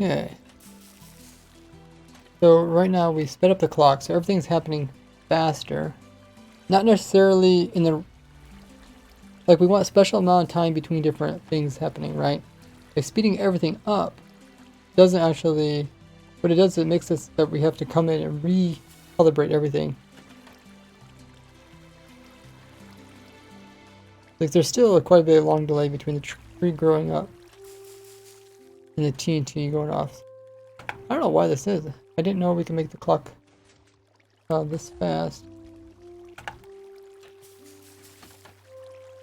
Okay. So right now we sped up the clock, so everything's happening faster. Not necessarily in the... Like, we want a special amount of time between different things happening, right? Like, speeding everything up doesn't actually... What it does, it makes us that we have to come in and recalibrate everything. Like, there's still quite a bit of long delay between the tree growing up and the TNT going off. I don't know why this is. I didn't know we can make the clock this fast.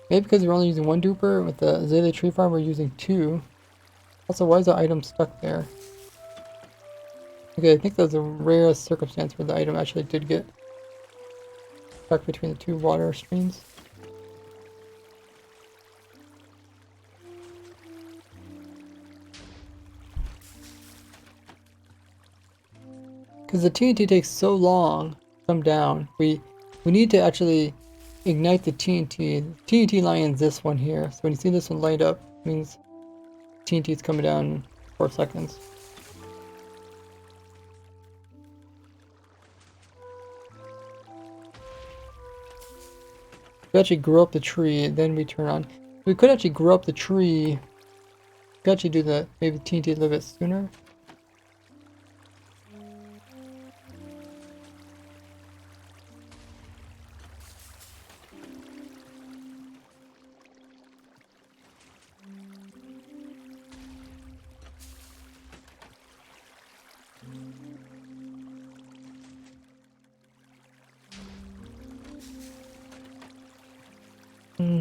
Maybe because we're only using one duper. With the Azalea Tree Farm, we're using two. Also, why is the item stuck there? Okay, I think that's a rare circumstance where the item actually did get stuck between the two water streams. Because the TNT takes so long to come down, we need to actually ignite the TNT. The TNT line is this one here. So when you see this one light up, it means TNT is coming down in 4 seconds. We actually grow up the tree, and then we turn on. We could actually grow up the tree. We could actually do the maybe TNT a little bit sooner.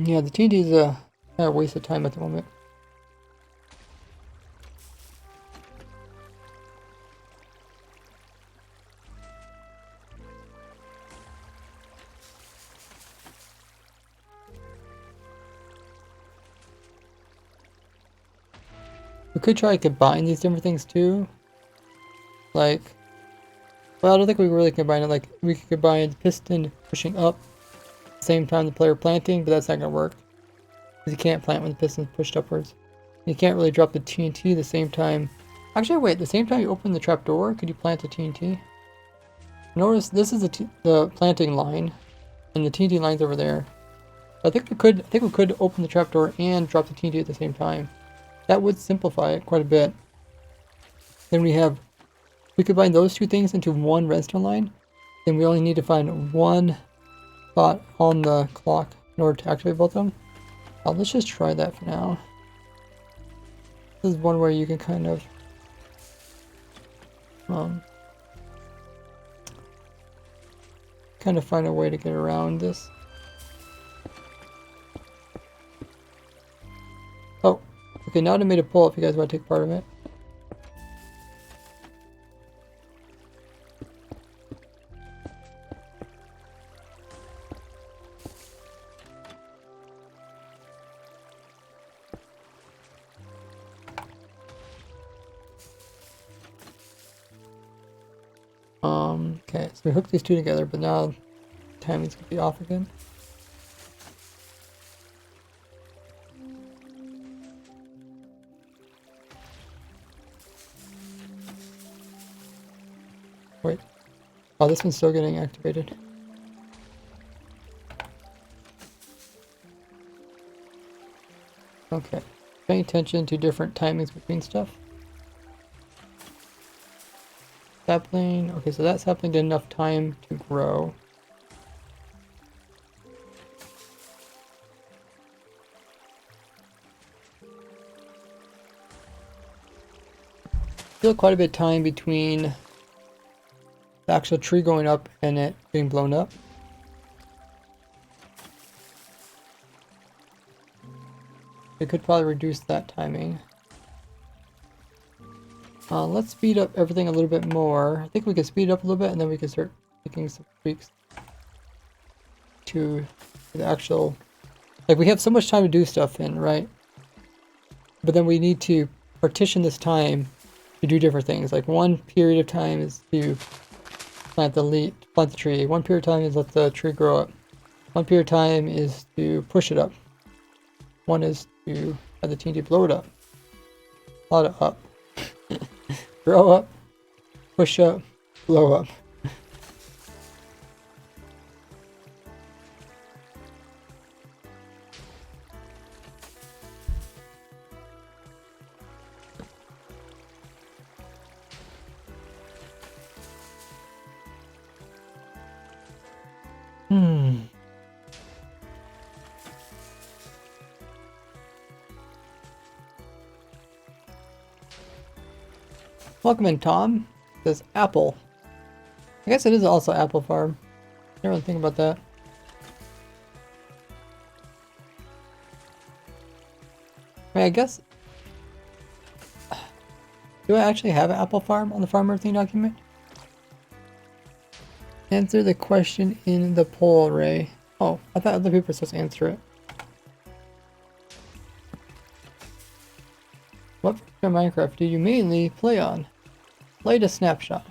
Yeah, the TNT is a kind of waste of time at the moment. We could try to combine these different things too. Like, well, I don't think we really combine it. Like, we could combine the piston pushing up at the same time the player planting, but that's not gonna work. Because you can't plant when the piston's pushed upwards. You can't really drop the TNT at the same time. Actually, wait, the same time you open the trapdoor, could you plant the TNT? Notice this is the planting line, and the TNT line's over there. I think we could open the trapdoor and drop the TNT at the same time. That would simplify it quite a bit. Then we combine those two things into one redstone line. Then we only need to find one spot on the clock in order to activate both of them. Let's just try that for now. This is one where you can kind of find a way to get around this. Oh, okay, now I made a pull if you guys want to take part of it. Okay, so we hooked these two together, but now timing's gonna be off again. Wait. Oh, this one's still getting activated. Okay. Paying attention to different timings between stuff. Sapling. Okay, so that sapling did enough time to grow. still quite a bit of time between the actual tree going up and it being blown up. We could probably reduce that timing. Let's speed up everything a little bit more. I think we can speed it up a little bit and then we can start making some tweaks to the actual... Like, we have so much time to do stuff in, right? But then we need to partition this time to do different things. Like, one period of time is to plant the tree. One period of time is let the tree grow up. One period of time is to push it up. One is to have the TNT blow it up. A lot of up. Grow up, push up, blow up. Welcome in, Tom. It says apple. I guess it is also apple farm. Never really think about that. I mean, I guess... Do I actually have an apple farm on the farm everything document? Answer the question in the poll, Ray. Oh, I thought other people were supposed to answer it. What version of Minecraft do you mainly play on? Latest snapshot.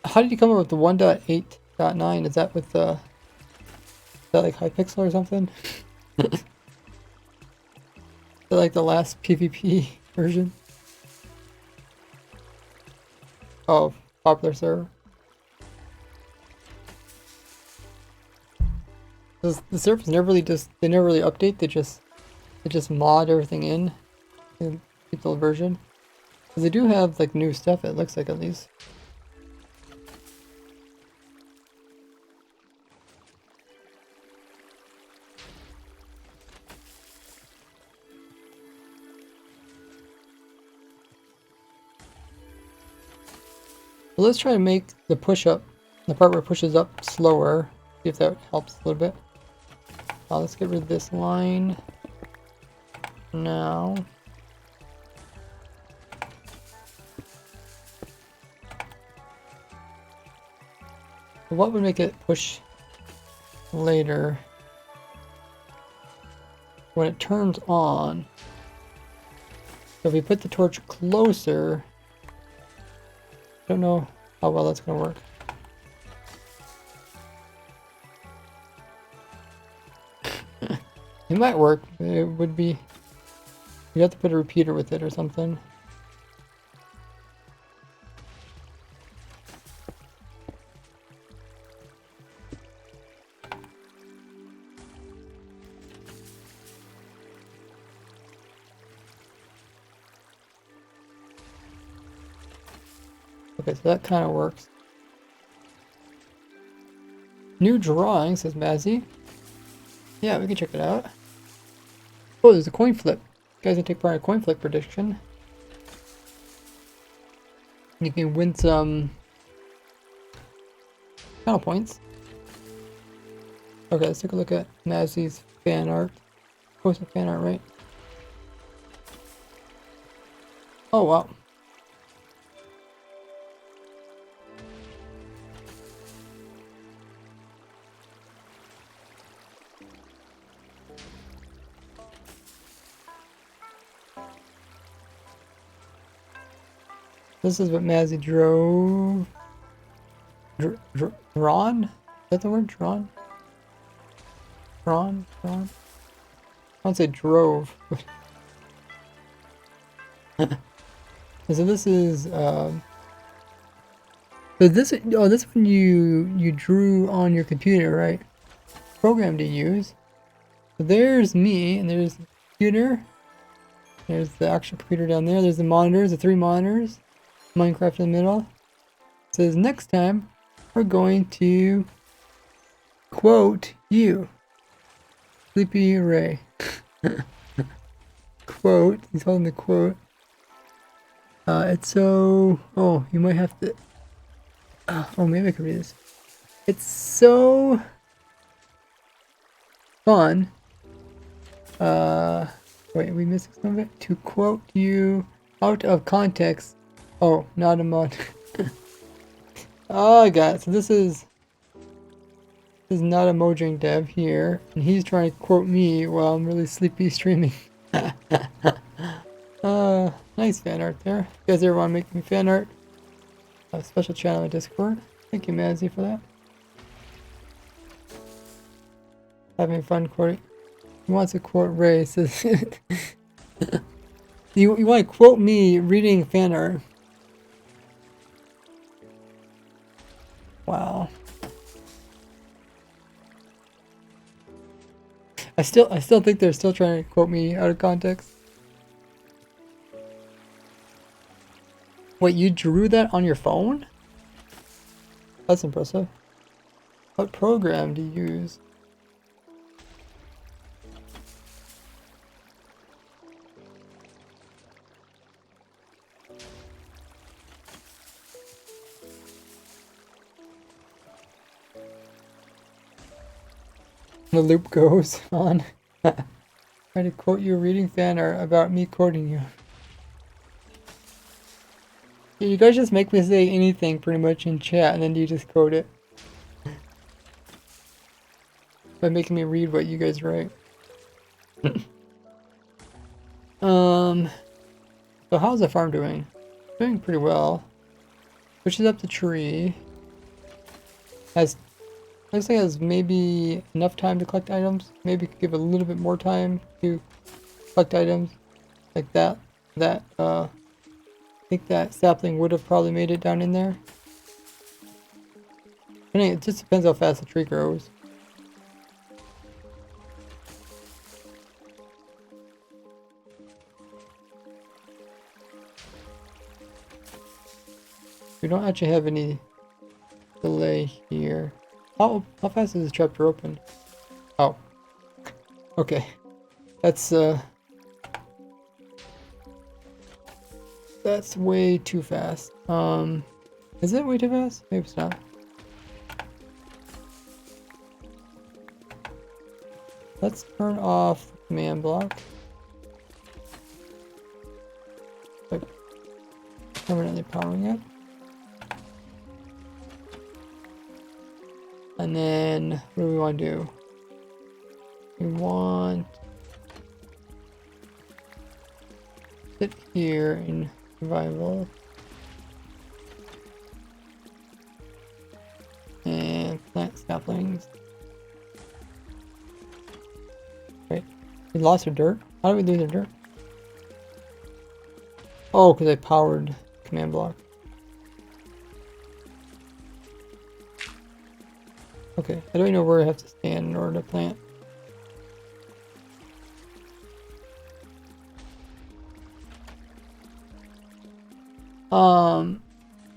How did you come up with the 1.8.9? Is that with the... Is that like Hypixel or something? Is that like the last PvP version? Oh, popular server. The servers never really they never really update, they just mod everything in the version. Because they do have like new stuff, it looks like, at least. So let's try to make the push up, the part where it pushes up, slower. See if that helps a little bit. Let's get rid of this line now. What would make it push later? When it turns on. So if we put the torch closer, I don't know how well that's going to work. It might work. It would be... You have to put a repeater with it or something. Okay, so that kind of works. New drawing, says Mazzy. Yeah, we can check it out. Oh, there's a coin flip. You guys can take part in a coin flip prediction. You can win some channel points. Okay, let's take a look at Mazzy's fan art. Posted fan art, right? Oh, wow. This is what Mazzy drove. Drawn? Is that the word? Drawn? Drawn? Drawn? I want to say drove. So this is, so this, oh, this one you drew on your computer, right? Program to use. So there's me, and there's the computer. There's the actual computer down there. There's the monitors, the 3 monitors. Minecraft in the middle. It says next time we're going to quote you, Sleepy Ray. quote. He's holding the quote. It's so... Oh, you might have to... oh, maybe I can read this. It's so... fun. Wait, we missed some of it? To quote you out of context. Oh, not a mod. Oh, I got it. So this is not a Mojang dev here, and he's trying to quote me while I'm really sleepy streaming. Nice fan art there. If you guys ever want to make me fan art, a special channel on Discord. Thank you, Mazzy, for that. Having fun quoting. He wants to quote Ray. Says you want to quote me reading fan art? Wow. I still think they're still trying to quote me out of context. Wait, you drew that on your phone? That's impressive. What program do you use? The loop goes on. Trying to quote you reading fan art about me quoting you. You guys just make me say anything pretty much in chat and then you just quote it. By making me read what you guys write. So how's the farm doing? Doing pretty well. Pushes up the tree. Looks like it has maybe enough time to collect items. Maybe could give a little bit more time to collect items. Like that. I think that sapling would have probably made it down in there. I mean, it just depends how fast the tree grows. We don't actually have any delay here. How fast is this chapter open? Oh. Okay. That's way too fast. Is it way too fast? Maybe it's not. Let's turn off the command block. Like, permanently powering it. And then, what do we want to do? We want sit here in survival and plant saplings. Wait, we lost our dirt? How did we lose our dirt? Oh, because I powered command block. Okay, I don't know where I have to stand in order to plant.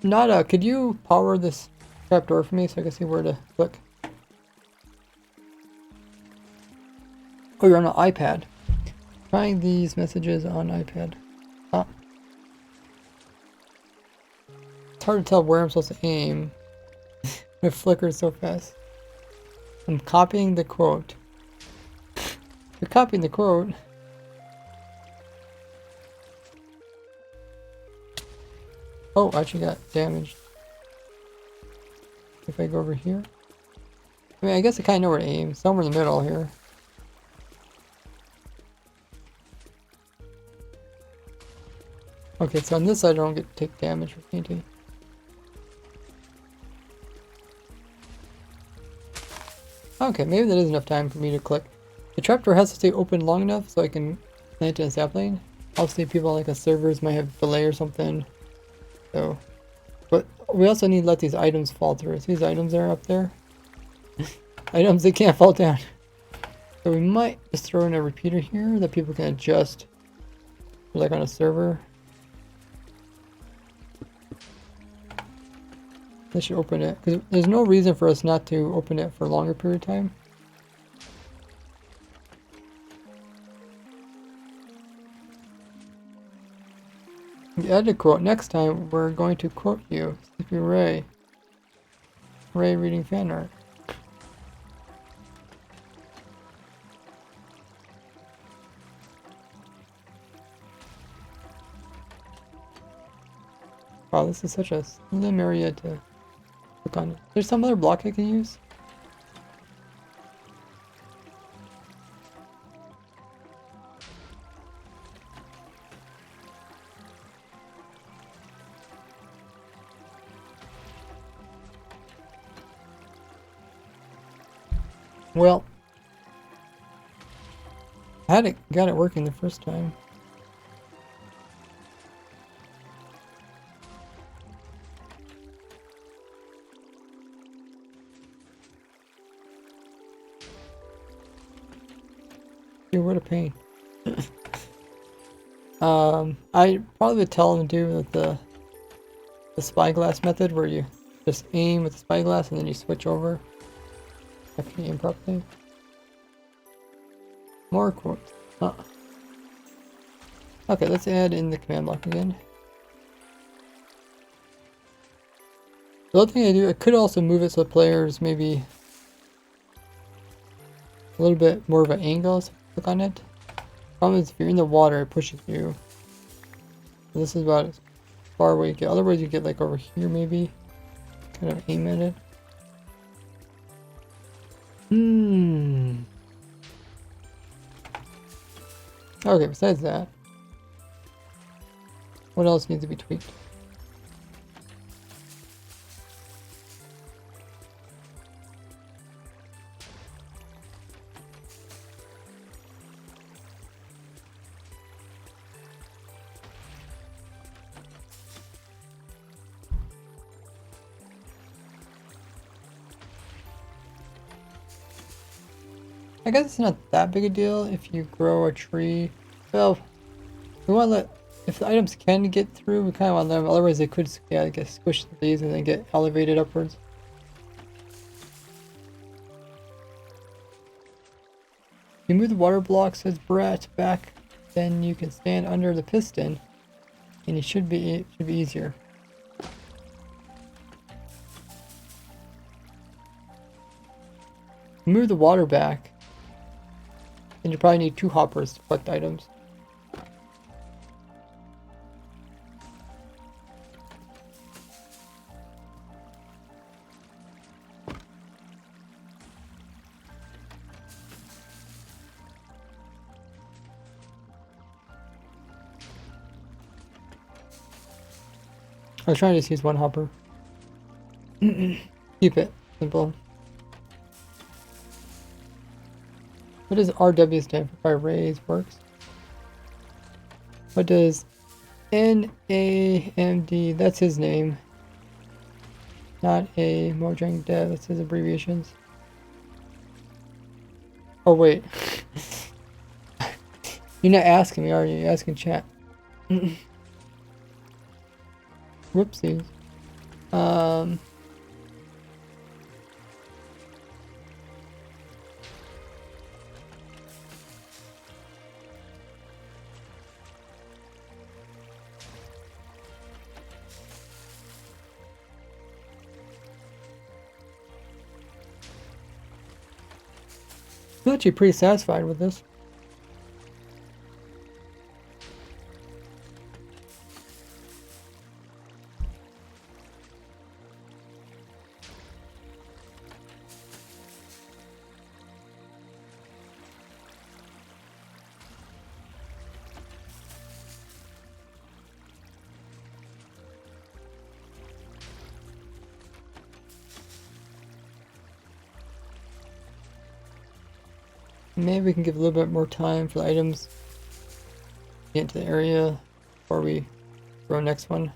Nada, could you power this trapdoor for me so I can see where to click? Oh, you're on an iPad. Trying these messages on iPad. Ah. It's hard to tell where I'm supposed to aim. It flickers so fast. I'm copying the quote. You're copying the quote. Oh, I actually got damaged. If I go over here. I mean, I guess I kind of know where to aim. Somewhere in the middle here. Okay, so on this side I don't get to take damage for painting. Okay, maybe that is enough time for me to click. The trapdoor has to stay open long enough so I can plant it in a sapling. Obviously people on like a servers might have delay or something. So, but we also need to let these items fall through. So these items are up there. Items, they can't fall down. So we might just throw in a repeater here that people can adjust. Like on a server. They should open it, because there's no reason for us not to open it for a longer period of time. The edit quote. Next time, we're going to quote you. Sleepy Ray. Ray reading fan art. Wow, this is such a slim area to look on. There's some other block I can use? Well, I got it working the first time. Dude, what a pain. I probably would tell them to do with the spyglass method where you just aim with the spyglass and then you switch over after you aim properly. More quotes. Okay, let's add in the command block again. The other thing I do, I could also move it so the players maybe a little bit more of an angle, so click on it. Problem is if you're in the water, it pushes you. So this is about as far away you get. Otherwise you get like over here maybe. Kind of aim at it. Okay, besides that, what else needs to be tweaked? I guess it's not that big a deal if you grow a tree. Well, we want to let, if the items can get through, we kind of want them, otherwise they could, yeah, get squished to these and then get elevated upwards. You move the water block, says Brett, back, then you can stand under the piston, and it should be easier. Move the water back, and you probably need 2 hoppers to collect items. I was trying to just use 1 hopper. Keep it simple. What does RW stand for? By raise works. What does NAMD? That's his name. Not a Mojang dev. That's his abbreviations. Oh wait. You're not asking me, are you? You're asking chat. Whoopsies. I'm actually pretty satisfied with this. Maybe we can give a little bit more time for the items to get into the area before we grow next one.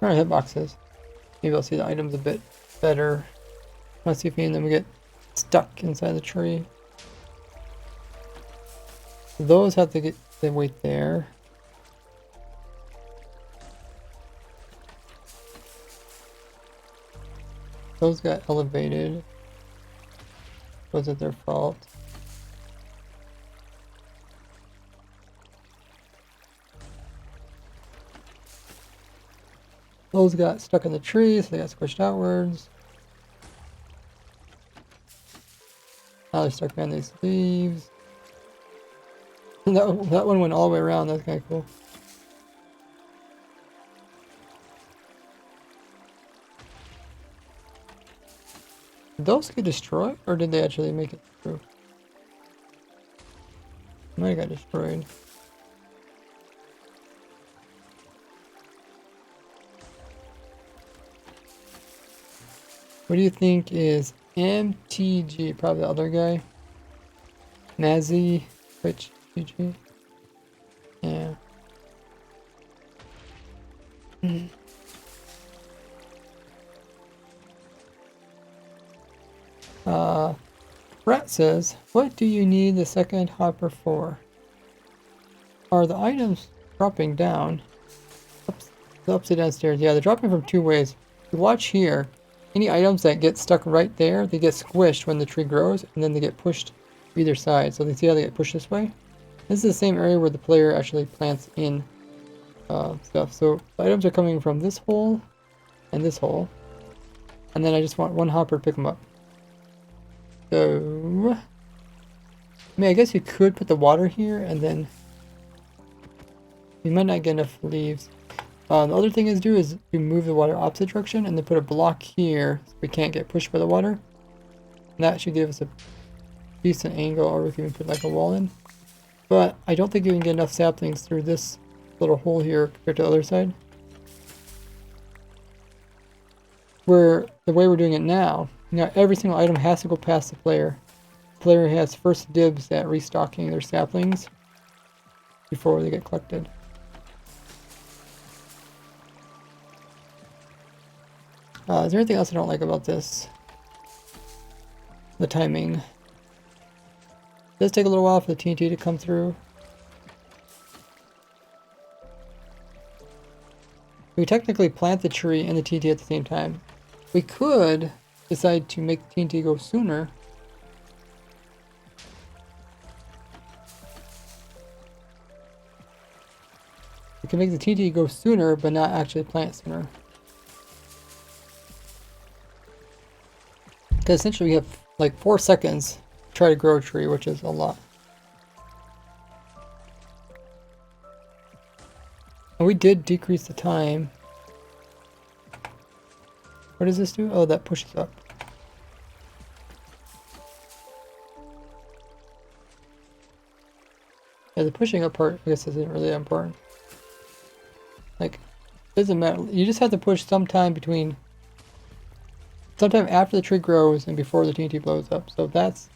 Alright, hitboxes. Maybe I'll see the items a bit better. Let's see if any of them get stuck inside the tree. Those have to get the weight there. Those got elevated. Was it their fault? Those got stuck in the tree, so they got squished outwards. Now they're stuck behind these leaves. That one went all the way around, that's kind of cool. Did those get destroyed, or did they actually make it through? Might have got destroyed. What do you think is MTG? Probably the other guy. Nazi, which GG? Yeah. Rat says, what do you need the second hopper for? Are the items dropping down? The upside down stairs. Yeah, they're dropping from two ways. If you watch here, any items that get stuck right there, they get squished when the tree grows, and then they get pushed to either side. So they see how they get pushed this way? This is the same area where the player actually plants in stuff. So the items are coming from this hole and this hole. And then I just want one hopper to pick them up. So, I mean, I guess you could put the water here and then you might not get enough leaves. The other thing is you move the water opposite direction and then put a block here so we can't get pushed by the water. And that should give us a decent angle, or we can even put like a wall in. But I don't think you can get enough saplings through this little hole here compared to the other side. Where the way we're doing it now, every single item has to go past the player. The player has first dibs at restocking their saplings before they get collected. Is there anything else I don't like about this? The timing. It does take a little while for the TNT to come through. We technically plant the tree and the TNT at the same time. We could decide to make the TNT go sooner. We can make the TNT go sooner, but not actually plant sooner. Because essentially we have like 4 seconds to try to grow a tree, which is a lot. And we did decrease the time. What does this do? Oh, that pushes up. Yeah, the pushing up part, I guess, isn't really that important. Like, doesn't matter. You just have to push sometime after the tree grows and before the TNT blows up. So that's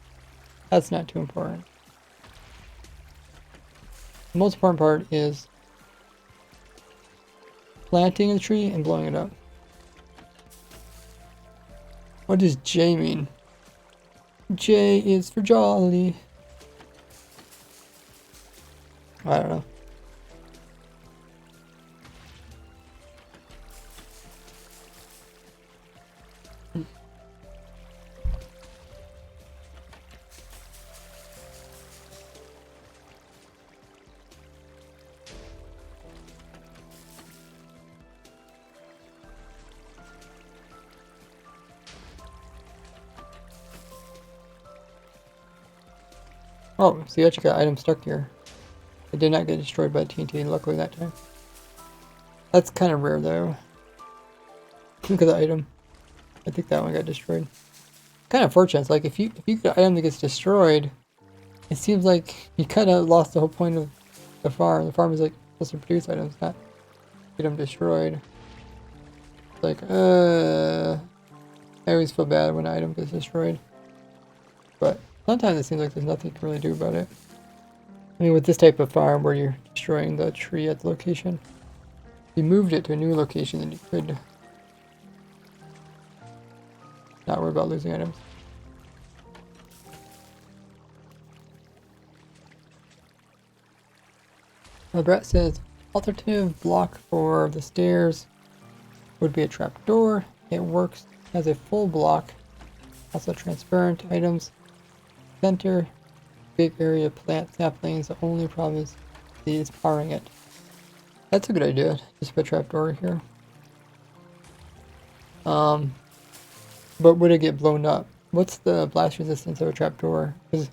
not too important. The most important part is planting the tree and blowing it up. What does J mean? J is for jolly. I don't know. Oh, so you actually got items stuck here. It did not get destroyed by TNT, luckily that time. That's kind of rare though. Look at the item. I think that one got destroyed. Kind of fortunate. It's like if you get an item that gets destroyed, it seems like you kind of lost the whole point of the farm. The farm is like supposed to produce items, not get them destroyed. It's like, I always feel bad when an item gets destroyed. But sometimes it seems like there's nothing you can really do about it. I mean, with this type of farm where you're destroying the tree at the location, if you moved it to a new location, then you could not worry about losing items. The Brett says, alternative block for the stairs would be a trapdoor. It works as a full block. Also transparent items. Center, big area plant saplings. The only problem is powering it. That's a good idea. Just put a trapdoor here. But would it get blown up? What's the blast resistance of a trapdoor? Because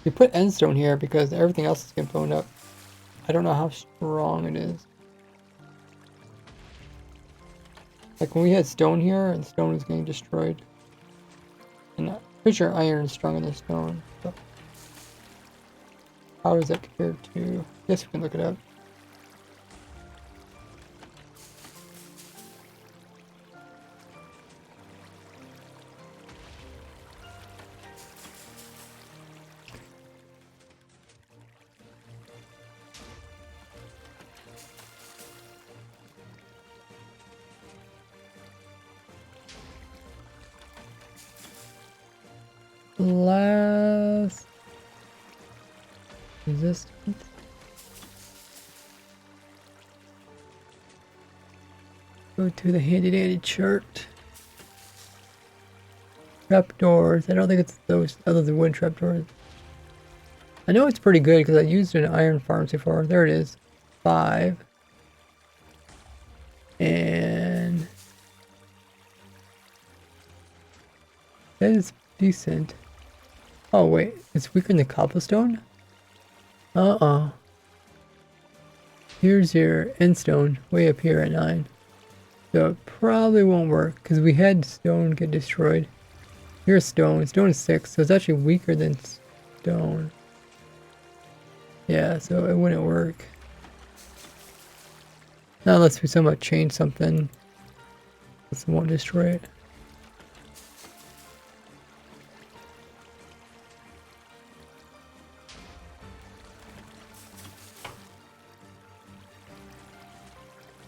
we put endstone here because everything else is getting blown up. I don't know how strong it is. Like when we had stone here, and stone was getting destroyed. And I'm pretty sure iron is stronger than stone. But how does that compare to? I guess we can look it up. Blast resistance. Go to the handy dandy chart. Trapdoors. I don't think it's those other than wood trapdoors. I know it's pretty good because I used an iron farm before. There it is. 5. And that is decent. Oh wait, it's weaker than the cobblestone? Uh-oh. Here's your endstone way up here at 9. So it probably won't work because we had stone get destroyed. Here's stone. Stone is 6, so it's actually weaker than stone. Yeah, so it wouldn't work. Not unless we somehow change something. This won't destroy it.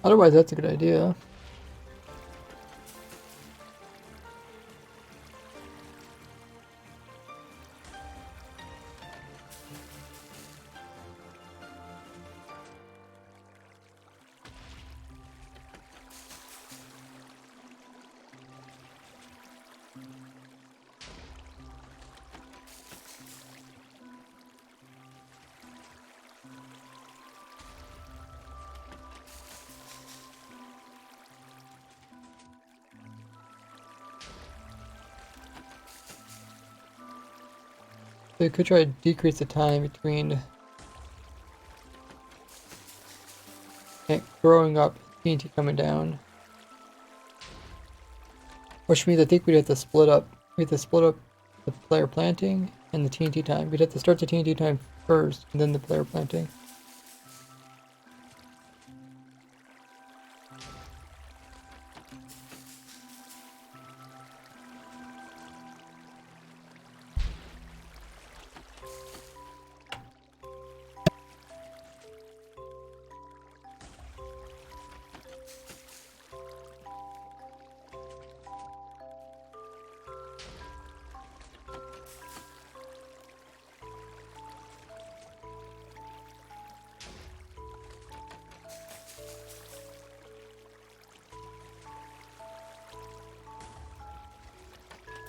Otherwise, that's a good idea. So you could try to decrease the time between it growing up, TNT coming down. Which means I think we'd have to split up. We'd have to split up the player planting and the TNT time. We'd have to start the TNT time first, and then the player planting.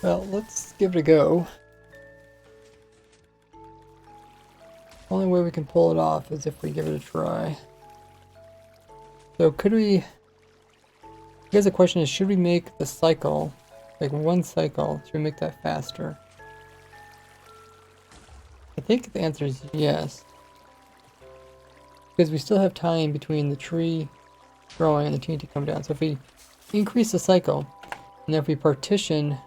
Well, let's give it a go. Only way we can pull it off is if we give it a try. So could we... I guess the question is, should we make the cycle, like one cycle, should we make that faster? I think the answer is yes. Because we still have time between the tree growing and the TNT coming down. So if we increase the cycle, and then if we partition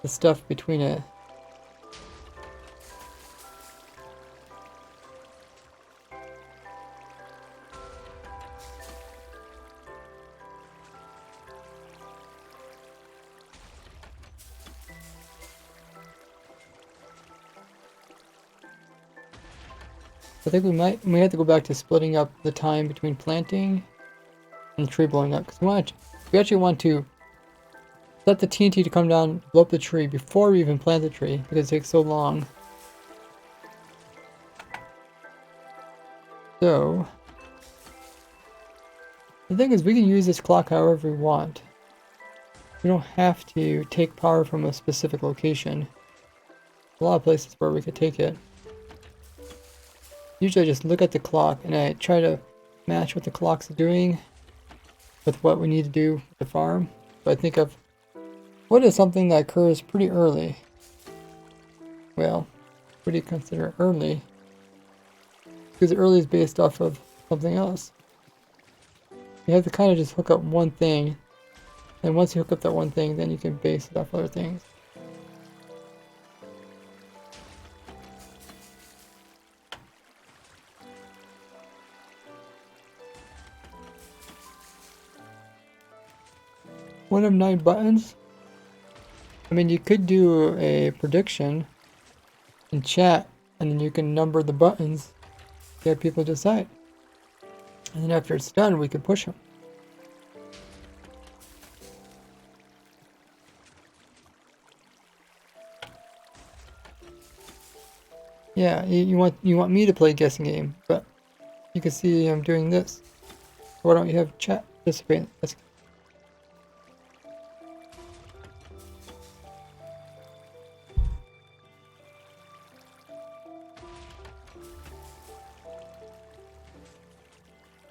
the stuff between it. I think we have to go back to splitting up the time between planting and tree blowing up, because we actually want to set the TNT to come down, blow up the tree before we even plant the tree, because it takes so long. So the thing is, we can use this clock however we want. We don't have to take power from a specific location. A lot of places where we could take it. Usually I just look at the clock and I try to match what the clock's doing with what we need to do with the farm. So I think of what is something that occurs pretty early. Well, what do you consider early? Because early is based off of something else. You have to kind of just hook up one thing, and once you hook up that one thing, then you can base it off other things. One of 9 buttons? I mean, you could do a prediction in chat, and then you can number the buttons, get people to decide. And then after it's done, we can push them. Yeah, you want me to play a guessing game, but you can see I'm doing this. Why don't you have chat participate in this?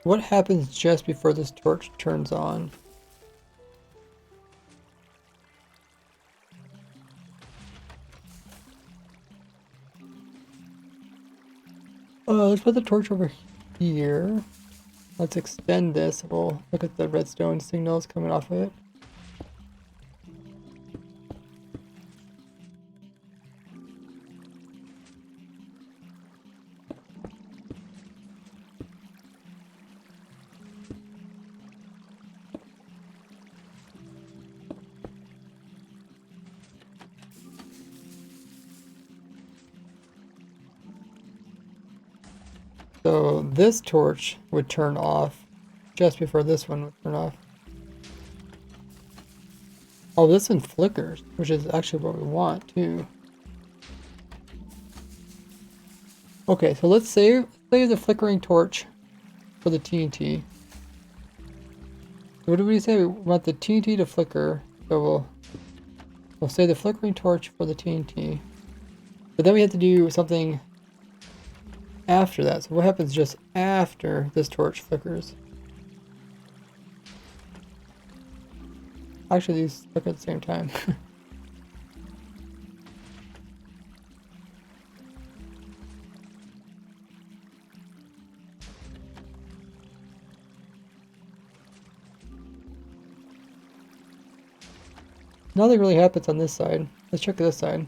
What happens just before this torch turns on? Let's put the torch over here. Let's extend this. We'll look at the redstone signals coming off of it. So this torch would turn off just before this one would turn off. Oh, this one flickers, which is actually what we want too. Okay, so let's save the flickering torch for the TNT. What do we say? We want the TNT to flicker, so we'll save the flickering torch for the TNT. But then we have to do something after that. So what happens just after this torch flickers? Actually, these flicker at the same time. Nothing really happens on this side. Let's check this side.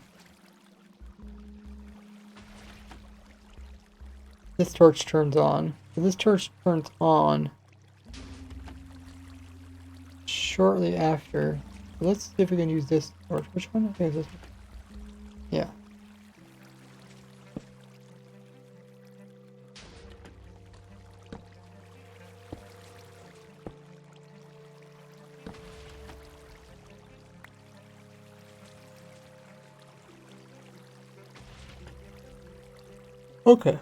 This torch turns on. So this torch turns on shortly after. So let's see if we can use this torch. Which one? I think it's this one. Yeah. Okay.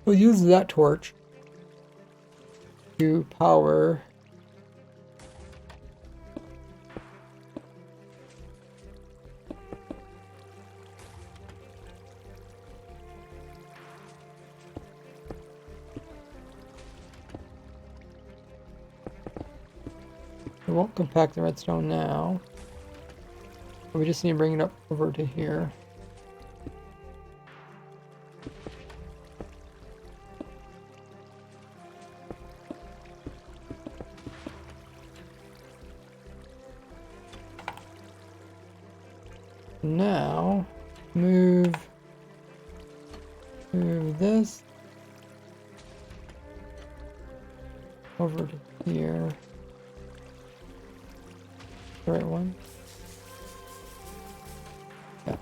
We'll use that torch to power we won't compact the redstone now. We just need to bring it up over to here. Now, move this over to here. The right one? Yeah.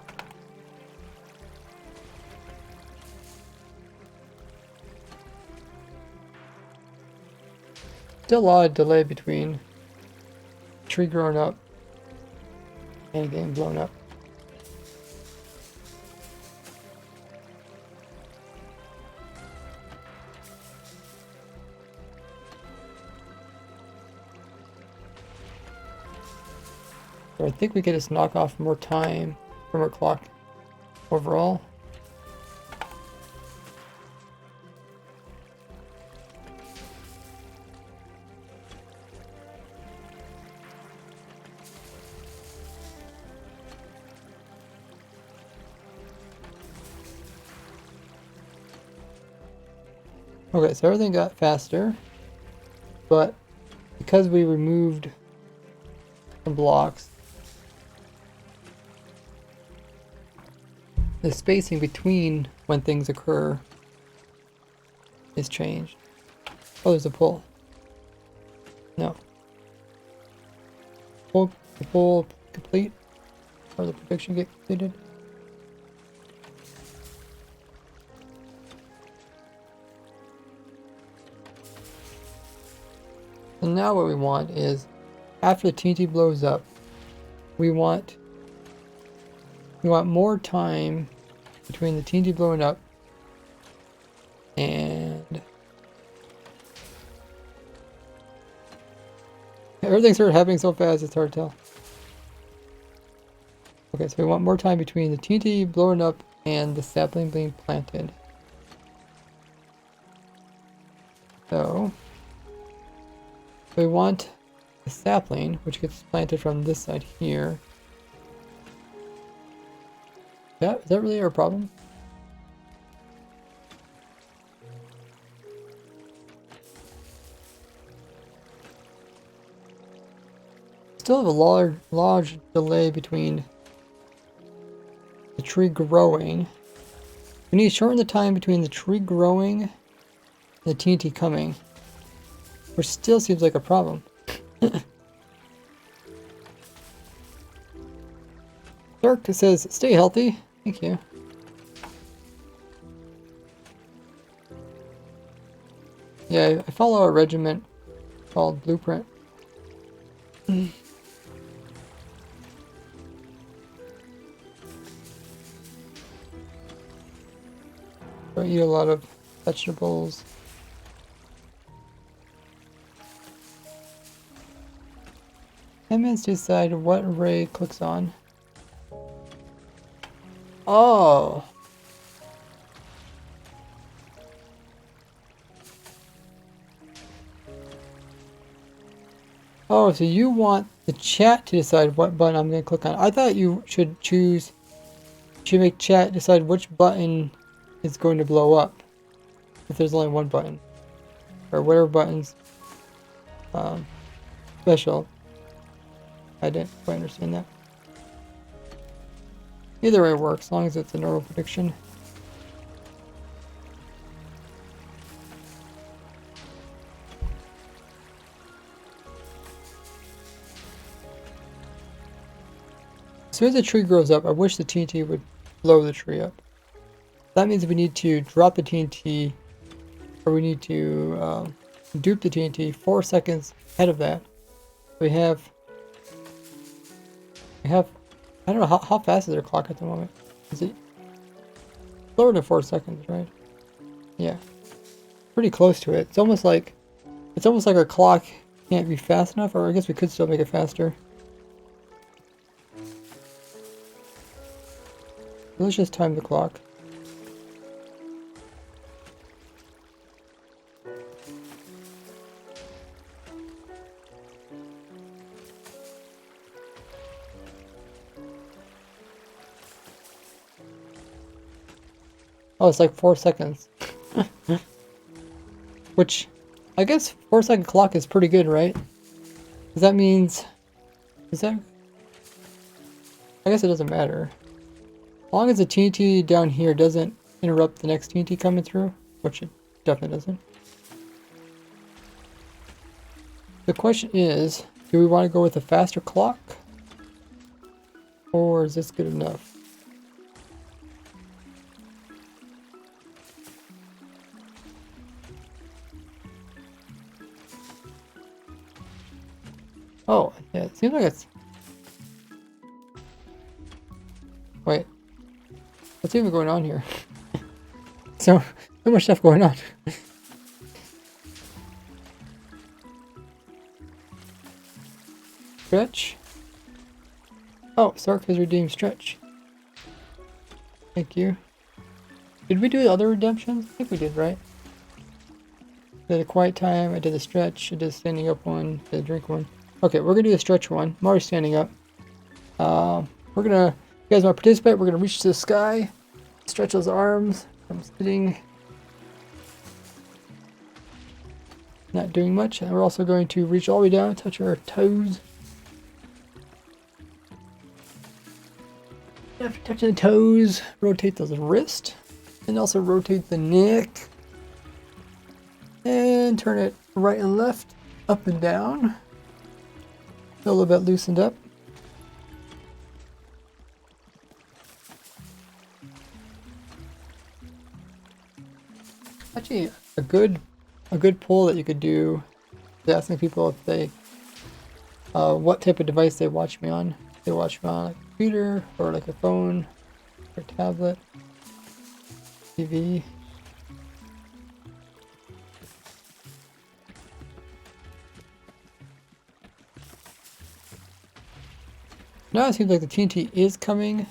still a lot of delay between tree growing up and getting blown up. So I think we could just knock off more time from our clock overall. Okay, so everything got faster, but because we removed some blocks, the spacing between when things occur is changed. Oh, there's a pull. No. The pull complete? Or the prediction get completed? And now what we want is, after the TNT blows up, we want more time between the TNT blowing up and everything started happening so fast it's hard to tell. Okay, so we want more time between the TNT blowing up and the sapling being planted. So we want the sapling, which gets planted from this side here. Yeah, is that really our problem? Still have a large delay between the tree growing. We need to shorten the time between the tree growing and the TNT coming, which still seems like a problem. Dark says, stay healthy. Thank you. Yeah, I follow a regiment called Blueprint. I eat a lot of vegetables. Minutes to decide what array clicks on. Oh. Oh, so you want the chat to decide what button I'm going to click on. I thought you should make chat decide which button is going to blow up. If there's only one button. Or whatever button's special. I didn't quite understand that. Either way works, as long as it's a normal prediction. As soon as the tree grows up, I wish the TNT would blow the tree up. That means we need to drop the TNT, or we need to dupe the TNT 4 seconds ahead of that. We have I don't know, how fast is their clock at the moment? Is it slower than 4 seconds, right? Yeah. Pretty close to it. It's almost like our clock can't be fast enough, or I guess we could still make it faster. Let's just time the clock. Oh, it's like 4 seconds. Which, I guess 4-second clock is pretty good, right? Because that means... I guess it doesn't matter. As long as the TNT down here doesn't interrupt the next TNT coming through, which it definitely doesn't. The question is, do we want to go with a faster clock? Or is this good enough? Oh, yeah, it seems like it's... Wait. What's even going on here? So much stuff going on. Stretch. Oh, Sark has redeemed Stretch. Thank you. Did we do the other redemptions? I think we did, right? Did a quiet time, I did the stretch, I did the standing up one, did the drink one. Okay, we're gonna do the stretch one. I'm already standing up. We're gonna, you guys wanna participate? We're gonna reach to the sky, stretch those arms. I'm sitting, not doing much. And we're also going to reach all the way down, touch our toes. After touching the toes, rotate those wrists, and also rotate the neck. And turn it right and left, up and down. A little bit loosened up. Actually, a good poll that you could do is asking people if they what type of device they watch me on. If they watch me on like a computer or like a phone or tablet, TV. Now it seems like the TNT is coming.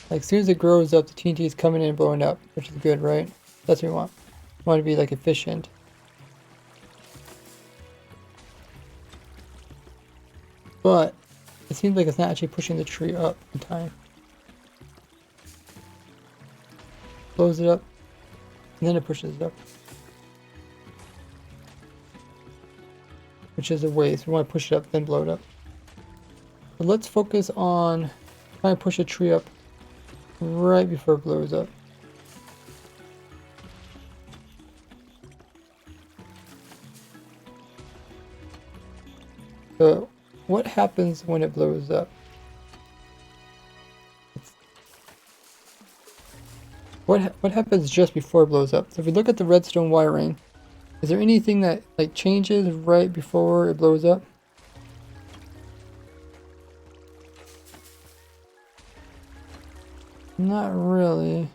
Like as soon as it grows up, the TNT is coming in and blowing up, which is good, right? That's what we want. We want to be like efficient. But it seems like it's not actually pushing the tree up in time. Blows it up, and then it pushes it up. Which is a waste. We want to push it up, then blow it up. But let's focus on trying to push a tree up right before it blows up. So, what happens when it blows up? What happens just before it blows up? So if we look at the redstone wiring, is there anything that like changes right before it blows up? Not really.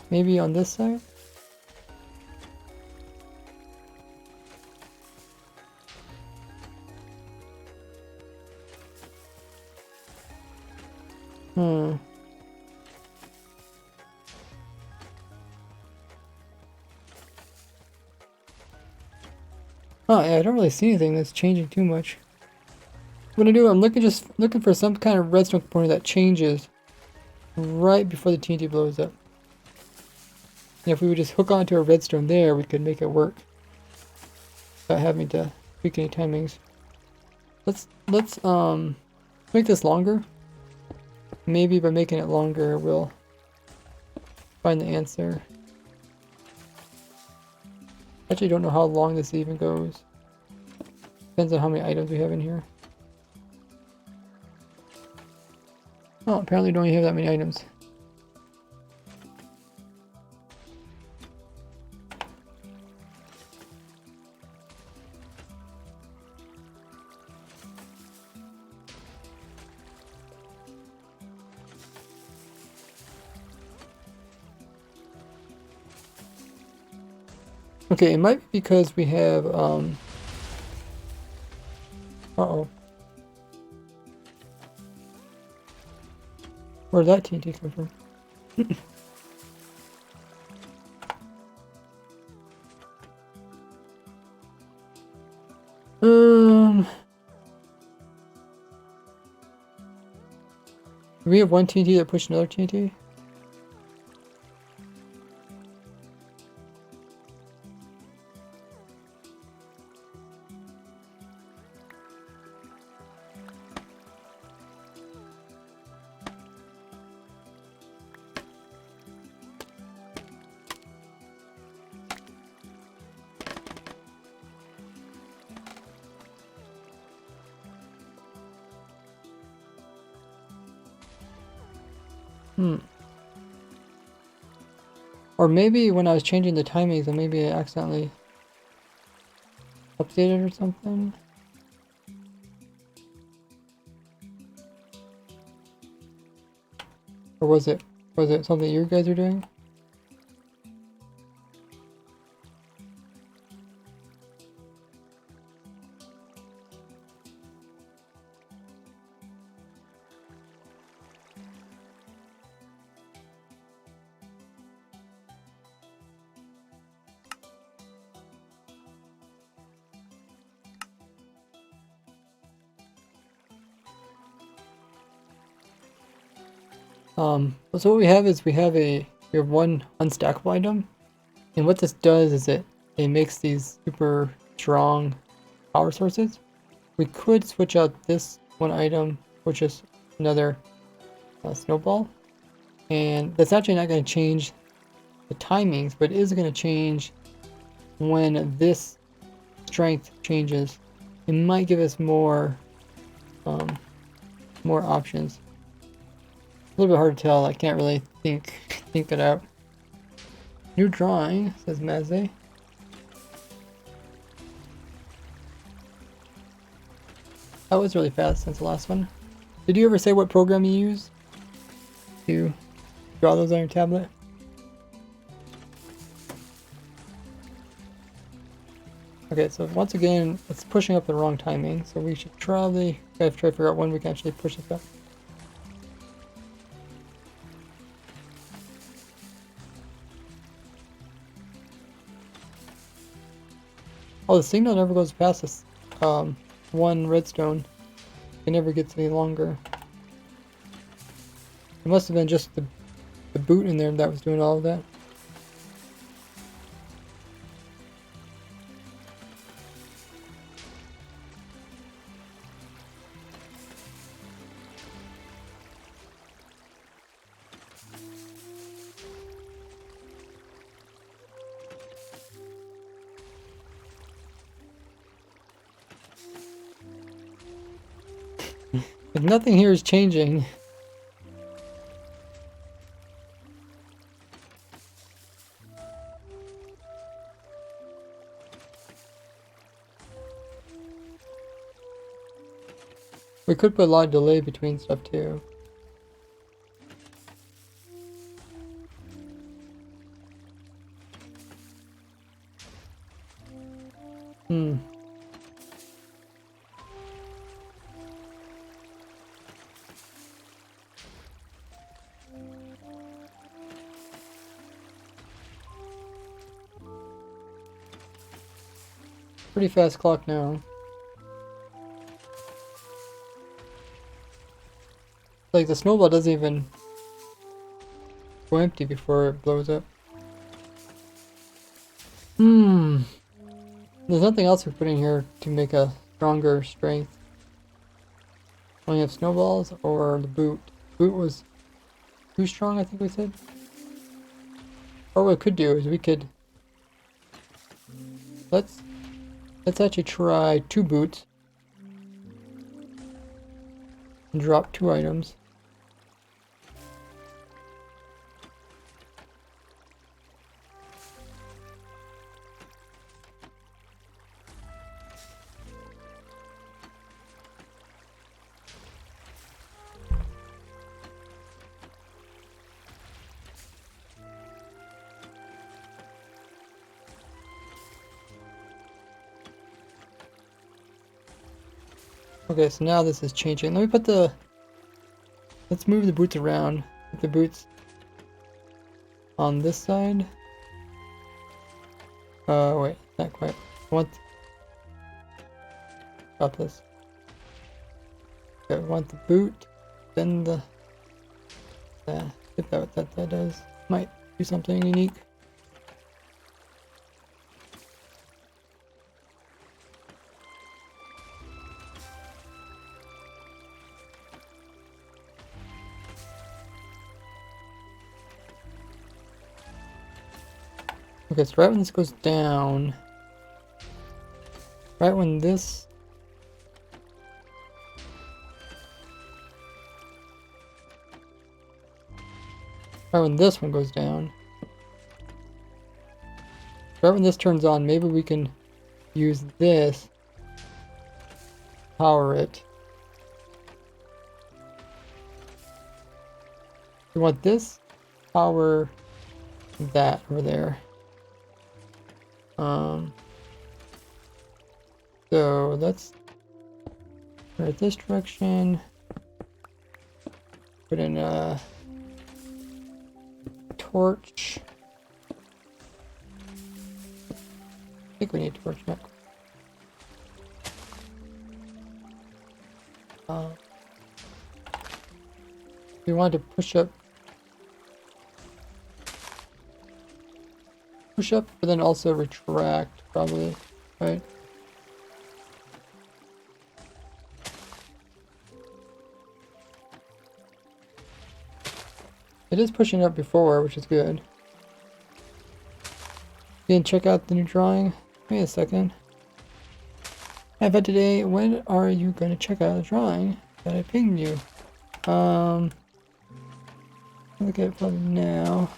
Maybe on this side? Hmm. Oh yeah, I don't really see anything that's changing too much. What I do, I'm just looking for some kind of redstone component that changes right before the TNT blows up. And if we would just hook onto a redstone there, we could make it work without having to tweak any timings. Let's make this longer. Maybe by making it longer, we'll find the answer. Actually, don't know how long this even goes. Depends on how many items we have in here. Oh, apparently we don't even have that many items. Okay, it might be because we have, uh-oh. Where did that TNT come from? Do we have one TNT that pushed another TNT? Or maybe when I was changing the timings, and maybe I accidentally updated or something? Or was it something you guys are doing? So what we have is we have one unstackable item, and what this does is it makes these super strong power sources. We could switch out this one item, which is another snowball, and that's actually not going to change the timings, but it is going to change when this strength changes. It might give us more options. A little bit hard to tell. I can't really think it out. New drawing, says Maze. That was really fast since the last one. Did you ever say what program you use to draw those on your tablet? Okay, so once again, it's pushing up the wrong timing, so we should probably try to figure out when we can actually push it up. Oh, the signal never goes past this one redstone. It never gets any longer. It must have been just the boot in there that was doing all of that. If nothing here is changing. We could put a lot of delay between stuff too. Pretty fast clock now. Like the snowball doesn't even go empty before it blows up. There's nothing else we put in here to make a stronger strength. Only have snowballs or the boot. Boot was too strong, I think we said. Or what we could do is we could let's actually try 2 boots and drop 2 items. Okay, so now this is changing. Let's move the boots around. Put the boots on this side. Wait, not quite. Stop this. Okay, we want the boot, then the, get that what that does. Might do something unique. Okay, so right when this goes down, right when this one goes down, right when this turns on, maybe we can use this to power it. We want this power that over there. So let's start this direction. Put in a torch. I think we need a torch next. We want to push up, but then also retract, probably, right? It is pushing up before, which is good. You didn't check out the new drawing? Wait a second. Hi, but today, when are you going to check out the drawing that I pinged you? Look at it probably now.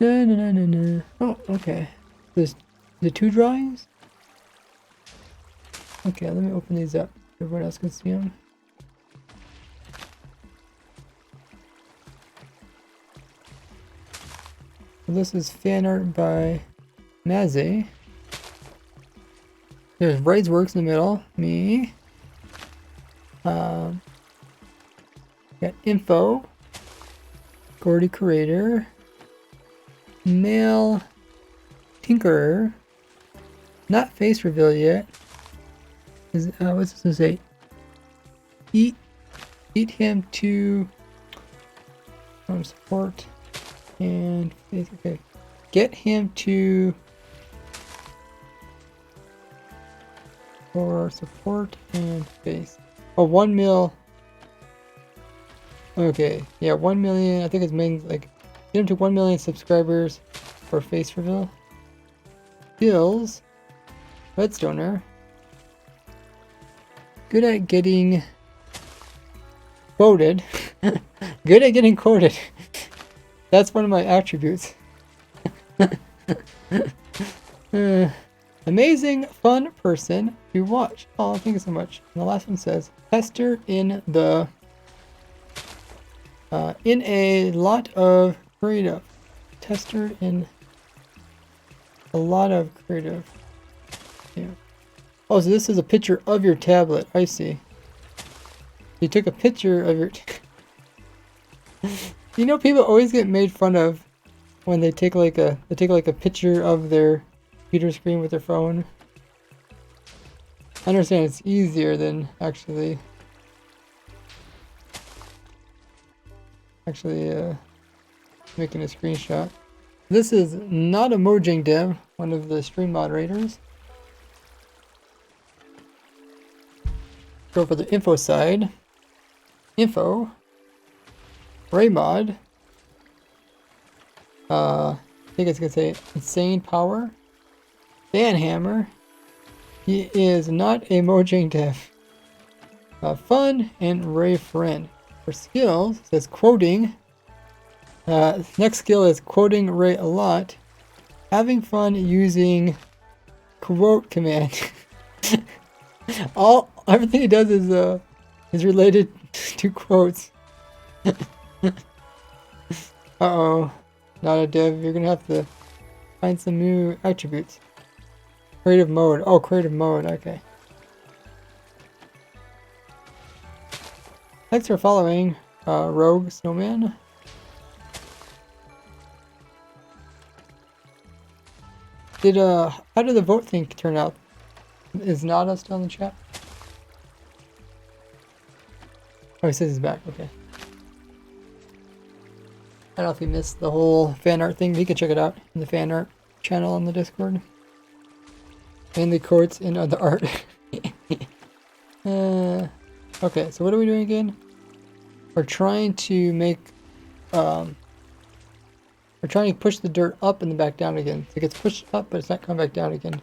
No. Oh, okay. There's the 2 drawings? Okay, let me open these up so everyone else can see them. This is fan art by Maze. There's Works in the middle, me. Got info, Gordy Creator, Male Tinkerer, not face reveal yet. What's this gonna say? Eat him to support and face. Okay, get him to for support and face. Oh, 1 mil. Okay, yeah, 1 million. I think it's main like get him to 1 million subscribers for face reveal. Skills, Redstoner. Good at getting quoted. Good at getting quoted. That's one of my attributes. Amazing, fun person to watch. Oh, thank you so much. And the last one says, tester in the in a lot of creative. Tester in a lot of creative. Yeah. Oh, so this is a picture of your tablet. I see. You took a picture of your. You know, people always get made fun of when they take like a picture of their computer screen with their phone. I understand it's easier than actually making a screenshot. This is not a Mojang dev, one of the stream moderators. Go for the info side. Info. Raymod. I think it's gonna say insane power. Banhammer. He is not a Mojang dev. Fun and Ray friend. For skills, it says quoting. Next skill is quoting Ray a lot. Having fun using quote command. Everything he does is related to quotes. Uh-oh. Not a dev. You're gonna have to find some new attributes. Creative mode. Oh, creative mode. Okay. Thanks for following, Rogue Snowman. How did the vote thing turn out? Is Nada still in the chat? Oh, he says he's back. Okay. I don't know if he missed the whole fan art thing, but you can check it out in the fan art channel on the Discord. Mainly quotes and other art. Okay, so what are we doing again? We're trying to make, we're trying to push the dirt up and then back down again. So it gets pushed up, but it's not coming back down again.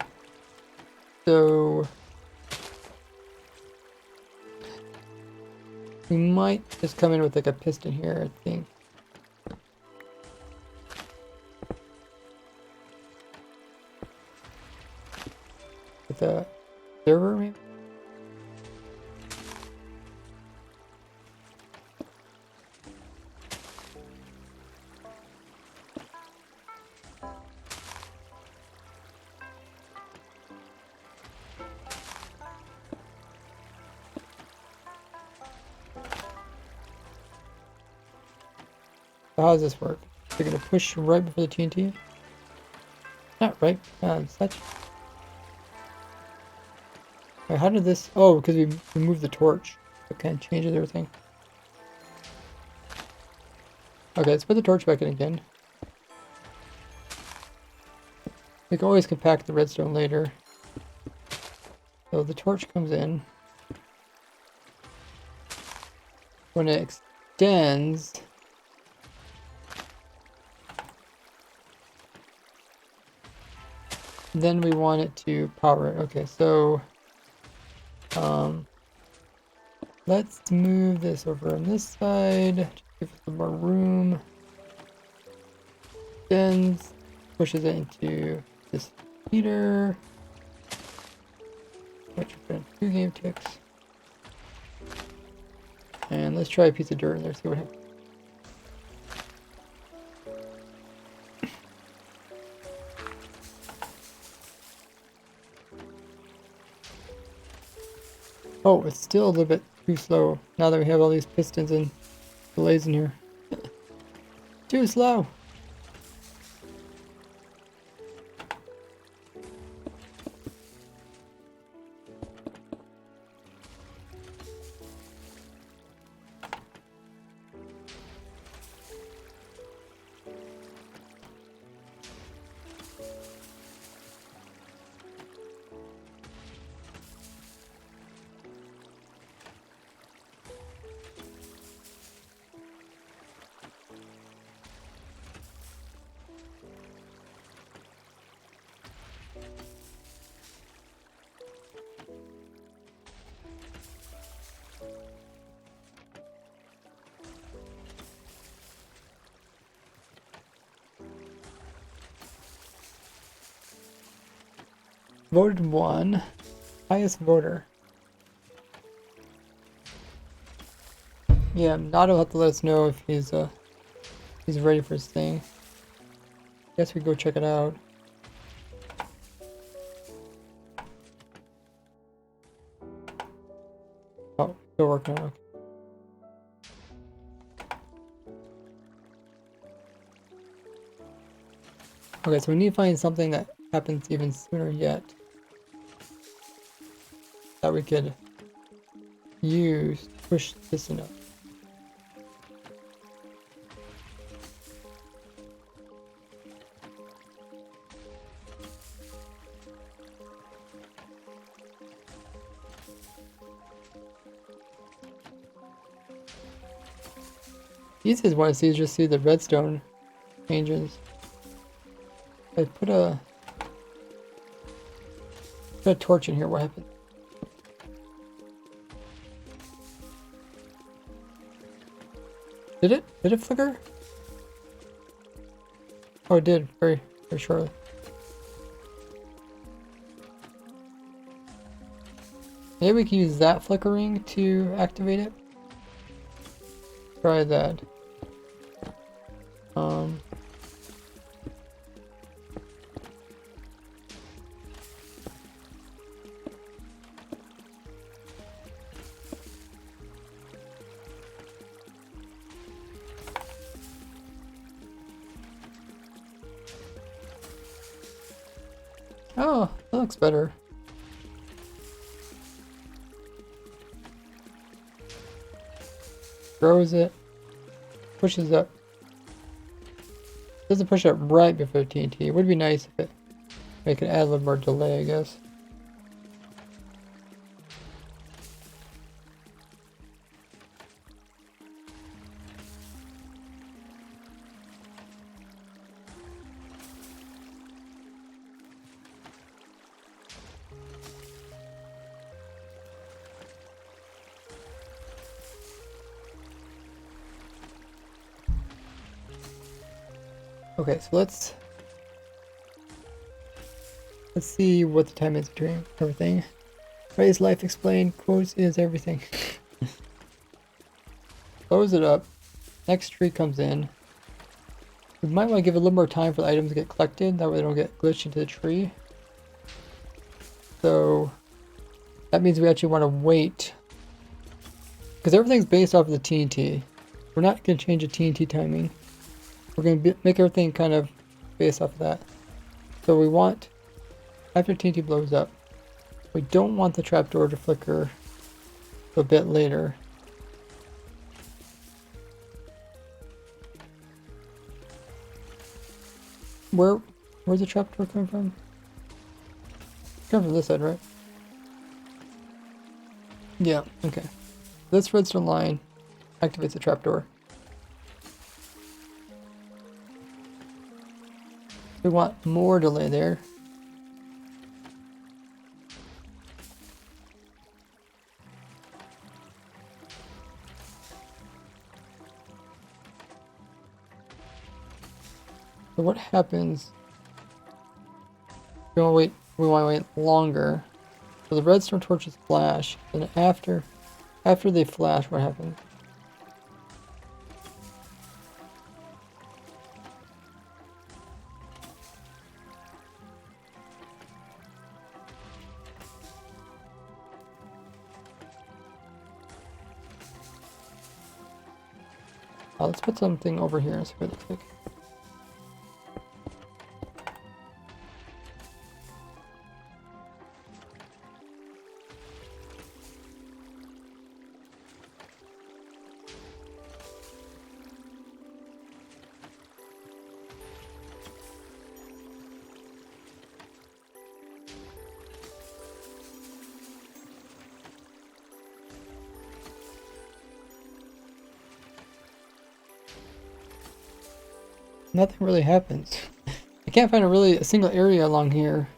So we might just come in with like a piston here, I think. with the server, maybe? So how does this work? You're gonna push right before the TNT? Not right, such. Wait, how did this? Oh, because we removed the torch. It kind of changes everything. Okay, let's put the torch back in again. We can always compact the redstone later. So the torch comes in. When it extends, then we want it to power it. Okay, so let's move this over on this side. Just give it some more room. Extends, pushes it into this heater. Which will put in 2 game ticks. And let's try a piece of dirt in there, see what happens. Oh, it's still a little bit too slow now that we have all these pistons and delays in here. Too slow. Voted 1. Highest voter. Yeah, Nado will have to let us know if he's ready for his thing. Guess we go check it out. Oh, still working on it. Okay, so we need to find something that happens even sooner yet. That we could use to push this enough. The easiest one to see is just see the redstone changes. I put a torch in here, what happened? Did it flicker? Oh, it did, very shortly. Maybe we can use that flickering to activate it. Try that. Oh, that looks better. Throws it, pushes up. Doesn't push up right before TNT. It would be nice if it could add a little more delay, I guess. Okay, so let's Let's see what the time is between everything. Right is life explained, quotes is everything. Close it up. Next tree comes in. We might want to give it a little more time for the items to get collected, that way they don't get glitched into the tree. So that means we actually want to wait. Because everything's based off of the TNT. We're not going to change the TNT timing. We're going to make everything kind of based off of that. So we want, after TNT blows up, we don't want the trapdoor to flicker a bit later. Where's the trapdoor coming from? It's coming from this side, right? Yeah, okay. This redstone line activates the trapdoor. We want more delay there. So what happens? We want to wait longer. So the redstone torches flash, and after they flash, what happens? Let's put something over here and see what it looks like. Nothing really happens. I can't find a single area along here.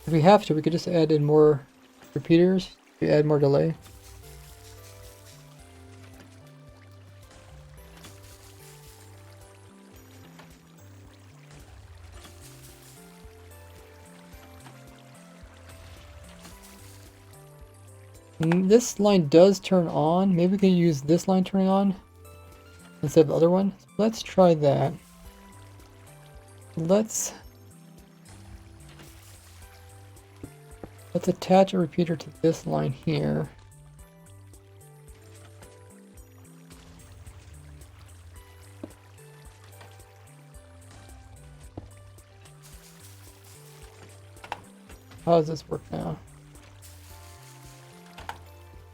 If we have to, we could just add in more repeaters to add more delay. This line does turn on. Maybe we can use this line turning on instead of the other one. So let's try that. Let's attach a repeater to this line here. How does this work now?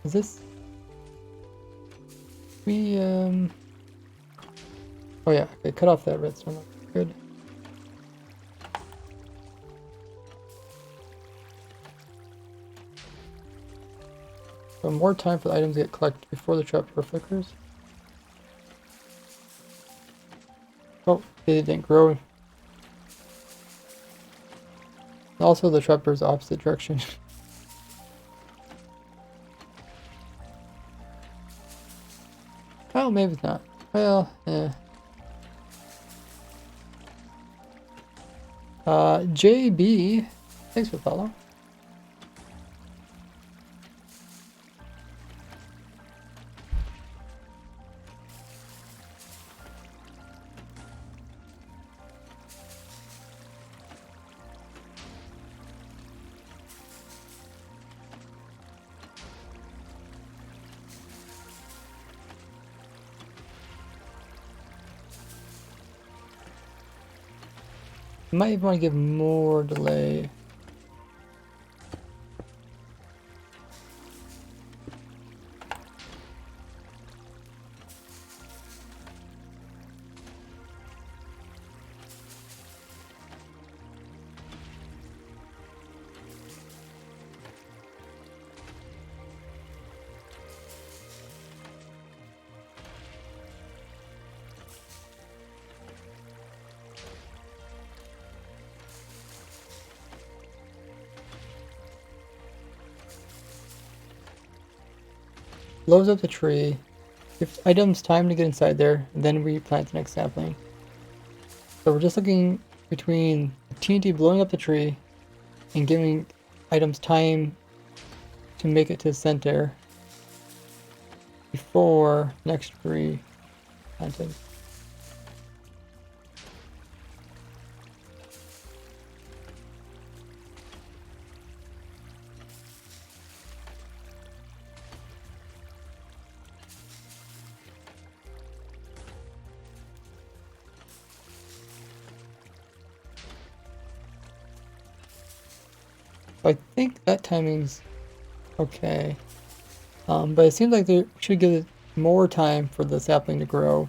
Is this... Oh yeah, okay, cut off that redstone. Good. So more time for the items to get collected before the trapdoor flickers. Oh, they didn't grow. Also, the trapdoor is the opposite direction. Oh, maybe it's not. Well, yeah. JB, thanks for the follow. Might even want to give more delay. Blows up the tree. Give items time to get inside there, and then we plant the next sapling. So we're just looking between TNT blowing up the tree and giving items time to make it to the center before next tree planted. So I think that timing's okay. But it seems like they should give it more time for the sapling to grow.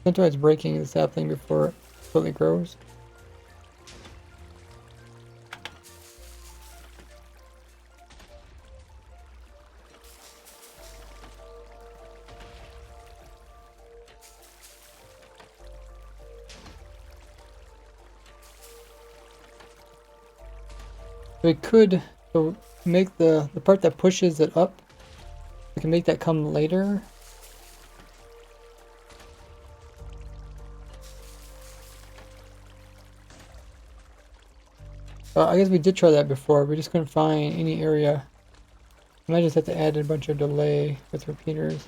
Sometimes breaking the sapling before it fully grows. We could make the part that pushes it up, we can make that come later. I guess we did try that before, we just couldn't find any area. I might just have to add a bunch of delay with repeaters.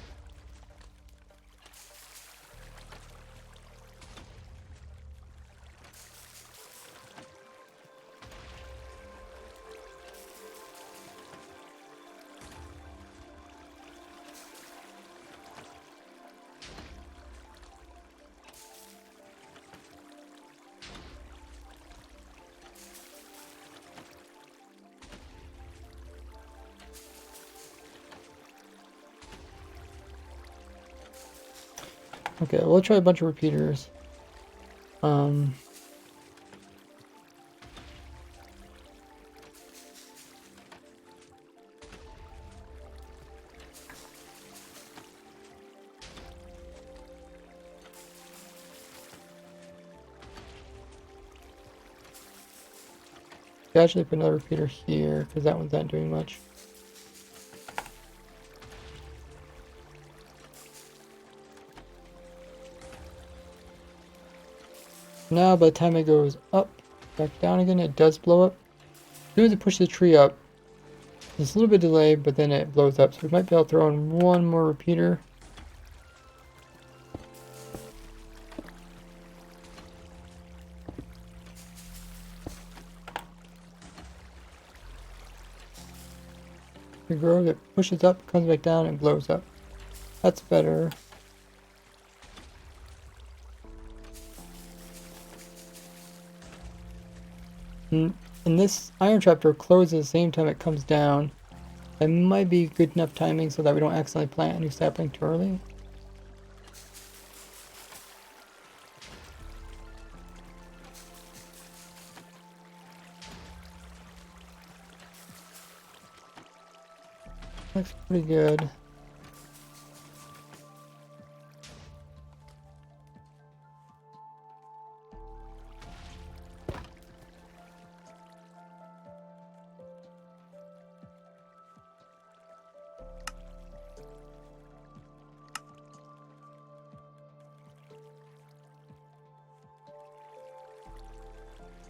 Okay, we'll try a bunch of repeaters. Actually put another repeater here because that one's not doing much. Now by the time it goes up, back down again, it does blow up. As soon as it pushes the tree up, there's a little bit of delay, but then it blows up. So we might be able to throw in one more repeater. It grows, it pushes up, comes back down, and blows up. That's better. And this iron trapdoor closes the same time it comes down. That might be good enough timing so that we don't accidentally plant a new sapling too early. Looks pretty good.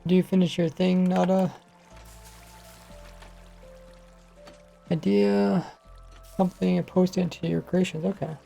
Do you finish your thing, Nada? Idea, something, and post it into your creations. Okay.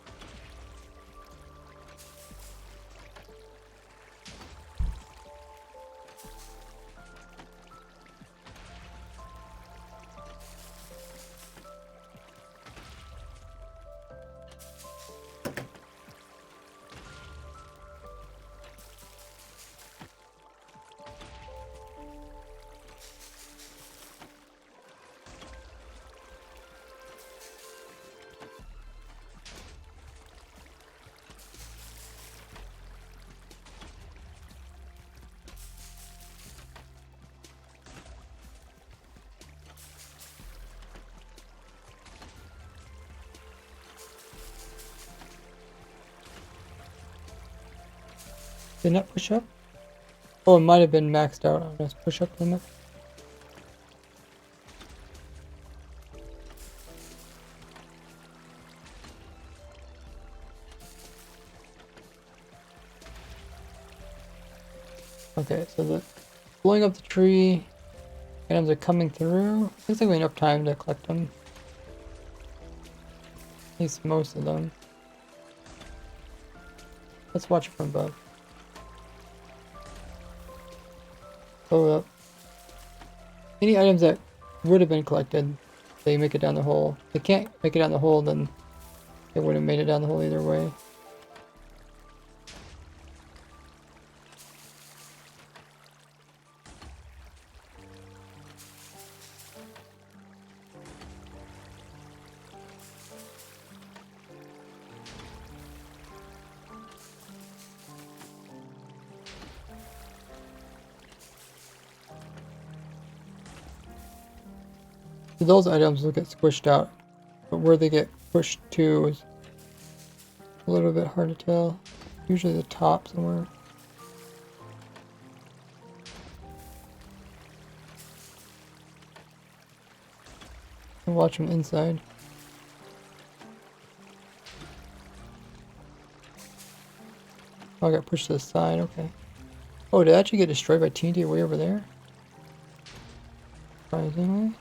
Did not push up? Oh, it might have been maxed out on this push up limit. Okay, so the blowing up the tree items are coming through. Looks like we have enough time to collect them. At least most of them. Let's watch it from above. Blow up. Any items that would have been collected, they make it down the hole. If they can't make it down the hole, then they would have made it down the hole either way. So those items will get squished out, but where they get pushed to is a little bit hard to tell. Usually the top somewhere. And watch them inside. Oh, I got pushed to the side, okay. Oh, did it actually get destroyed by TNT way over there? Surprisingly.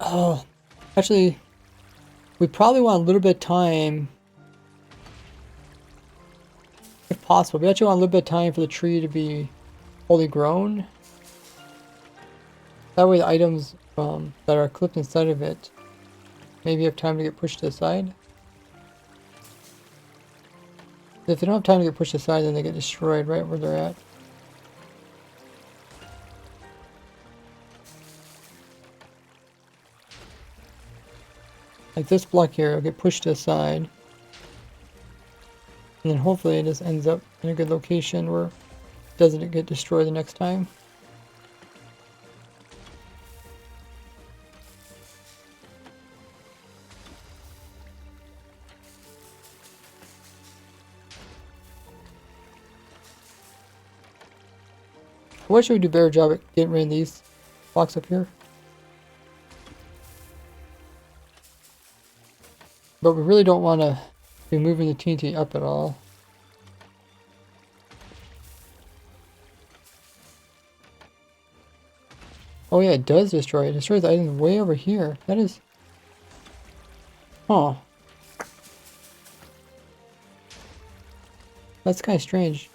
Oh, actually, we probably want a little bit of time, if possible. We actually want a little bit of time for the tree to be fully grown. That way the items that are clipped inside of it maybe have time to get pushed to the side. If they don't have time to get pushed aside, then they get destroyed right where they're at. Like this block here will get pushed to the side. And then hopefully it just ends up in a good location where it doesn't get destroyed the next time. What should we do a better job at getting rid of these blocks up here? But we really don't want to be moving the TNT up at all. Oh yeah, it does destroy. It destroys the items way over here. That is... Huh. That's kind of strange.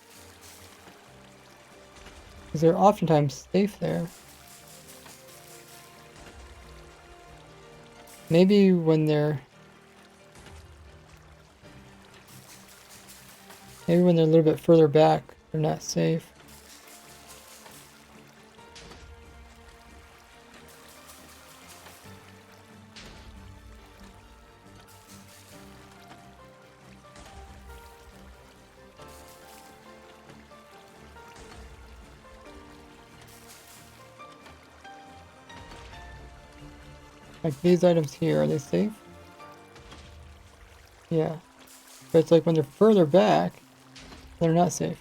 Because they're oftentimes safe there. Maybe when they're... Maybe when they're a little bit further back, they're not safe. Like these items here, are they safe? Yeah. But it's like when they're further back, they're not safe.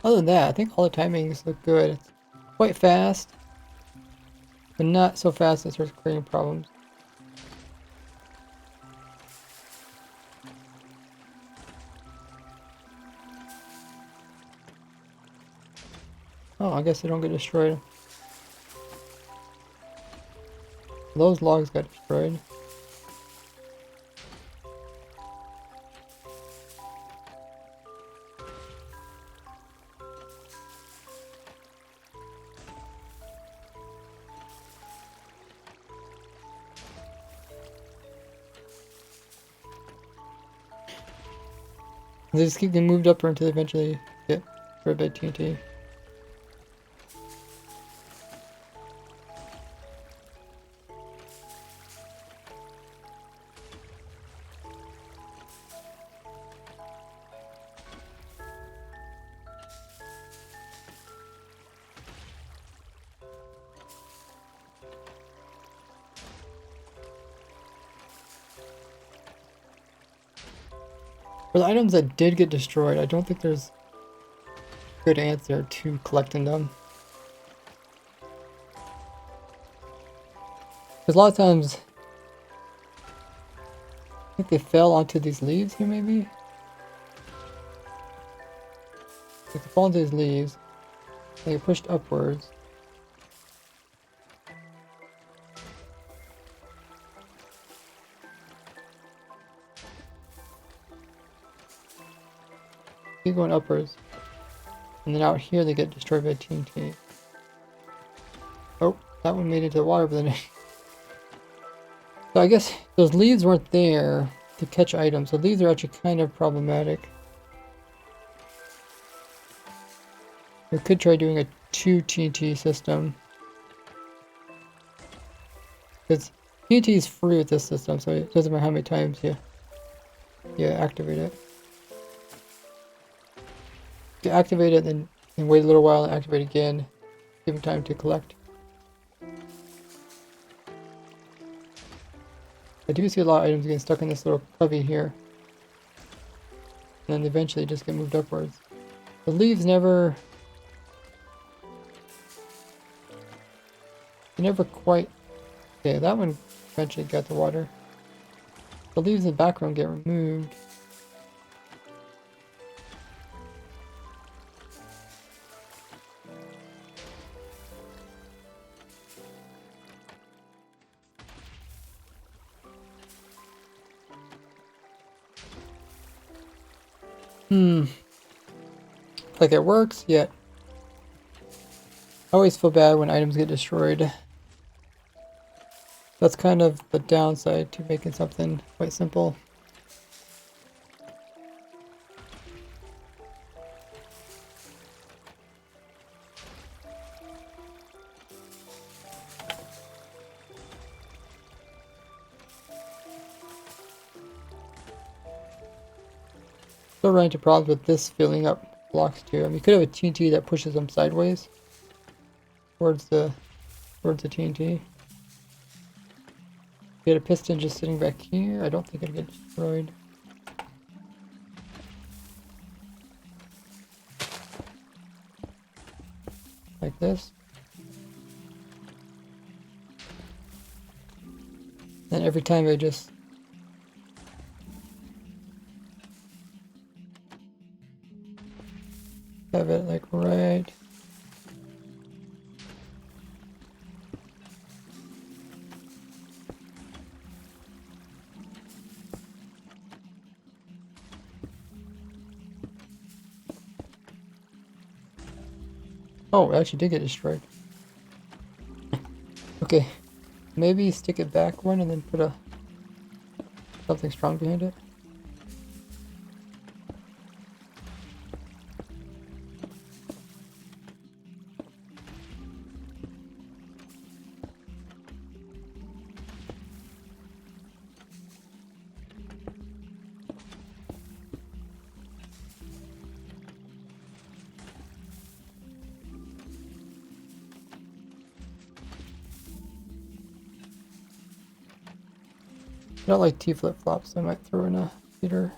Other than that, I think all the timings look good. It's quite fast, but not so fast that it starts creating problems. Oh, I guess they don't get destroyed. Those logs got destroyed. They just keep getting moved up until they eventually get for a bit TNT. For the items that did get destroyed, I don't think there's a good answer to collecting them. Because a lot of times, I think they fell onto these leaves here maybe? If they fall into these leaves, they get pushed upwards. Keep going upwards. And then out here they get destroyed by TNT. Oh, that one made it to the water, but then so I guess those leaves weren't there to catch items. So leaves are actually kind of problematic. We could try doing a 2 TNT system. Because TNT is free with this system, so it doesn't matter how many times you activate it. You activate it, then wait a little while and activate again. Give it time to collect. I do see a lot of items getting stuck in this little cubby here. And then eventually just get moved upwards. The leaves never... They never quite... Okay, that one eventually got the water. The leaves in the background get removed. Like it works, yet I always feel bad when items get destroyed. That's kind of the downside to making something quite simple. Still run into problems with this filling up blocks too. I mean, you could have a TNT that pushes them sideways towards the TNT. Get a piston just sitting back here. I don't think it'll get destroyed. Like this. And every time I just have it like right. Oh, it actually did get destroyed. Okay, maybe stick it back one and then put something strong behind it. I don't like T flip-flops, so I might throw in a feeder.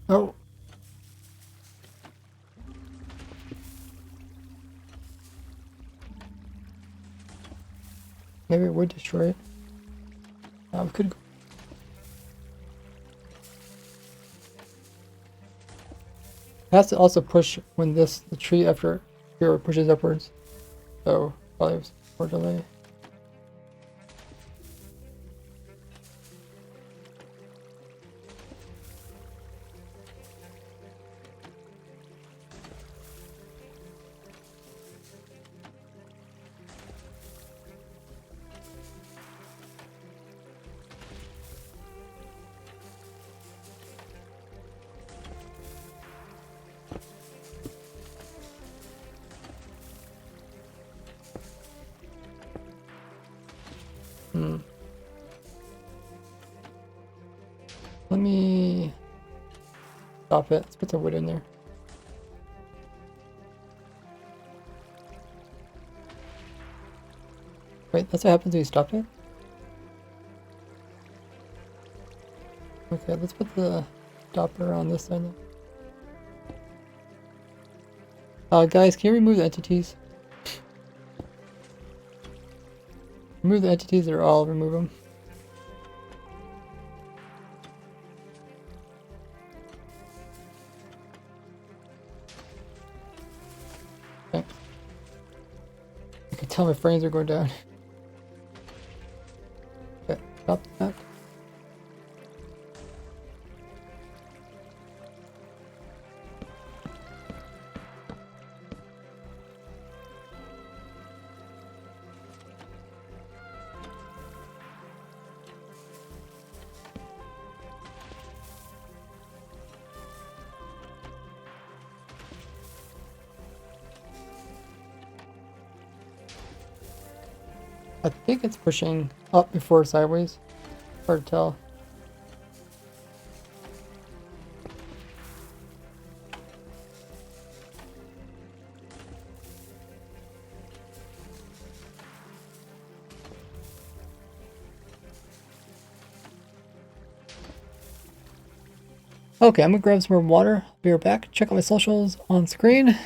Oh. Maybe it would destroy it. We could go. It has to also push when the tree after here pushes upwards. So probably was more delay. Let me stop it. Let's put the wood in there. Wait, that's what happens when you stop it? Okay, let's put the stopper on this side then. Guys, can you remove the entities? Remove the entities or I'll remove them. Okay. I can tell my frames are going down. Okay, stop that. I think it's pushing up before sideways. Hard to tell. Okay, I'm gonna grab some more water. Be right back. Check out my socials on screen.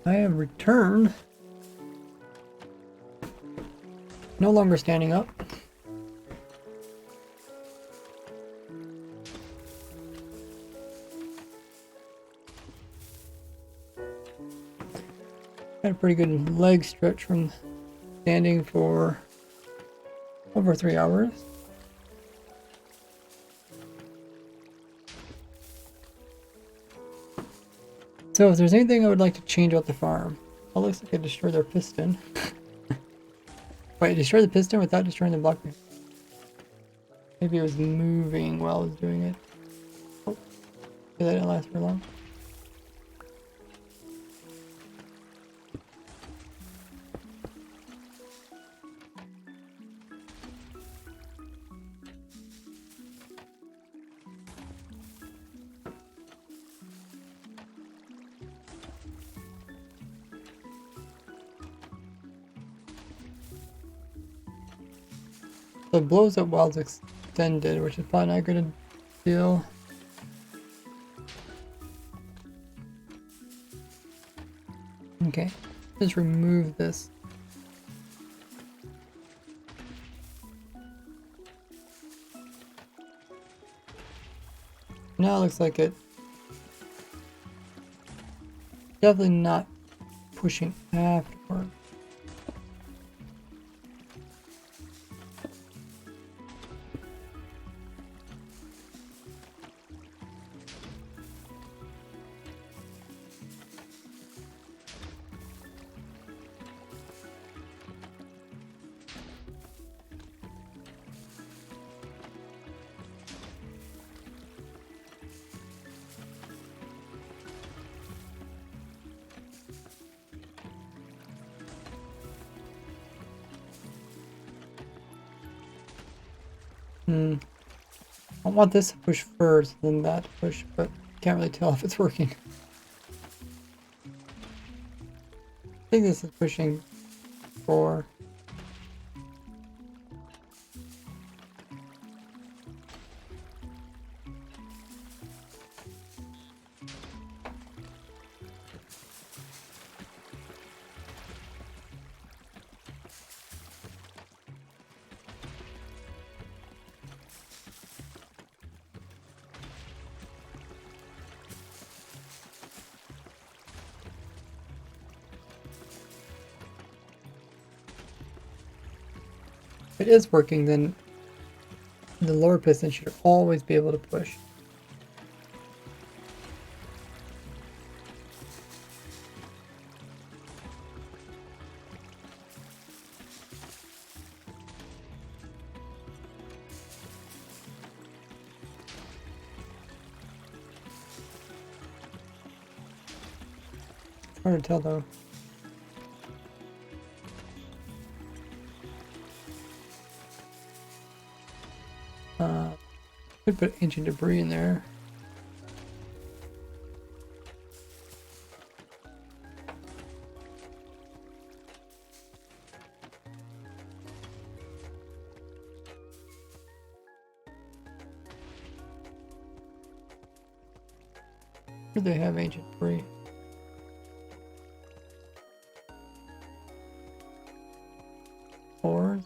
I have returned. No longer standing up. Had a pretty good leg stretch from standing for Over 3 hours. So if there's anything I would like to change about the farm, it looks like I destroyed their piston. Wait, I destroyed the piston without destroying the block. Maybe it was moving while I was doing it. Oh, that didn't last for long. So it blows up while it's extended, which is probably not a good deal. Okay, just remove this. Now it looks like it. Definitely not pushing afterward. I want this to push first, then that to push, but can't really tell if it's working. I think this is pushing 4. If it is working, then the lower piston should always be able to push. It's hard to tell though. Could put ancient debris in there. Where do they have ancient debris? Ores?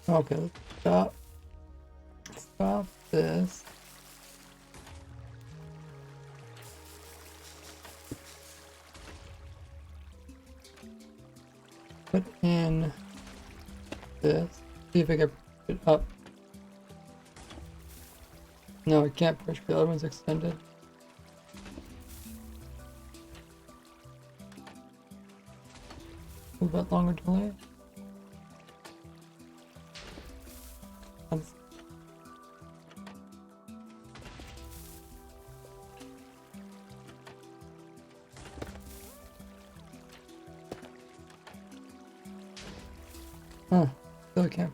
Okay, let's stop this. Put in this. See if I can push it up. No, I can't push, the other one's extended. A little bit longer delay. Huh, still can't.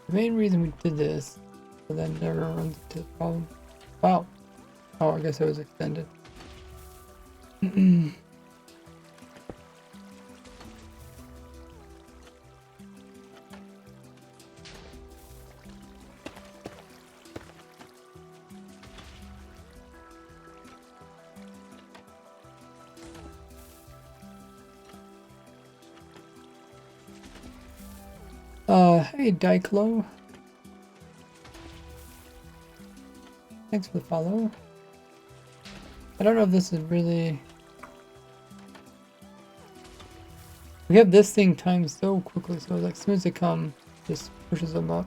The main reason we did this, so that never runs into the problem. Wow, Oh, I guess it was extended. Hey Diclo. Thanks for the follow. I don't know if this is really... We have this thing timed so quickly, so like as soon as they come, just pushes them up.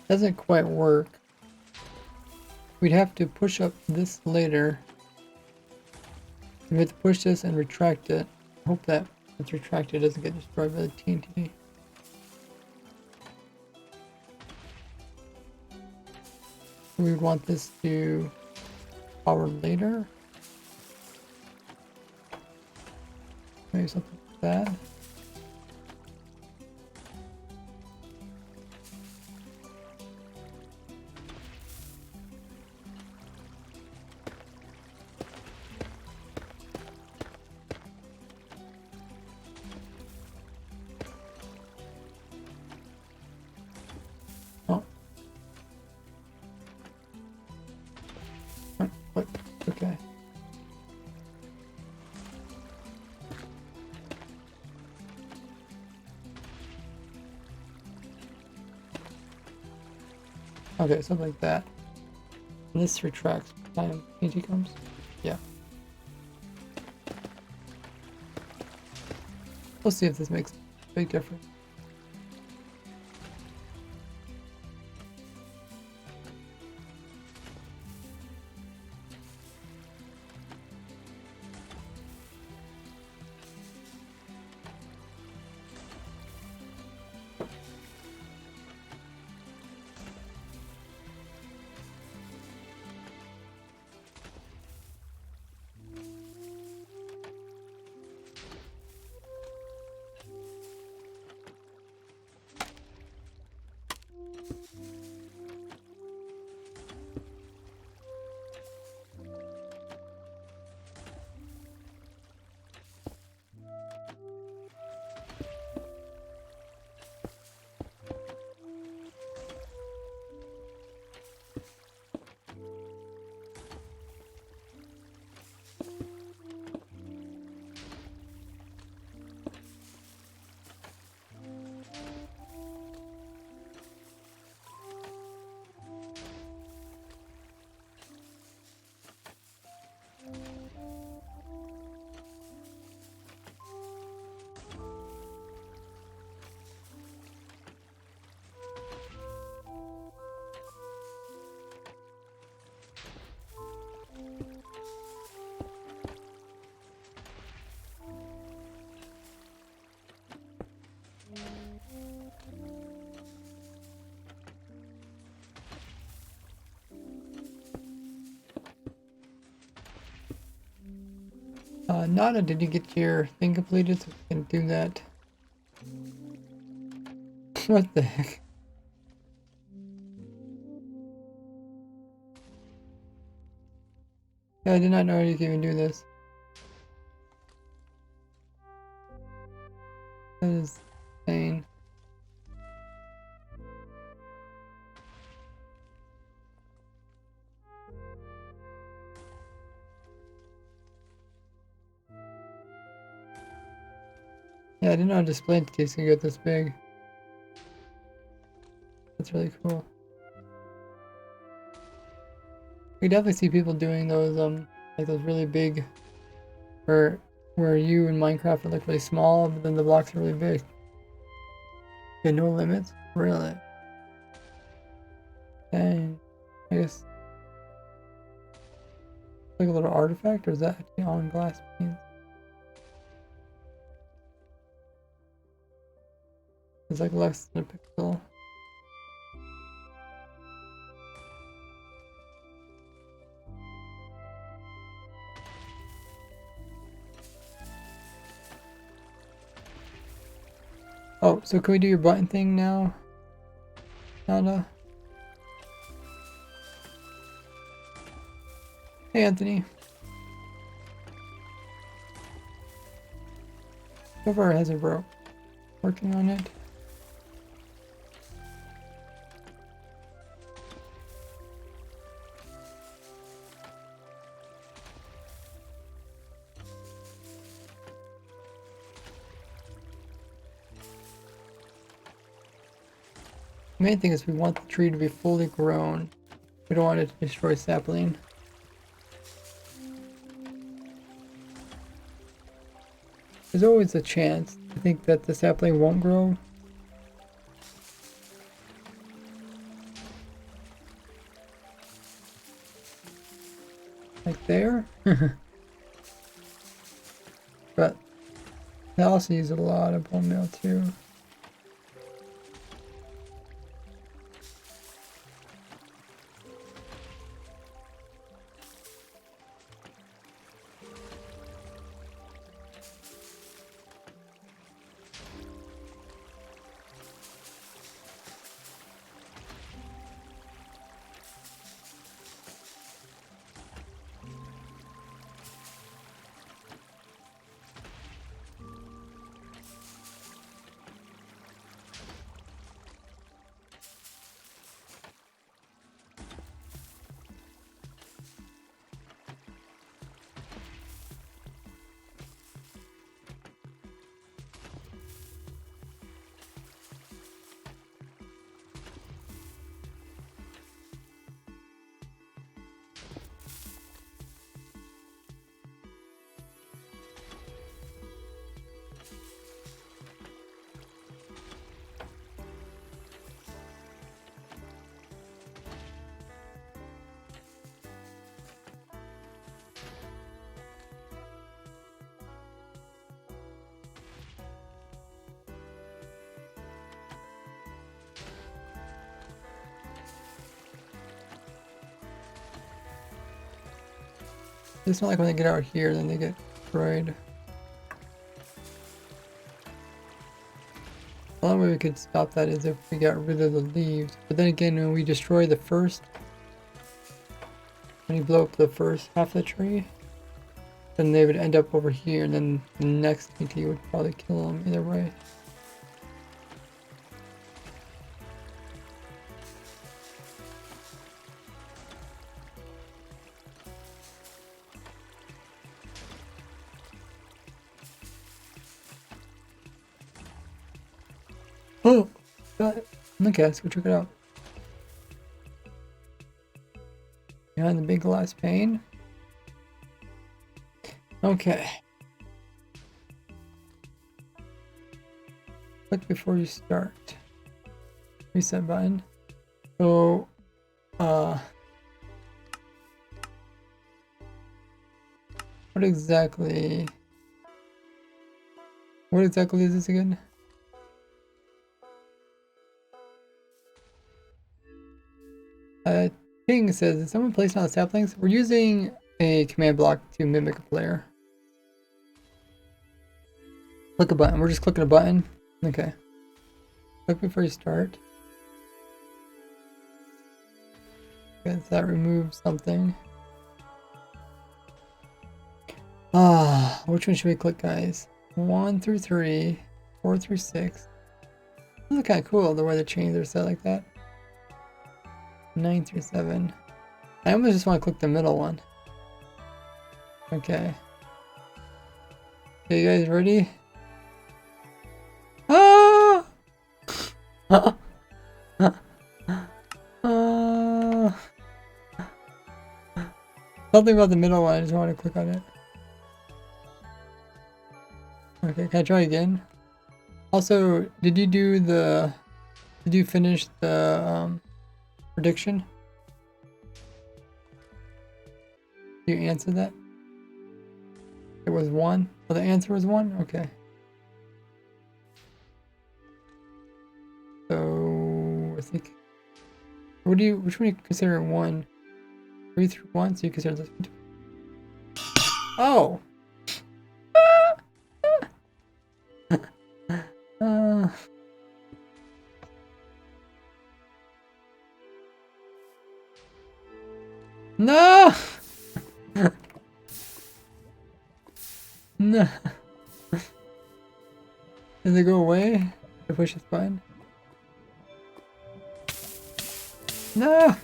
Doesn't quite work. We'd have to push up this later. We have to push this and retract it. Hope that it's retracted doesn't get destroyed by the TNT. We want this to power later. Maybe something like that. Oh. What? Okay. Okay, something like that. And this retracts by the time TNT comes. Yeah. We'll see if this makes a big difference. Nada, did you get your thing completed so we can do that? What the heck? Yeah, I did not know you could even do this. That is insane. Yeah, I didn't know how display entities can get this big. That's really cool. We definitely see people doing those, like those really big, where you in Minecraft are like really small, but then the blocks are really big. Okay, no limits? Really? Dang. I guess like a little artifact, or is that actually on glass panes? It's like less than a pixel. Oh, so can we do your button thing now? Nada? Hey, Anthony. So far it hasn't broke. Working on it. The main thing is we want the tree to be fully grown. We don't want it to destroy sapling. There's always a chance, I think, that the sapling won't grow. Like there. But they also use a lot of bone meal too. It's not like when they get out here, then they get destroyed. The only way we could stop that is if we got rid of the leaves. But then again, when we destroy the first, when you blow up the first half of the tree, then they would end up over here, and then the next TT would probably kill them either way. Oh, got it. Okay, let's go check it out. Behind the big glass pane. Okay. Click before you start. Reset button. So, what exactly is this again? Ping says, is someone placed on the saplings? We're using a command block to mimic a player. Click a button. We're just clicking a button. Okay. Click before you start. Okay, that removes something. Which one should we click, guys? 1 through 3, 4 through 6. This is kind of cool, the way the chains are set like that. 9 through 7. I almost just want to click the middle one. Okay. Okay, you guys ready? Ah! Something about the middle one, I just want to click on it. Okay, can I try again? Also, did you finish the prediction? You answered that? It was 1? Oh, the answer was 1? Okay. So, I think... which one do you consider 1? 3 through 1, so you consider this one 2. Oh! No! No. Does it go away? I push this button. No!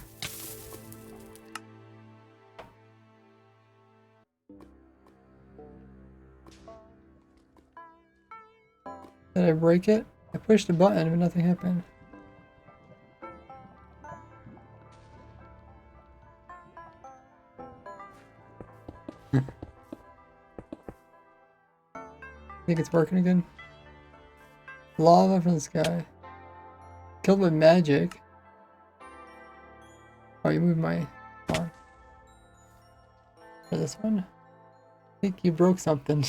Did I break it? I pushed the button, but nothing happened. Think it's working again? Lava from the sky. Killed with magic. Oh, you moved my arm. For this one? I think you broke something.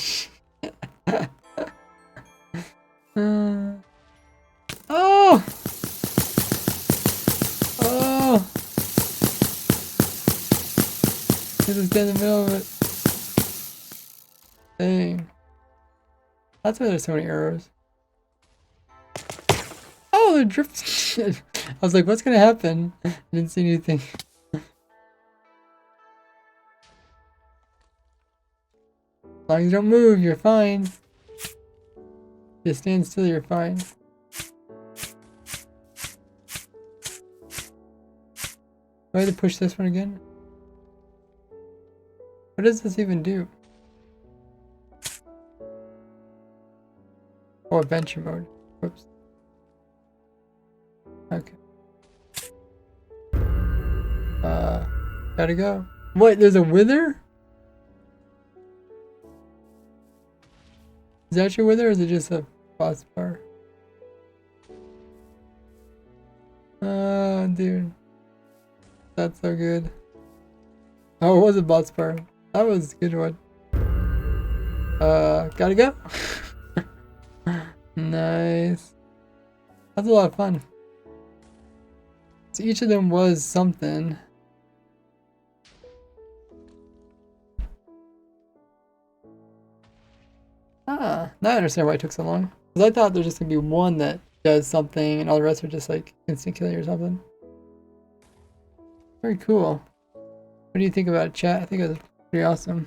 Oh! Oh! This is in the middle of it. Dang. That's why there's so many arrows. Oh, the drift. I was like, what's gonna happen? I didn't see anything. As long as you don't move, you're fine. Just stand still, you're fine. Do I have to push this one again? What does this even do? Oh, adventure mode. Whoops. Okay. Gotta go. What, there's a wither? Is that your wither or is it just a boss bar? Oh, dude. That's so good. Oh, it was a boss bar. That was a good one. Gotta go. Nice. That's a lot of fun. So each of them was something. Ah, now I understand why it took so long. Because I thought there's just gonna be one that does something and all the rest are just like instant killing or something. Very cool. What do you think about it, chat? I think it was pretty awesome.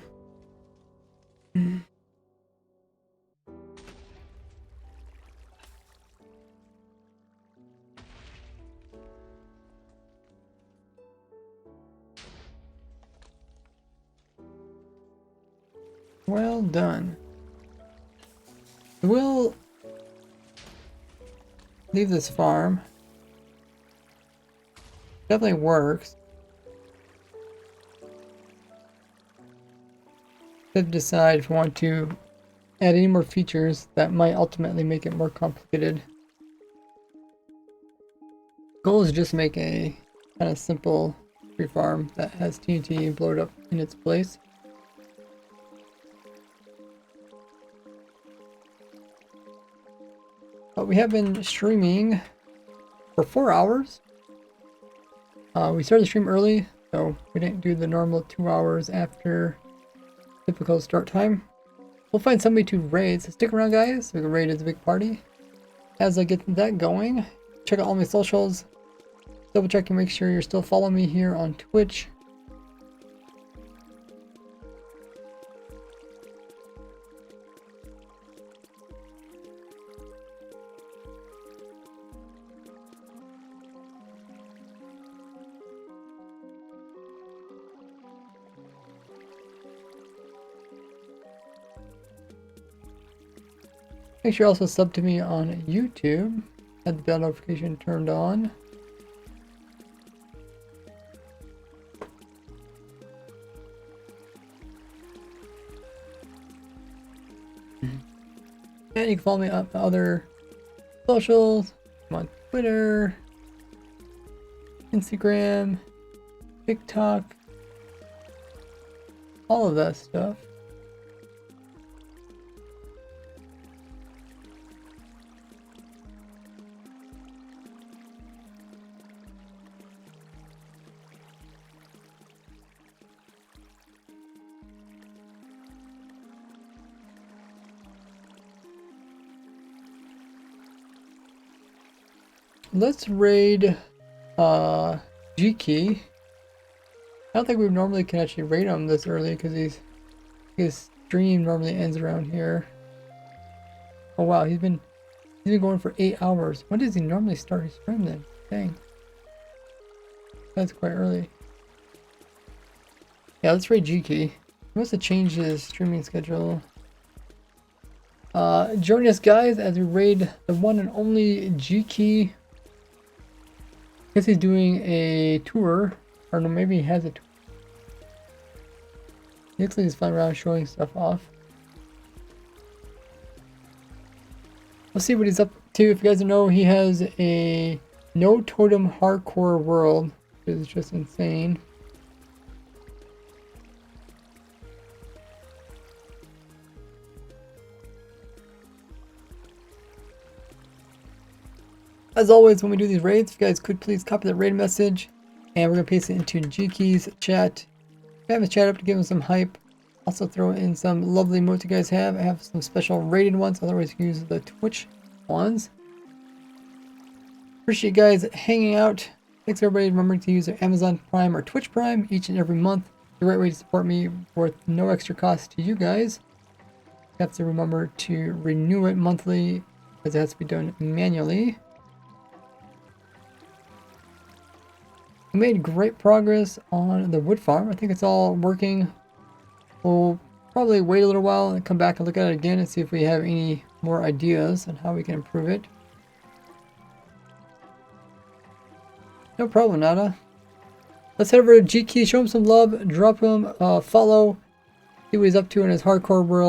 Well done. We'll leave this farm. Definitely works. To decide if we want to add any more features that might ultimately make it more complicated. Goal is just make a kind of simple free farm that has TNT blowed up in its place. But we have been streaming for 4 hours. We started the stream early, so we didn't do the normal 2 hours after typical start time. We'll find somebody to raid, so stick around guys, we can raid as a big party. As I get that going, check out all my socials. Double check and make sure you're still following me here on Twitch. Make sure you also sub to me on YouTube. Have the bell notification turned on. And you can follow me on other socials. I'm on Twitter. Instagram, TikTok, all of that stuff. Let's raid G-Key. I don't think we normally can actually raid him this early because his stream normally ends around here. Oh wow, he's been going for 8 hours. When does he normally start his stream then? Dang. That's quite early. Yeah, let's raid G-Key. He must have changed his streaming schedule. Join us guys as we raid the one and only G-Key. I guess he's doing a tour, or no, maybe he has a tour. He looks like he's flying around showing stuff off. We'll see what he's up to. If you guys don't know, he has a no totem hardcore world, which is just insane. As always, when we do these raids, if you guys could please copy that raid message, and we're going to paste it into G-Key's chat. If you have his chat up to give him some hype, also throw in some lovely emotes you guys have. I have some special rated ones, otherwise you can use the Twitch ones. Appreciate you guys hanging out. Thanks everybody remembering to use their Amazon Prime or Twitch Prime each and every month. The right way to support me worth no extra cost to you guys. You have to remember to renew it monthly, as it has to be done manually. We made great progress on the wood farm. I think it's all working. We'll probably wait a little while and come back and look at it again and see if we have any more ideas on how we can improve it. No problem, Nada. Let's head over to G-Key, show him some love, drop him a follow, see what he's up to in his hardcore world.